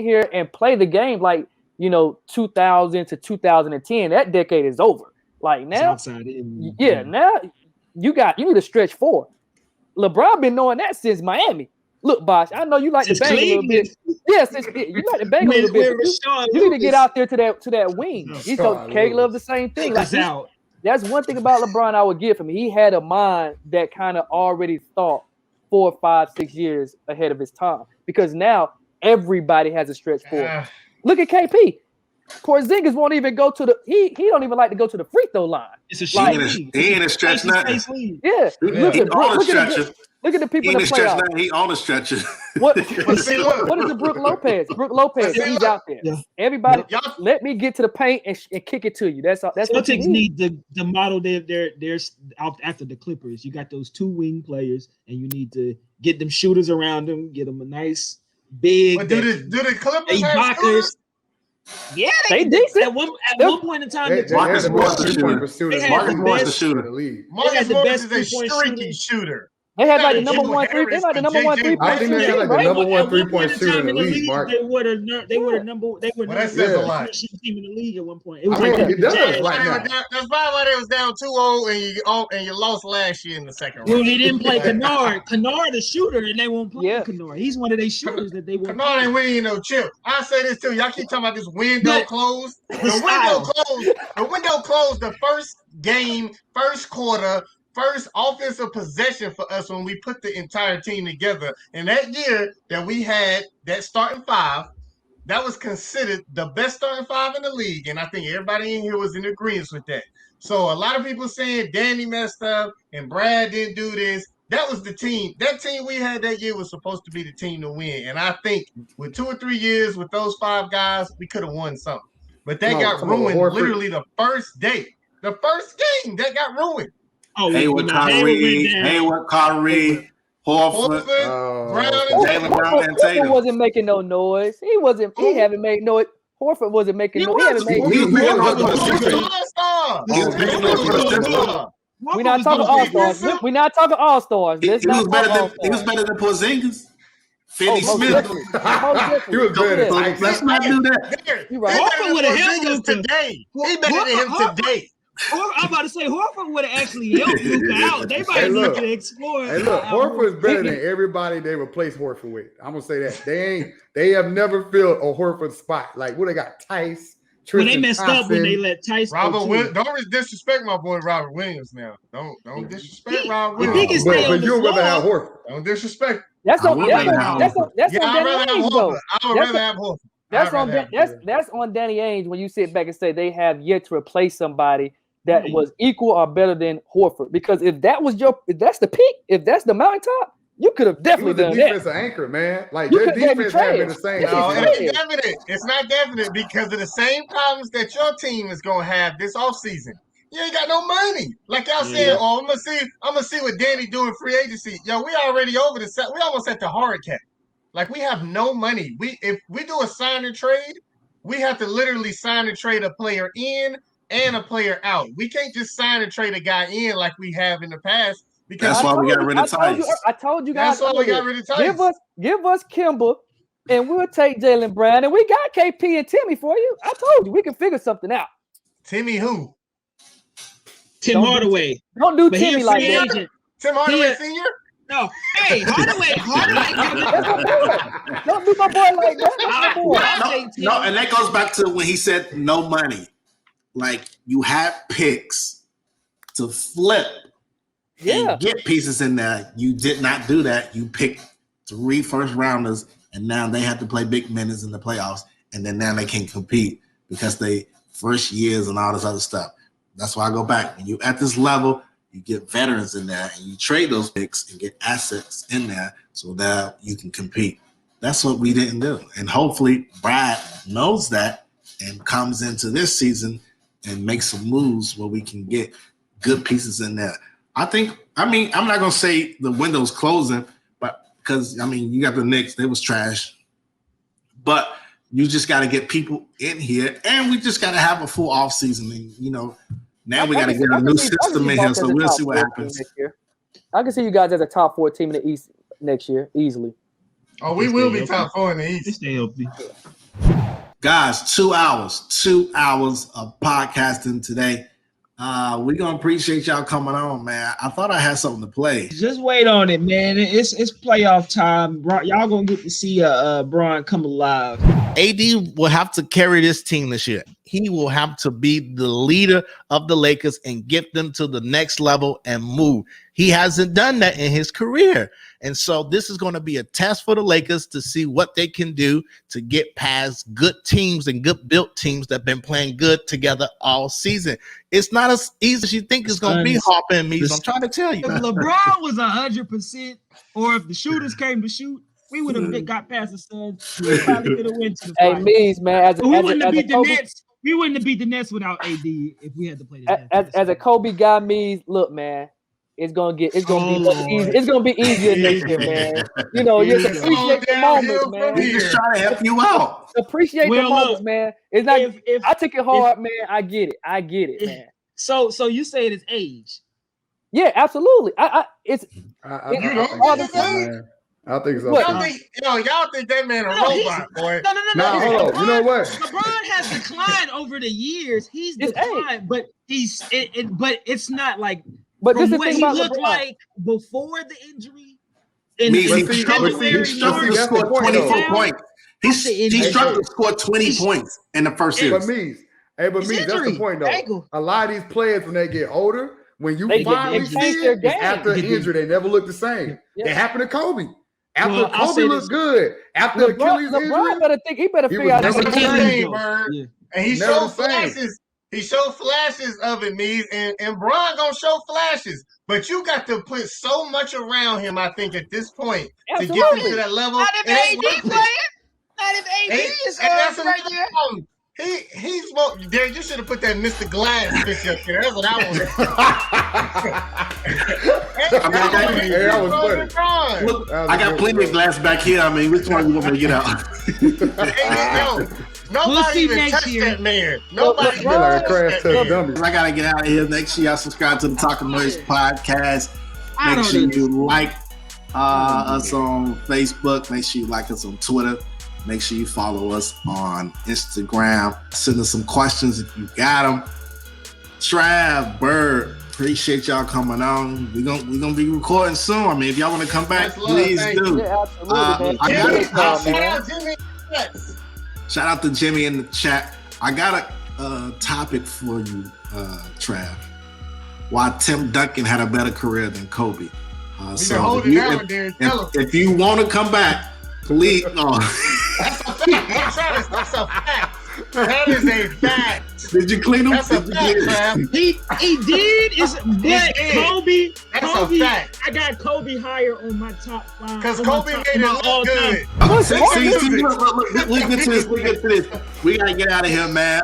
here and play the game like, 2000 to 2010. That decade is over. Like now, now you need to stretch forward. LeBron been knowing that since Miami. Look, Bosh, I know you like to bang a little bit. Yes, you like to bang a little bit. You need to get out there to that wing. You know, Caleb, the same thing. Like, that's one thing about LeBron I would give him. He had a mind that kind of already thought 4, 5, 6 years ahead of his time. Because now everybody has a stretch forward. Look at KP. Porzingis won't even go to the. He don't even like to go to the free throw line. It's a shame. He ain't a stretch nothing. Yeah. Look at Look at the people in the stretch playoffs. now. He on the stretcher. What see, look. is it? Brooke Lopez. Brooke Lopez. See, He's look. out there. Yeah. Everybody, Y'all- let me get to the paint and kick it to you. That's all. That's what you Celtics need. need the model they're out after the Clippers. You got those 2 wing players, and you need to get them shooters around them. Get them a nice big. But do the Clippers have blockers. shooters? Yeah, They decent. At one point in time, They Marcus had the Morris best the three-point shooter. shooter. They had Marcus the Morris the best shooter. in the league. Marcus had the Morris best is a three-point streaky shooter. They had like the Hey, number Joe one three. They Harris like the and number one JJ 3-point I think they shooter, got like the right? number one At one 3-point point in shooter time in the league, Mark. They were the number. Well, that says a Yeah. lot. team in the league at one point. It was I mean, like it does Jazz. right now. That's probably why they was down 2-0 and you lost last year in the second Well, round. he didn't play Kennard. Kennard, the shooter, and they won't play Yeah. Kennard. He's one of their shooters that they won't. Kennard ain't winning no chip. I say this too. Y'all keep talking about this window But- closed. The style. window closed the first game, first quarter, first offensive possession for us when we put the entire team together. And that year that we had that starting 5, that was considered the best starting 5 in the league. And I think everybody in here was in agreement with that. So a lot of people saying Danny messed up and Brad didn't do this. That was the team. That team we had that year was supposed to be the team to win. And I think with 2 or 3 years with those 5 guys, we could have won something. But that got ruined literally the first day. The first game, that got ruined. Oh, Hayward, Kyrie, Horford, Brown, and Jaylen Brown, and Tatum. Horford wasn't making no noise. He wasn't. He haven't made no. Horford wasn't making no. He haven't made. We're not talking all-stars. We're not talking all-stars. He was better than Porzingis. Finney Smith. He was better. Let's not do that. You're right. Horford would have held Luka today. He better than him today. I'm about to say Horford would have actually helped Luka out. They might need to explore. Hey, look, Horford is better than everybody they replaced Horford with. I'm gonna say that they have never filled a Horford spot. Like what they got, Tice. Well, they messed up when they let Tice. Don't disrespect my boy Robert Williams now. Don't disrespect Robert Williams. But you'd rather have Horford. Don't disrespect. That's on Danny Ainge though. I would rather have Horford. That's on Danny Ainge when you sit back and say they have yet to replace somebody that was equal or better than Horford. Because if that's the peak, if that's the mountaintop, you could have definitely done that. Defensive anchor, man. Like your defense has been the same. No, it ain't definite. It's not definite because of the same problems that your team is gonna have this offseason. You ain't got no money. Like y'all said, I'm gonna see what Danny doing free agency. Yo, we already over the set. We almost at the hard cap. Like we have no money. If we do a sign and trade, we have to literally sign and trade a player in and a player out. We can't just sign and trade a guy in like we have in the past. Because that's why we got rid of Tice. I told you guys. That's why we got rid of Tice. Give us Kimber, and we'll take Jaylen Brown, and we got KP and Timmy for you. I told you we can figure something out. Timmy who? Tim Hardaway. Don't do Timmy like that. Agent. Tim Hardaway Sr.? No. Hey, Hardaway. Don't do my boy like that. No, and that goes back to when he said no money. Like you have picks to flip and get pieces in there. You did not do that. You picked 3 first rounders, and now they have to play big minutes in the playoffs, and then now they can't compete because they first years and all this other stuff. That's why I go back. When you at this level, you get veterans in there, and you trade those picks and get assets in there so that you can compete. That's what we didn't do, and hopefully Brad knows that and comes into this season and makes some moves where we can get good pieces in there. I'm not going to say the window's closing, but because, you got the Knicks, they was trash. But you just got to get people in here, and we just got to have a full offseason. And, now we got to get a new system in here, so we'll see what happens. I can see you guys as a top 4 team in the East next year, easily. Oh, we will be top 4 in the East. Stay healthy. Guys, 2 hours of podcasting today. We're going to appreciate y'all coming on, man. I thought I had something to play. Just wait on it, man. It's playoff time. Y'all going to get to see Bron come alive. AD will have to carry this team this year. he will have to be the leader of the Lakers and get them to the next level and move. He hasn't done that in his career. And so this is going to be a test for the Lakers to see what they can do to get past good teams and good built teams that have been playing good together all season. It's not as easy as you think it's going to be, Harper and me. So I'm trying to tell you. If LeBron was 100%, or if the shooters came to shoot, we would have got past the Suns. We probably could have went to the finals. Means, man, we wouldn't have beat the Nets. We wouldn't have beat the Nets without AD if we had to play the Nets. As a Kobe guy, means look, man, it's gonna be easier next year, man. You know, you just appreciate the moments, man. He's just trying to help you out. Appreciate the moments, man. It's not. If I took it hard, man, I get it, man. So you say it is age? Yeah, absolutely. I think so. Y'all think that man a robot, boy? No. Hold on. You know what? LeBron has declined over the years. He's declined, but but it's not like. But from this is what the he thing looked about like before the injury. In He February, scored 24 points. He struggled to score 20 points in the first series. But that's the point, though. Ankle. A lot of these players, when they get older, when you They finally see their it, game. after injury, they never look the same. Yeah. It happened to Kobe. After Well, I'll Kobe say looked this. good. After Achilles injury, LeBron better figure out. That's never what the I'm same. saying, Bird. Yeah. And he Never showed the same. flashes. He showed flashes of it, Mees, and Bron gonna show flashes. But you got to put so much around him, I think, at this point to get him to that level. Not if AD playing. Not if AD is that's right there. problem. He's Derek, you should have put that Mr. Glass picture up there. That's what I wanted. That was funny. Look, I got plenty of glass back here. I mean, which one you want me to get out? Nobody see even next touched year. that man. Nobody even Like a touched crash that test man. dummy. I gotta get out of here. Make sure y'all subscribe to the Talking Noise podcast. I Make don't sure know. you like us on Facebook. Make sure you like us on Twitter. Make sure you follow us on Instagram. Send us some questions if you got them. Trav, Bird, appreciate y'all coming on. We're gonna be recording soon. I mean, if y'all want to come back, Much love, please thank do. Yeah, absolutely, man. Shout out to Jimmy in the chat. I got a topic for you, Trav. Why Tim Duncan had a better career than Kobe. So if you want to come back, please. No. That's a fact. That is a fact. Did you clean them? That's a fact, man. He did. But Kobe. That's Kobe, a fact. I got Kobe higher on my top 5. Because Kobe made it look good. We get to this. We gotta get out of here, man.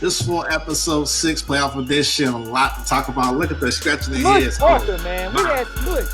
This is for episode 6, playoff edition. A lot to talk about. Look at the stretching the heads. Parker, man. We had Bush.